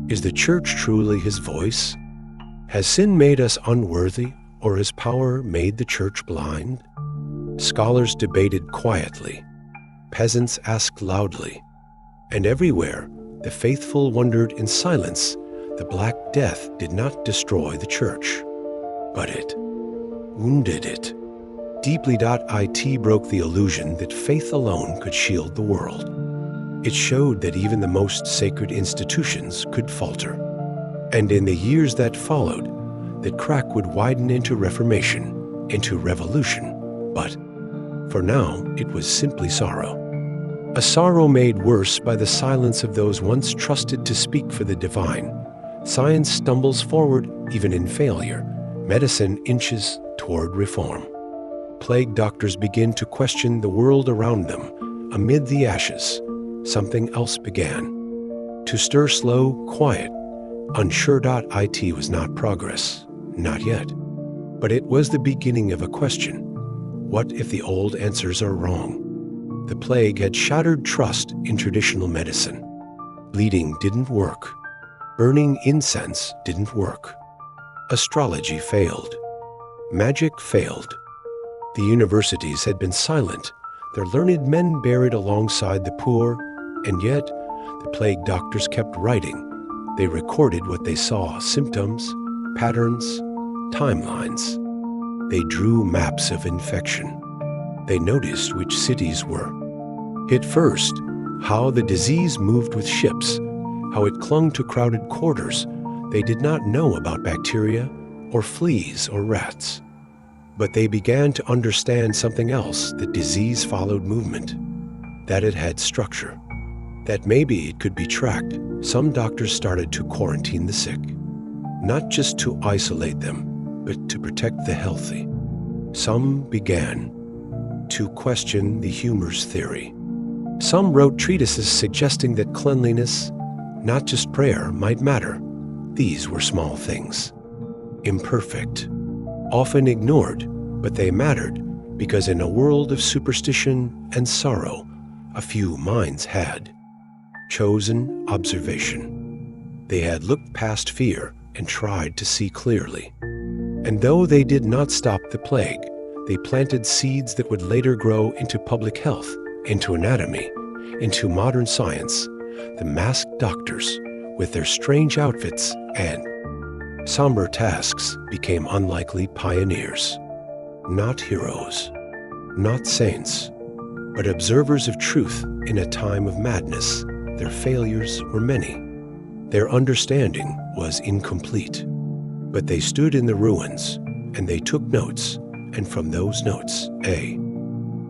Is the church truly his voice? Has sin made us unworthy, or has power made the church blind? Scholars debated quietly. Peasants asked loudly. And everywhere, the faithful wondered in silence. The Black Death did not destroy the church, but it wounded it. Deeply.it broke the illusion that faith alone could shield the world. It showed that even the most sacred institutions could falter. And in the years that followed, the crack would widen into reformation, into revolution. But for now, it was simply sorrow. A sorrow made worse by the silence of those once trusted to speak for the divine. Science stumbles forward even in failure. Medicine inches toward reform. Plague doctors begin to question the world around them. Amid the ashes, something else began. To stir slow, quiet. Unsure.it was not progress. Not yet. But it was the beginning of a question. What if the old answers are wrong? The plague had shattered trust in traditional medicine. Bleeding didn't work. Burning incense didn't work. Astrology failed. Magic failed. The universities had been silent, their learned men buried alongside the poor, and yet the plague doctors kept writing. They recorded what they saw, symptoms, patterns, timelines. They drew maps of infection. They noticed which cities were hit first, how the disease moved with ships, how it clung to crowded quarters. They did not know about bacteria or fleas or rats. But they began to understand something else, that disease followed movement, that it had structure, that maybe it could be tracked. Some doctors started to quarantine the sick, not just to isolate them, but to protect the healthy. Some began to question the humor's theory. Some wrote treatises suggesting that cleanliness, not just prayer, might matter. These were small things, imperfect, often ignored, but they mattered because in a world of superstition and sorrow, A few minds had. Chosen observation. They had looked past fear and tried to see clearly. And though they did not stop the plague, they planted seeds that would later grow into public health, into anatomy, into modern science. The masked doctors, with their strange outfits and somber tasks, became unlikely pioneers. Not heroes, not saints, but observers of truth in a time of madness. Their failures were many. Their understanding was incomplete. But they stood in the ruins, and they took notes, and from those notes, a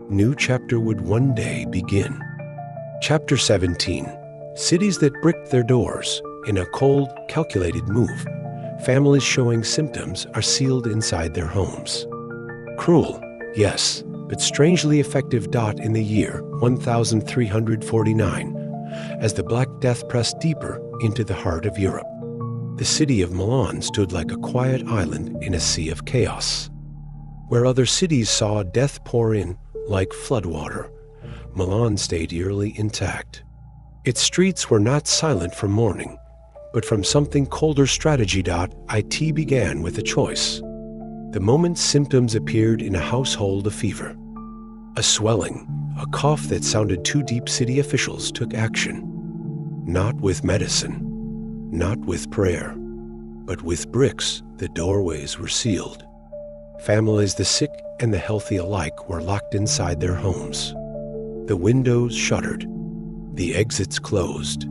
new chapter would one day begin. Chapter 17. Cities that bricked their doors. In a cold, calculated move, families showing symptoms are sealed inside their homes. Cruel, yes, but strangely effective. In the year 1349, as the Black Death pressed deeper into the heart of Europe, the city of Milan stood like a quiet island in a sea of chaos. Where other cities saw death pour in like floodwater, Milan stayed eerily intact. Its streets were not silent from mourning, but from something colder. Strategy. It began with a choice. The moment symptoms appeared in a household, a fever, a swelling, a cough that sounded too deep, city officials took action. Not with medicine, not with prayer, but with bricks. The doorways were sealed. Families, the sick and the healthy alike, were locked inside their homes. The windows shuttered, the exits closed.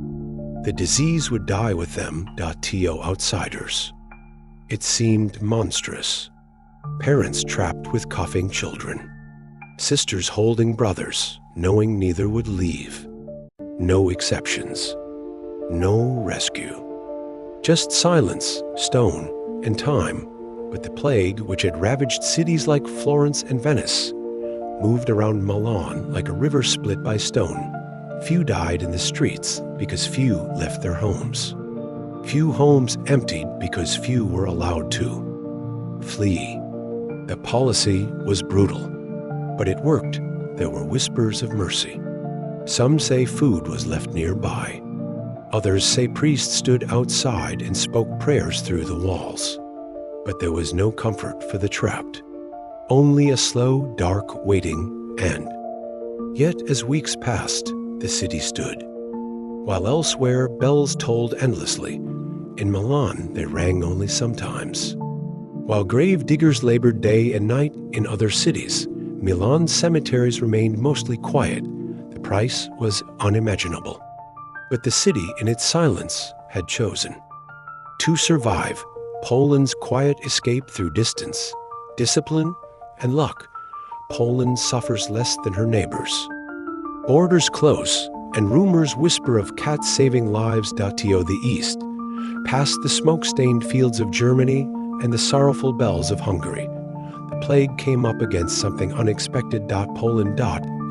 The disease would die with them. To outsiders, it seemed monstrous. Parents trapped with coughing children. Sisters holding brothers, knowing neither would leave. No exceptions. No rescue. Just silence, stone, and time. But the plague, which had ravaged cities like Florence and Venice, moved around Milan like a river split by stone. Few died in the streets because few left their homes. Few homes emptied because few were allowed to flee. The policy was brutal, but it worked. There were whispers of mercy. Some say food was left nearby. Others say priests stood outside and spoke prayers through the walls. But there was no comfort for the trapped. Only a slow, dark waiting, and yet as weeks passed, the city stood. While elsewhere bells tolled endlessly, in Milan they rang only sometimes. While grave diggers labored day and night in other cities, Milan's cemeteries remained mostly quiet. The price was unimaginable. But the city, in its silence, had chosen to survive. Poland's quiet escape through distance, discipline, and luck. Poland suffers less than her neighbors. Borders close, and rumors whisper of cats saving lives. To the east, past the smoke-stained fields of Germany and the sorrowful bells of Hungary, the plague came up against something unexpected. Poland.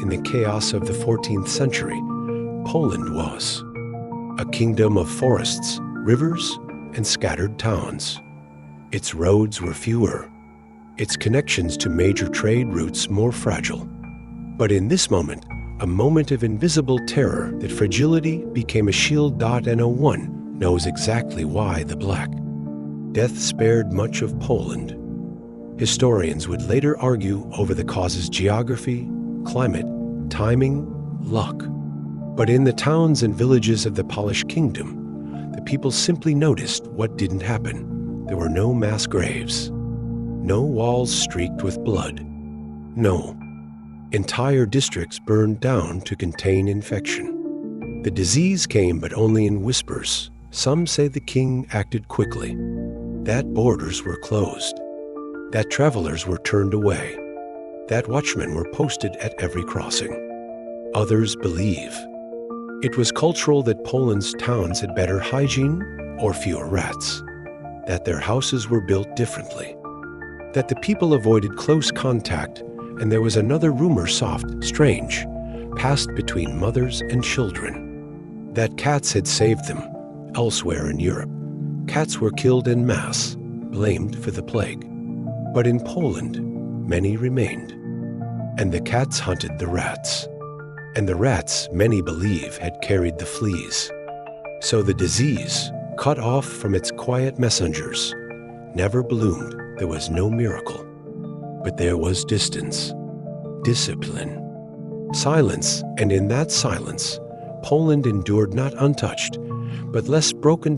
In the chaos of the 14th century, Poland was a kingdom of forests, rivers, and scattered towns. Its roads were fewer, its connections to major trade routes more fragile. But in this moment, a moment of invisible terror, that fragility became a shield. No one knows exactly why the Black Death spared much of Poland. Historians would later argue over the causes: geography, climate, timing, luck. But in the towns and villages of the Polish kingdom, the people simply noticed what didn't happen. There were no mass graves, no walls streaked with blood. No, entire districts burned down to contain infection. The disease came, but only in whispers. Some say the king acted quickly, that borders were closed, that travelers were turned away, that watchmen were posted at every crossing. Others believe it was cultural, that Poland's towns had better hygiene or fewer rats, that their houses were built differently, that the people avoided close contact, and there was another rumor, soft, strange, passed between mothers and children, that cats had saved them. Elsewhere in Europe, cats were killed en masse, blamed for the plague. But in Poland, many remained, and the cats hunted the rats. and the rats, many believe, had carried the fleas. So the disease, cut off from its quiet messengers, never bloomed. There was no miracle. But there was distance, discipline, silence, and in that silence, Poland endured not untouched, but less broken.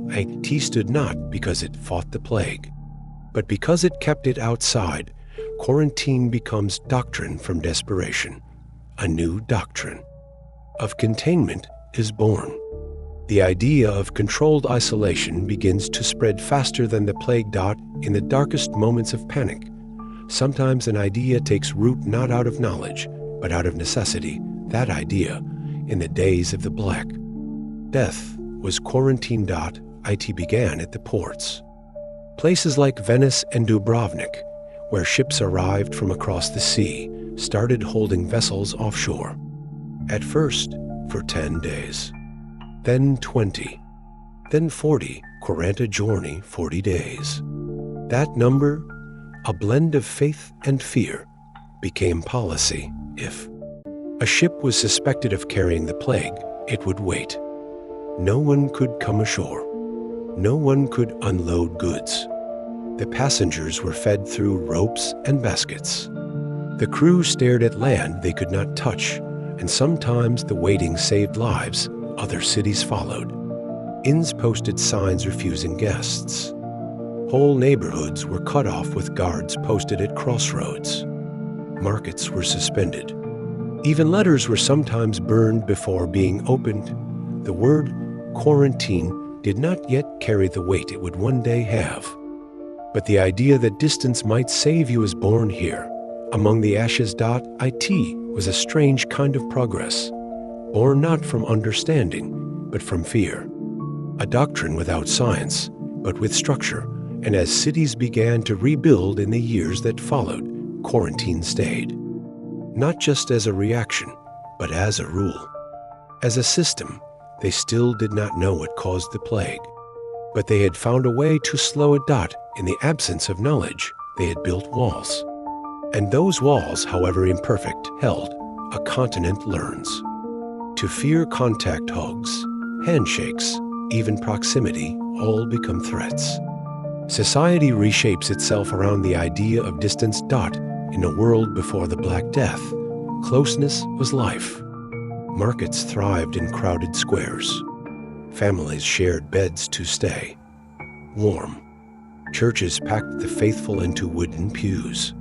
It stood not because it fought the plague, but because it kept it outside. Quarantine becomes doctrine from desperation. A new doctrine of containment is born. The idea of controlled isolation begins to spread faster than the plague. In the darkest moments of panic, sometimes an idea takes root not out of knowledge, but out of necessity. That idea, in the days of the Black Death, was quarantine. It began at the ports. Places like Venice and Dubrovnik, where ships arrived from across the sea, started holding vessels offshore. At first, for 10 days. Then 20. Then 40. 40 giorni, 40 days. That number, a blend of faith and fear, became policy. If a ship was suspected of carrying the plague, it would wait. No one could come ashore. No one could unload goods. The passengers were fed through ropes and baskets. The crew stared at land they could not touch, and sometimes the waiting saved lives. Other cities followed. Inns posted signs refusing guests. Whole neighborhoods were cut off with guards posted at crossroads. Markets were suspended. Even letters were sometimes burned before being opened. The word quarantine did not yet carry the weight it would one day have. But the idea that distance might save you was born here. Among the ashes. It was a strange kind of progress, born not from understanding, but from fear. A doctrine without science, but with structure, and as cities began to rebuild in the years that followed, quarantine stayed. Not just as a reaction, but as a rule. As a system, they still did not know what caused the plague, but they had found a way to slow it. In the absence of knowledge, they had built walls. And those walls, however imperfect, held. A continent learns to fear contact. Hugs, handshakes, even proximity, all become threats. Society reshapes itself around the idea of distance. In a world before the Black Death, closeness was life. Markets thrived in crowded squares. Families shared beds to stay warm. Churches packed the faithful into wooden pews.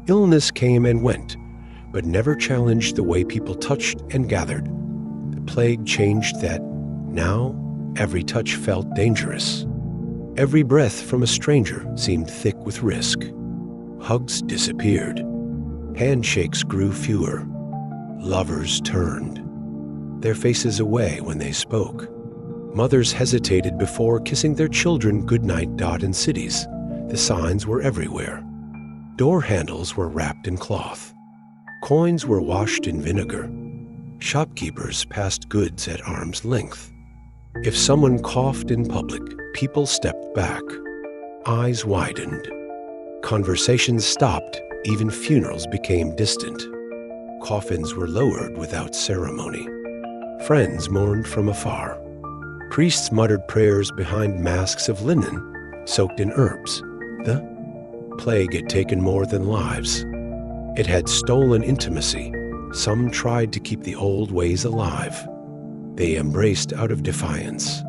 Illness came and went, but never challenged the way people touched and gathered. The plague changed that. Now, every touch felt dangerous. Every breath from a stranger seemed thick with risk. Hugs disappeared. Handshakes grew fewer. Lovers turned their faces away when they spoke. Mothers hesitated before kissing their children goodnight. In cities, the signs were everywhere. Door handles were wrapped in cloth. Coins were washed in vinegar. Shopkeepers passed goods at arm's length. If someone coughed in public, people stepped back. Eyes widened. Conversations stopped. Even funerals became distant. Coffins were lowered without ceremony. Friends mourned from afar. Priests muttered prayers behind masks of linen soaked in herbs. The plague had taken more than lives. It had stolen intimacy. Some tried to keep the old ways alive. They embraced out of defiance.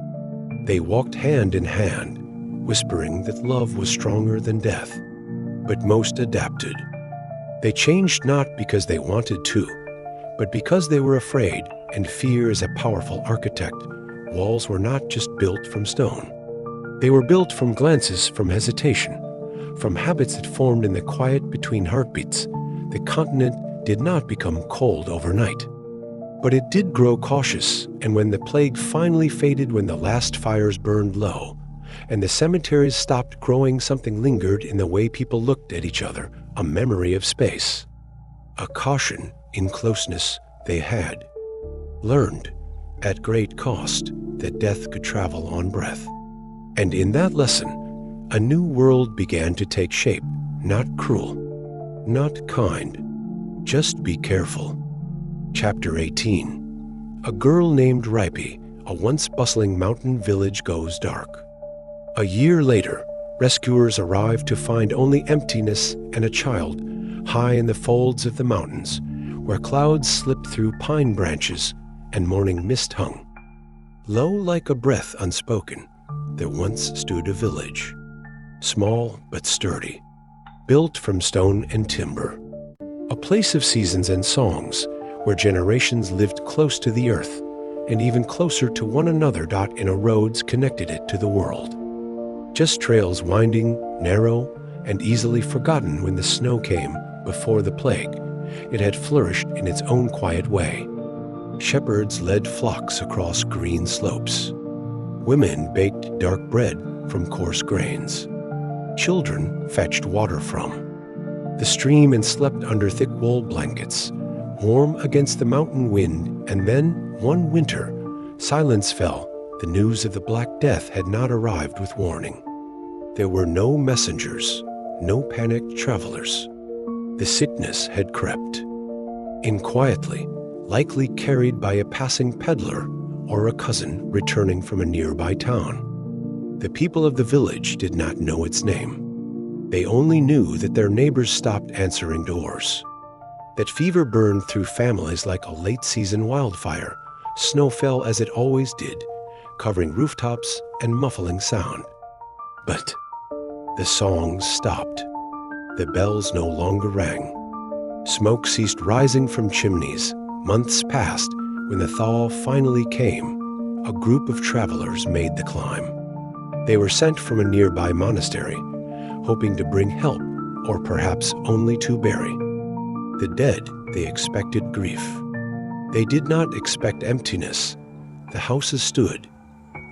They walked hand in hand, whispering that love was stronger than death. But most adapted. They changed not because they wanted to, but because they were afraid, and fear is a powerful architect. Walls were not just built from stone. They were built from glances, from hesitation, from habits that formed in the quiet between heartbeats. The continent did not become cold overnight. But it did grow cautious, and when the plague finally faded, when the last fires burned low, and the cemeteries stopped growing, something lingered in the way people looked at each other, a memory of space. A caution in closeness they had learned, at great cost, that death could travel on breath. And in that lesson, a new world began to take shape, not cruel, not kind. Just be careful. Chapter 18. A girl named Ripei, a once bustling mountain village, goes dark. A year later, rescuers arrive to find only emptiness and a child high in the folds of the mountains, where clouds slip through pine branches and morning mist hung. Low like a breath unspoken, there once stood a village, small but sturdy, built from stone and timber, a place of seasons and songs where generations lived close to the earth and even closer to one another. In a roads connected it to the world. Just trails winding, narrow, and easily forgotten when the snow came before the plague. It had flourished in its own quiet way. Shepherds led flocks across green slopes. Women baked dark bread from coarse grains. Children fetched water from the stream and slept under thick wool blankets, warm against the mountain wind. And then, one winter, silence fell. The news of the Black Death had not arrived with warning. There were no messengers, no panicked travelers. The sickness had crept in quietly, likely carried by a passing peddler or a cousin returning from a nearby town. The people of the village did not know its name. They only knew that their neighbors stopped answering doors, that fever burned through families like a late-season wildfire. Snow fell as it always did, covering rooftops and muffling sound. But the songs stopped. The bells no longer rang. Smoke ceased rising from chimneys. Months passed. When the thaw finally came, a group of travelers made the climb. They were sent from a nearby monastery, hoping to bring help, or perhaps only to bury the dead. They expected grief. They did not expect emptiness. The houses stood,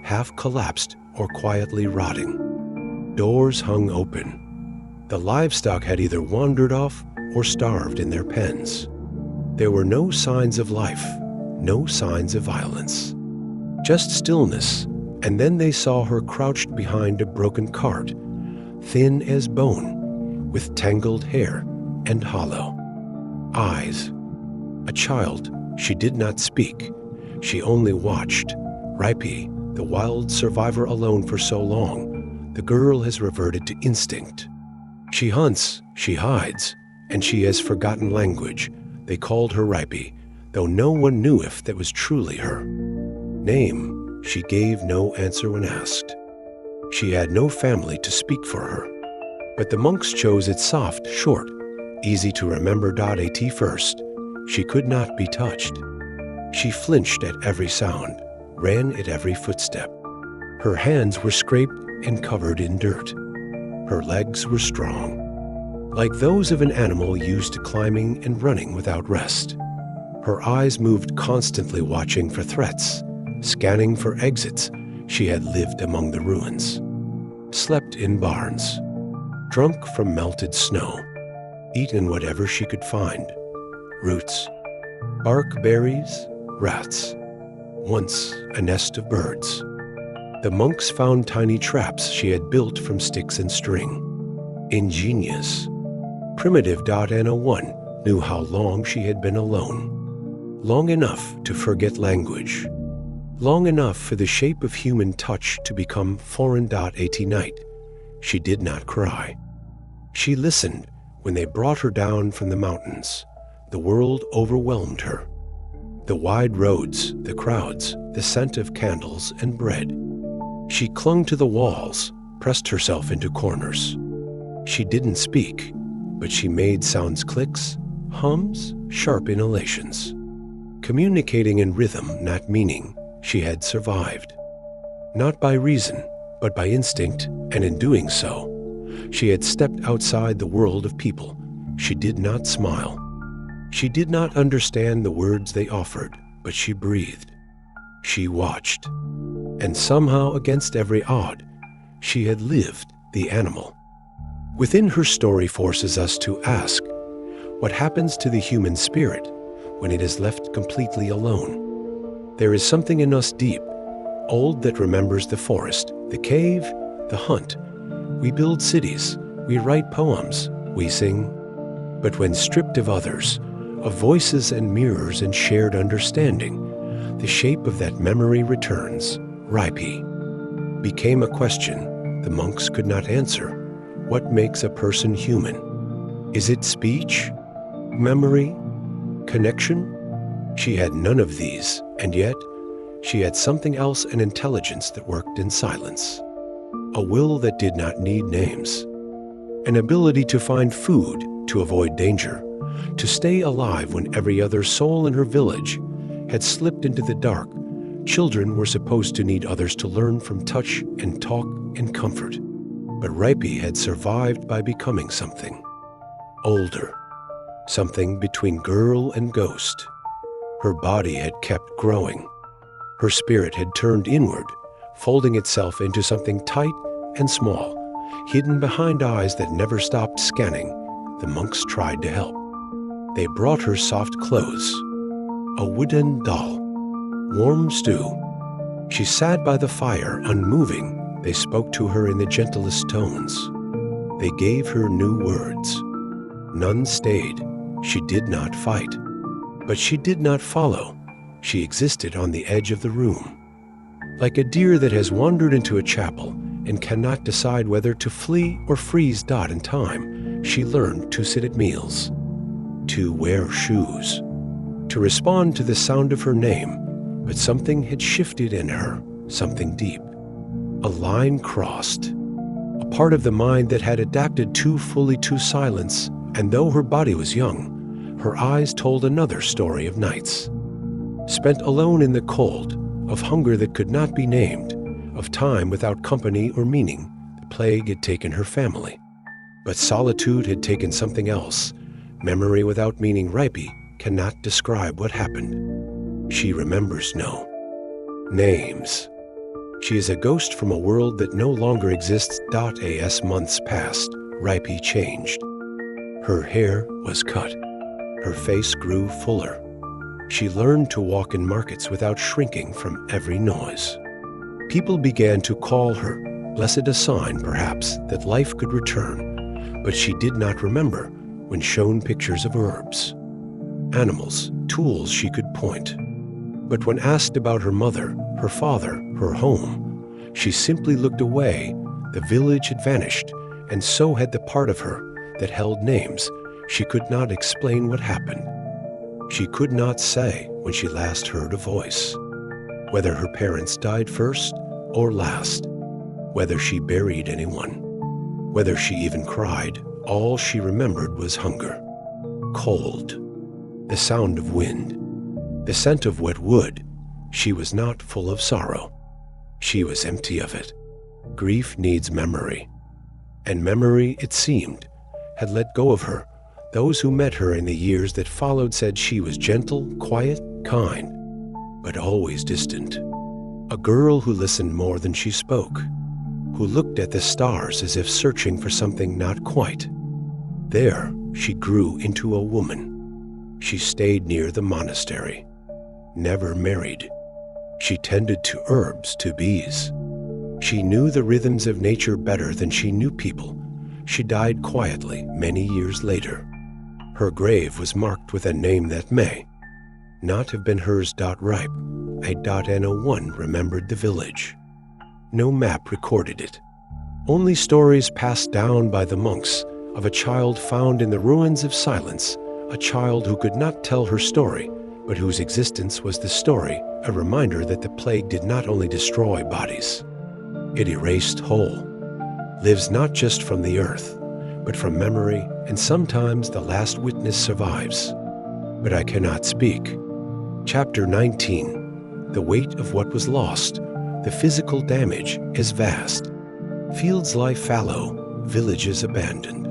half collapsed or quietly rotting. Doors hung open. The livestock had either wandered off or starved in their pens. There were no signs of life, no signs of violence, just stillness. And then they saw her crouched behind a broken cart, thin as bone, with tangled hair and hollow eyes. A child. She did not speak. She only watched. Ripei, the wild survivor alone for so long, the girl has reverted to instinct. She hunts, she hides, and she has forgotten language. They called her Ripei, though no one knew if that was truly her name. She gave no answer when asked. She had no family to speak for her. But the monks chose it soft, short, easy to remember. At first, she could not be touched. She flinched at every sound, ran at every footstep. Her hands were scraped and covered in dirt. Her legs were strong, like those of an animal used to climbing and running without rest. Her eyes moved constantly, watching for threats, scanning for exits. She had lived among the ruins, slept in barns, drunk from melted snow, eaten whatever she could find, roots, bark, berries, rats, once a nest of birds. The monks found tiny traps she had built from sticks and string. Ingenious, primitive. Anna one knew how long she had been alone. Long enough to forget language. Long enough for the shape of human touch to become foreign. At night, she did not cry. She listened when they brought her down from the mountains. The world overwhelmed her. The wide roads, the crowds, the scent of candles and bread. She clung to the walls, pressed herself into corners. She didn't speak, but she made sounds, clicks, hums, sharp inhalations. Communicating in rhythm, not meaning. She had survived. Not by reason, but by instinct, and in doing so, she had stepped outside the world of people. She did not smile. She did not understand the words they offered, but she breathed. She watched. And somehow, against every odd, she had lived the animal. Within her story forces us to ask, what happens to the human spirit when it is left completely alone? There is something in us deep, old, that remembers the forest, the cave, the hunt. We build cities, we write poems, we sing. But when stripped of others, of voices and mirrors and shared understanding, the shape of that memory returns, Ripei, became a question the monks could not answer. What makes a person human? Is it speech? Memory? Connection? She had none of these, and yet she had something else, an intelligence that worked in silence, a will that did not need names, an ability to find food, to avoid danger, to stay alive when every other soul in her village had slipped into the dark. Children were supposed to need others to learn from touch and talk and comfort. But Ripei had survived by becoming something older, something between girl and ghost. Her body had kept growing. Her spirit had turned inward, folding itself into something tight and small, hidden behind eyes that never stopped scanning. The monks tried to help. They brought her soft clothes, a wooden doll, warm stew. She sat by the fire, unmoving. They spoke to her in the gentlest tones. They gave her new words. None stayed. She did not fight. But she did not follow. She existed on the edge of the room. Like a deer that has wandered into a chapel and cannot decide whether to flee or freeze. In time, she learned to sit at meals, to wear shoes, to respond to the sound of her name. But something had shifted in her, something deep. A line crossed, a part of the mind that had adapted too fully to silence, and though her body was young, her eyes told another story of nights, spent alone in the cold, of hunger that could not be named, of time without company or meaning. The plague had taken her family, but solitude had taken something else, memory without meaning. Ripei cannot describe what happened. She remembers no names. She is a ghost from a world that no longer exists. As months passed, Ripei changed. Her hair was cut. Her face grew fuller. She learned to walk in markets without shrinking from every noise. People began to call her, blessed, a sign, perhaps, that life could return. But she did not remember when shown pictures of herbs, animals, tools she could point. But when asked about her mother, her father, her home, she simply looked away. The village had vanished, and so had the part of her that held names. She could not explain what happened. She could not say when she last heard a voice, whether her parents died first or last, whether she buried anyone, whether she even cried. All she remembered was hunger, cold, the sound of wind, the scent of wet wood. She was not full of sorrow. She was empty of it. Grief needs memory, and memory, it seemed, had let go of her. Those who met her in the years that followed said she was gentle, quiet, kind, but always distant. A girl who listened more than she spoke, who looked at the stars as if searching for something not quite. There, she grew into a woman. She stayed near the monastery, never married. She tended to herbs, to bees. She knew the rhythms of nature better than she knew people. She died quietly many years later. Her grave was marked with a name that may not have been hers. Ripe, a .no1 remembered the village. No map recorded it. Only stories passed down by the monks of a child found in the ruins of silence, a child who could not tell her story, but whose existence was the story, a reminder that the plague did not only destroy bodies, it erased whole, lives not just from the earth, but from memory, and sometimes the last witness survives. But I cannot speak. Chapter 19. The weight of what was lost. The physical damage is vast. Fields lie fallow, villages abandoned.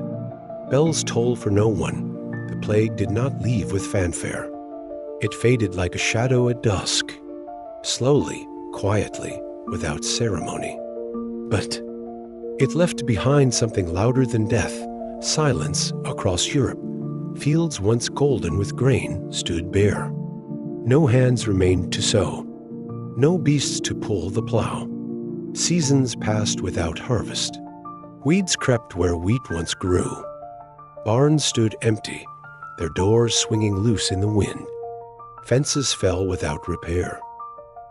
Bells toll for no one. The plague did not leave with fanfare. It faded like a shadow at dusk, slowly, quietly, without ceremony. But it left behind something louder than death, silence across Europe. Fields once golden with grain stood bare. No hands remained to sow, no beasts to pull the plow. Seasons passed without harvest. Weeds crept where wheat once grew. Barns stood empty. their doors swinging loose in the wind. Fences fell without repair.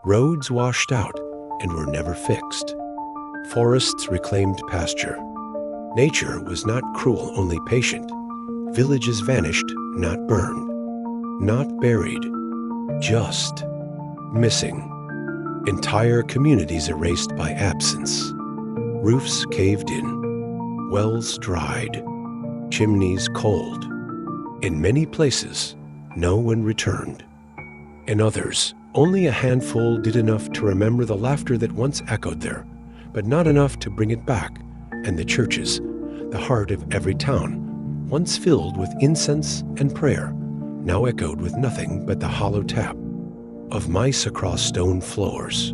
Roads washed out and were never fixed. Forests reclaimed pasture. Nature was not cruel, only patient. Villages vanished, not burned. Not buried, just missing. Entire communities erased by absence. Roofs caved in, wells dried, chimneys cold. In many places, no one returned. In others, only a handful did enough to remember the laughter that once echoed there, but not enough to bring it back, and the churches, the heart of every town, once filled with incense and prayer, now echoed with nothing but the hollow tap of mice across stone floors.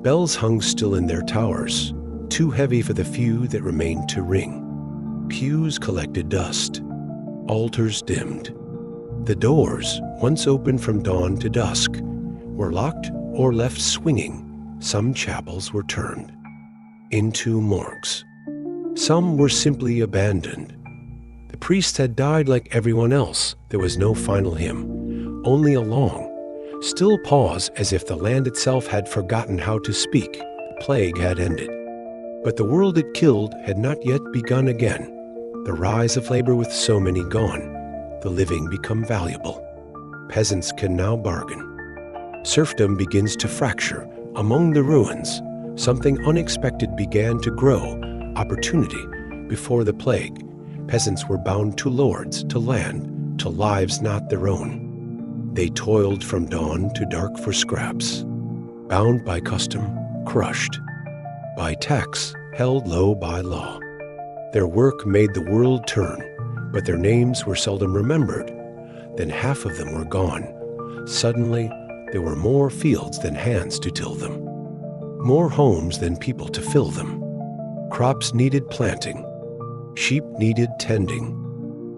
Bells hung still in their towers, too heavy for the few that remained to ring. Pews collected dust. Altars dimmed. The doors, once open from dawn to dusk, were locked or left swinging. Some chapels were turned into morgues. Some were simply abandoned. The priests had died like everyone else. There was no final hymn, only a long, still pause, as if the land itself had forgotten how to speak. The plague had ended. But the world it killed had not yet begun again. The rise of labor with so many gone, the living become valuable. Peasants can now bargain. Serfdom begins to fracture. Among the ruins, something unexpected began to grow. Opportunity. Before the plague, peasants were bound to lords, to land, to lives not their own. They toiled from dawn to dark for scraps, bound by custom, crushed by tax, held low by law. Their work made the world turn, but their names were seldom remembered. Then half of them were gone. Suddenly, there were more fields than hands to till them, more homes than people to fill them. Crops needed planting, sheep needed tending,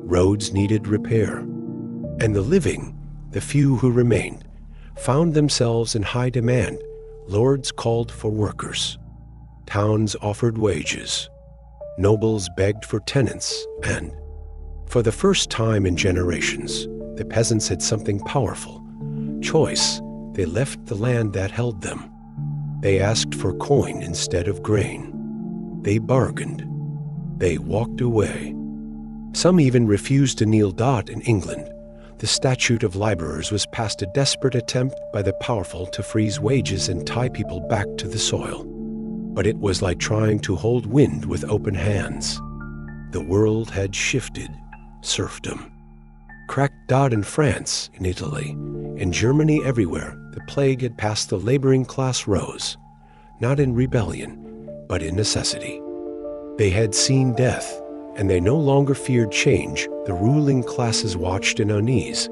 roads needed repair. And the living, the few who remained, found themselves in high demand. Lords called for workers. Towns offered wages. Nobles begged for tenants, and, for the first time in generations, the peasants had something powerful. Choice. They left the land that held them. They asked for coin instead of grain. They bargained. They walked away. Some even refused to kneel. In England, the statute of laborers was past, a desperate attempt by the powerful to freeze wages and tie people back to the soil. But it was like trying to hold wind with open hands. The world had shifted. Serfdom. Cracked in France, in Italy, in Germany, everywhere, the plague had passed. The laboring class rose, not in rebellion, but in necessity. They had seen death, and they no longer feared change. The ruling classes watched in unease,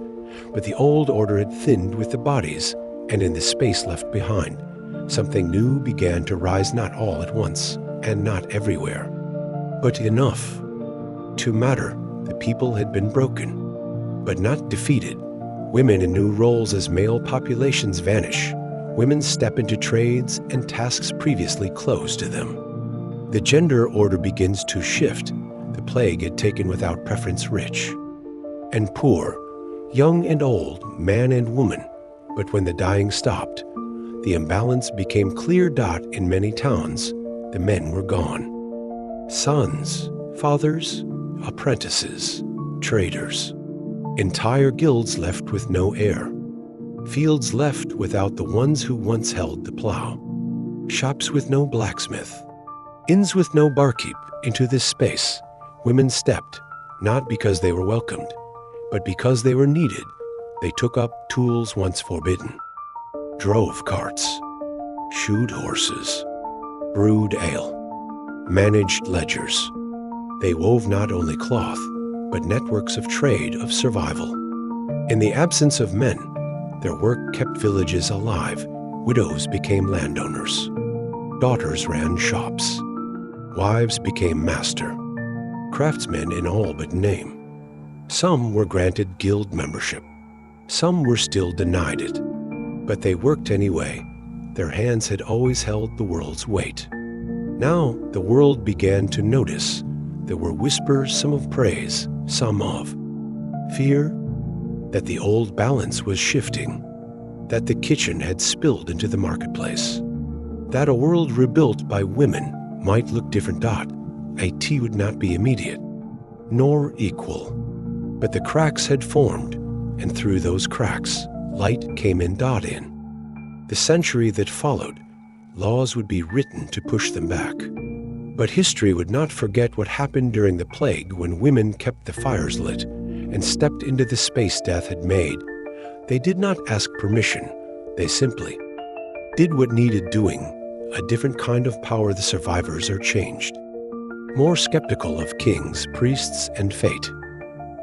but the old order had thinned with the bodies, and in the space left behind, something new began to rise, not all at once, and not everywhere, but enough to matter. The people had been broken, but not defeated. Women in new roles as male populations vanish. Women step into trades and tasks previously closed to them. The gender order begins to shift. The plague had taken without preference rich and poor, young and old, man and woman. But when the dying stopped, the imbalance became clear. In many towns, the men were gone. Sons, fathers, apprentices, traders. Entire guilds left with no heir. Fields left without the ones who once held the plow. Shops with no blacksmith. Inns with no barkeep. Into this space, women stepped, not because they were welcomed, but because they were needed. They took up tools once forbidden, drove carts, shoed horses, brewed ale, managed ledgers. They wove not only cloth, but networks of trade, of survival. In the absence of men, their work kept villages alive. Widows became landowners. Daughters ran shops. Wives became master. Craftsmen in all but name. Some were granted guild membership. Some were still denied it. But they worked anyway. Their hands had always held the world's weight. Now the world began to notice. There were whispers, some of praise, some of Fear that the old balance was shifting, that the kitchen had spilled into the marketplace, that a world rebuilt by women might look different. IT would not be immediate, nor equal, but the cracks had formed, and through those cracks, light came in. The century that followed, laws would be written to push them back. But history would not forget what happened during the plague when women kept the fires lit and stepped into the space death had made. They did not ask permission. They simply did what needed doing. A different kind of power. The survivors are changed, more skeptical of kings, priests, and fate.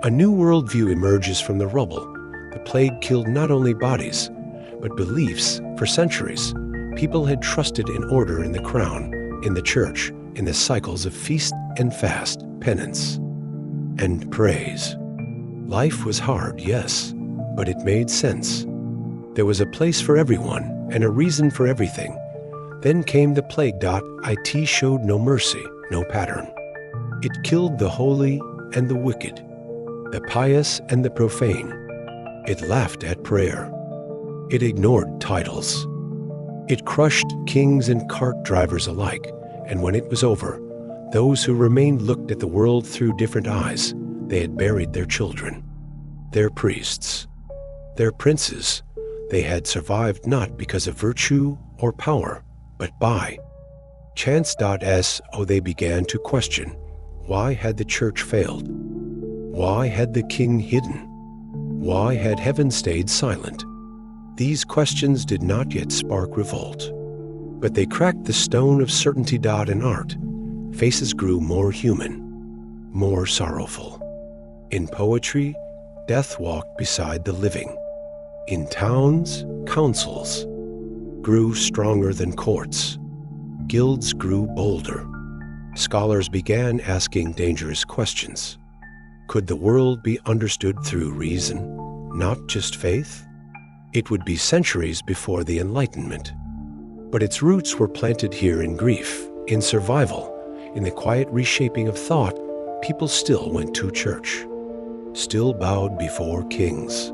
A new worldview emerges from the rubble. The plague killed not only bodies, but beliefs. For centuries, people had trusted in order, in the crown, in the church, in the cycles of feast and fast, penance and praise. Life was hard, yes, but it made sense. There was a place for everyone and a reason for everything. Then came the plague. It showed no mercy, no pattern. It killed the holy and the wicked, the pious and the profane. It laughed at prayer. It ignored titles. It crushed kings and cart drivers alike. And when it was over, those who remained looked at the world through different eyes. They had buried their children, their priests, their princes. They had survived not because of virtue or power, but by chance. They began to question, why had the church failed? Why had the king hidden? Why had heaven stayed silent? These questions did not yet spark revolt, but they cracked the stone of certainty. In art, faces grew more human, more sorrowful. In poetry, death walked beside the living. In towns, councils grew stronger than courts. Guilds grew bolder. Scholars began asking dangerous questions. Could the world be understood through reason, not just faith? It would be centuries before the Enlightenment. But its roots were planted here in grief, in survival, in the quiet reshaping of thought. People still went to church, still bowed before kings.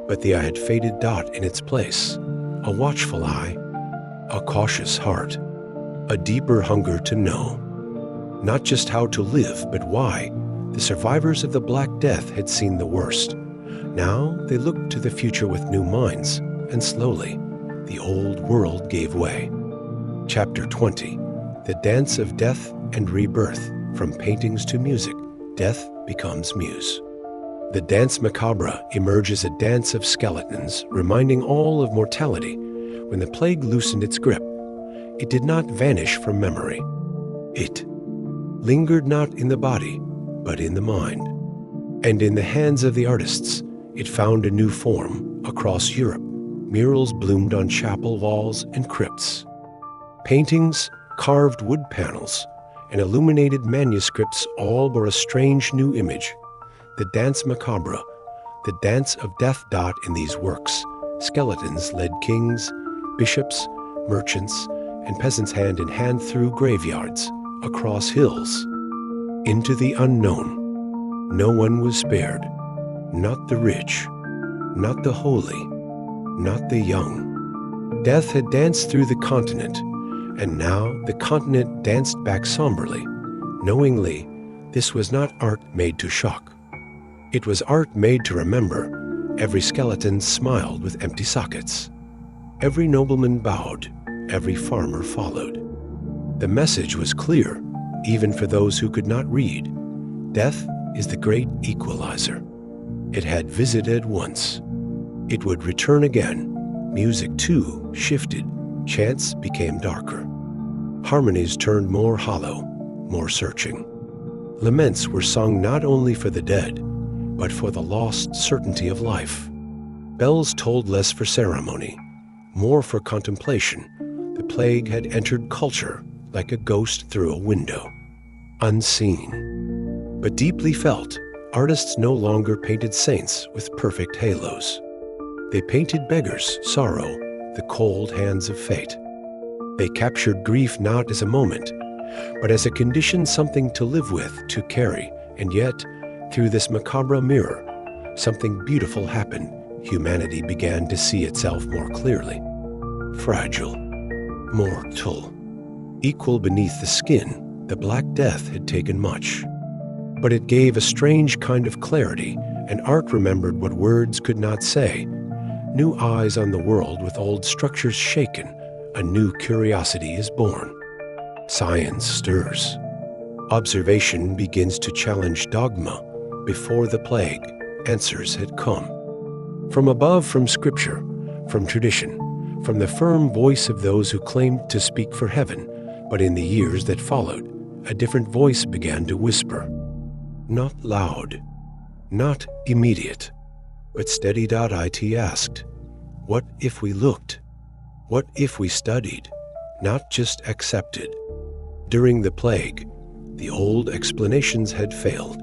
But the eye had faded. In its place, a watchful eye, a cautious heart, a deeper hunger to know, not just how to live, but why. The survivors of the Black Death had seen the worst. Now they looked to the future with new minds, and slowly, the old world gave way. Chapter 20, The Dance of Death and Rebirth. From paintings to music, death becomes muse. The dance macabre emerges, a dance of skeletons, reminding all of mortality. When the plague loosened its grip, it did not vanish from memory. It lingered not in the body, but in the mind. And in the hands of the artists, it found a new form. Across Europe, murals bloomed on chapel walls and crypts. Paintings, carved wood panels, and illuminated manuscripts all bore a strange new image. The dance macabre, the dance of death. In these works, skeletons led kings, bishops, merchants, and peasants hand in hand through graveyards, across hills, into the unknown. No one was spared, not the rich, not the holy, not the young. Death had danced through the continent, and now the continent danced back somberly. Knowingly, this was not art made to shock. It was art made to remember. Every skeleton smiled with empty sockets. Every nobleman bowed. Every farmer followed. The message was clear, even for those who could not read. Death is the great equalizer. It had visited once. It would return again. Music, too, shifted. Chants became darker. Harmonies turned more hollow, more searching. Laments were sung not only for the dead, but for the lost certainty of life. Bells tolled less for ceremony, more for contemplation. The plague had entered culture like a ghost through a window. Unseen, but deeply felt, artists no longer painted saints with perfect halos. They painted beggars, sorrow, the cold hands of fate. They captured grief not as a moment, but as a condition, something to live with, to carry. And yet, through this macabre mirror, something beautiful happened. Humanity began to see itself more clearly. Fragile, mortal, equal beneath the skin, the Black Death had taken much. But it gave a strange kind of clarity, and art remembered what words could not say. New eyes on the world with old structures shaken, a new curiosity is born. Science stirs. Observation begins to challenge dogma. Before the plague, answers had come. From above, from scripture, from tradition, from the firm voice of those who claimed to speak for heaven. But in the years that followed, a different voice began to whisper. Not loud, not immediate, but steady.it asked, what if we looked? What if we studied, not just accepted? During the plague, the old explanations had failed.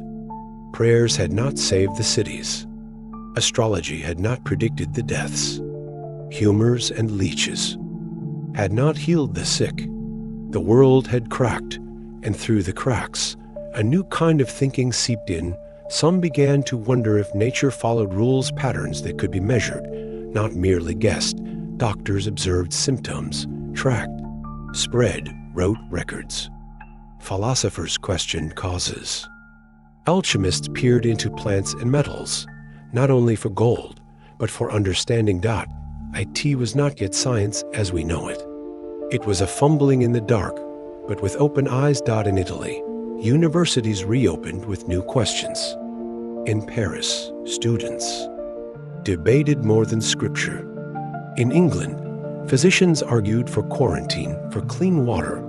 Prayers had not saved the cities. Astrology had not predicted the deaths. Humors and leeches had not healed the sick. The world had cracked, and through the cracks, a new kind of thinking seeped in. Some began to wonder if nature followed rules, patterns that could be measured, not merely guessed. Doctors observed symptoms, tracked, spread, wrote records. Philosophers questioned causes. Alchemists peered into plants and metals, not only for gold, but for understanding. It was not yet science as we know it. It was a fumbling in the dark, but with open eyes. In Italy, universities reopened with new questions. In Paris, students debated more than scripture. In England, physicians argued for quarantine, for clean water,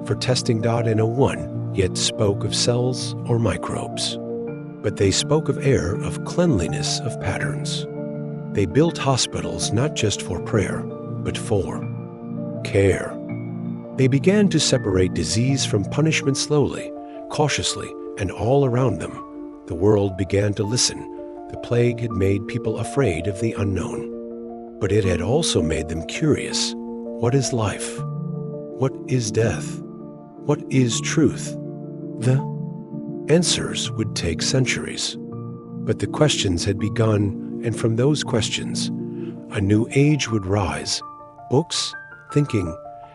for testing. No one yet spoke of cells or microbes. But they spoke of air, of cleanliness, of patterns. They built hospitals not just for prayer, but for care. They began to separate disease from punishment slowly, cautiously, and all around them. The world began to listen. The plague had made people afraid of the unknown. But it had also made them curious. What is life? What is death? What is truth? The answers would take centuries. But the questions had begun, and from those questions, a new age would rise. Books, thinking,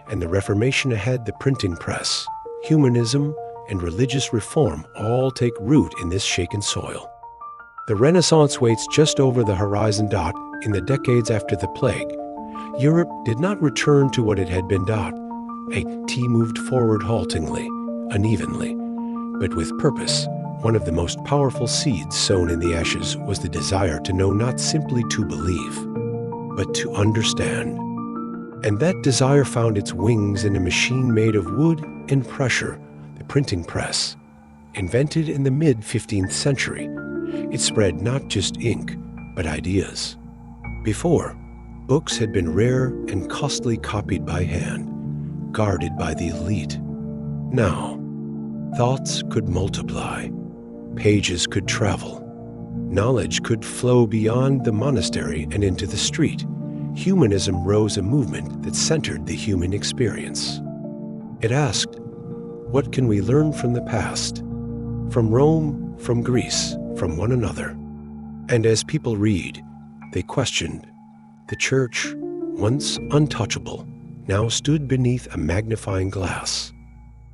and the Reformation ahead, the printing press, humanism, and religious reform all take root in this shaken soil. The Renaissance waits just over the horizon. In the decades after the plague, Europe did not return to what it had been. It moved forward haltingly, unevenly, but with purpose. One of the most powerful seeds sown in the ashes was the desire to know, not simply to believe, but to understand. And that desire found its wings in a machine made of wood and pressure, the printing press. Invented in the mid-15th century, it spread not just ink, but ideas. Before, books had been rare and costly, copied by hand, guarded by the elite. Now, thoughts could multiply, pages could travel, knowledge could flow beyond the monastery and into the street. Humanism rose, a movement that centered the human experience. It asked, what can we learn from the past? From Rome, from Greece, from one another. And as people read, they questioned. The church, once untouchable, now stood beneath a magnifying glass.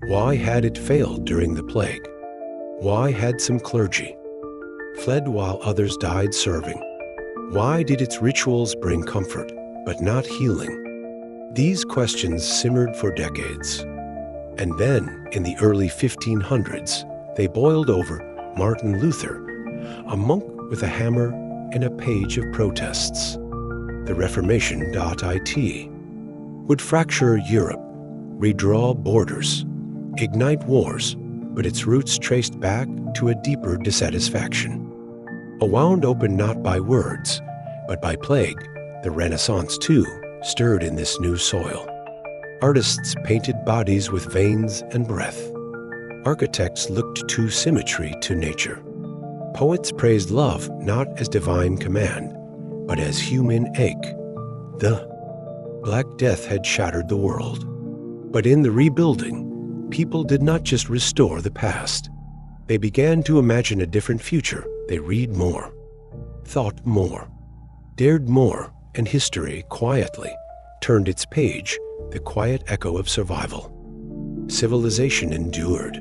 Why had it failed during the plague? Why had some clergy fled while others died serving? Why did its rituals bring comfort, but not healing? These questions simmered for decades. And then, in the early 1500s, they boiled over. Martin Luther, a monk with a hammer and a page of protests. The Reformation. It would fracture Europe, redraw borders, ignite wars, but its roots traced back to a deeper dissatisfaction. A wound open not by words, but by plague, the Renaissance too stirred in this new soil. Artists painted bodies with veins and breath. Architects looked to symmetry, to nature. Poets praised love not as divine command, but as human ache. The Black Death had shattered the world. But in the rebuilding, people did not just restore the past. They began to imagine a different future. They read more. thought more, dared more, and history quietly turned its page, the quiet echo of survival. Civilization endured,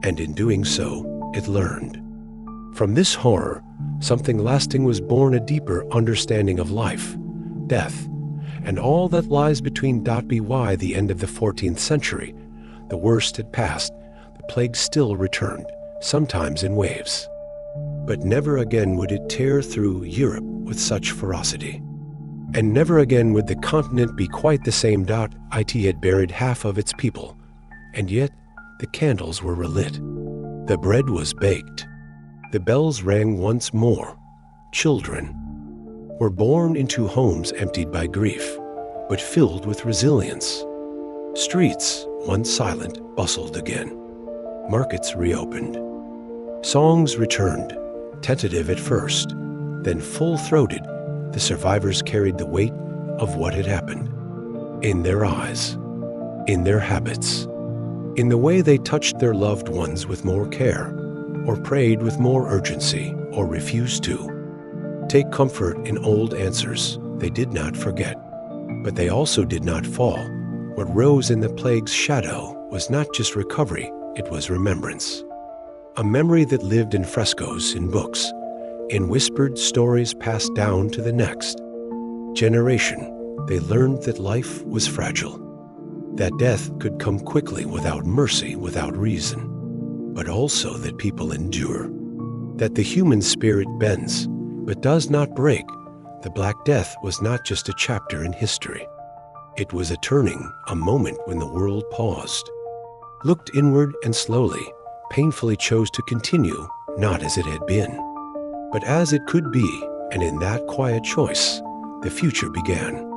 and in doing so, it learned. From this horror, something lasting was born, a deeper understanding of life, death, and all that lies between. By the end of the 14th century, the worst had passed, the plague still returned, sometimes in waves. But never again would it tear through Europe with such ferocity. And never again would the continent be quite the same. It had buried half of its people, and yet the candles were relit. The bread was baked. The bells rang once more. Children were born into homes emptied by grief, but filled with resilience. Streets, once silent, bustled again. Markets reopened. Songs returned, tentative at first, then full-throated. The survivors carried the weight of what had happened. In their eyes, in their habits, in the way they touched their loved ones with more care, or prayed with more urgency, or refused to. Take comfort in old answers. They did not forget, but they also did not fall. What rose in the plague's shadow was not just recovery, it was remembrance. A memory that lived in frescoes, in books, in whispered stories passed down to the next generation. They learned that life was fragile, that death could come quickly without mercy, without reason, but also that people endure, that the human spirit bends but does not break. The Black Death was not just a chapter in history. It was a turning, a moment when the world paused, looked inward, and slowly, painfully chose to continue, not as it had been, but as it could be. And in that quiet choice, the future began.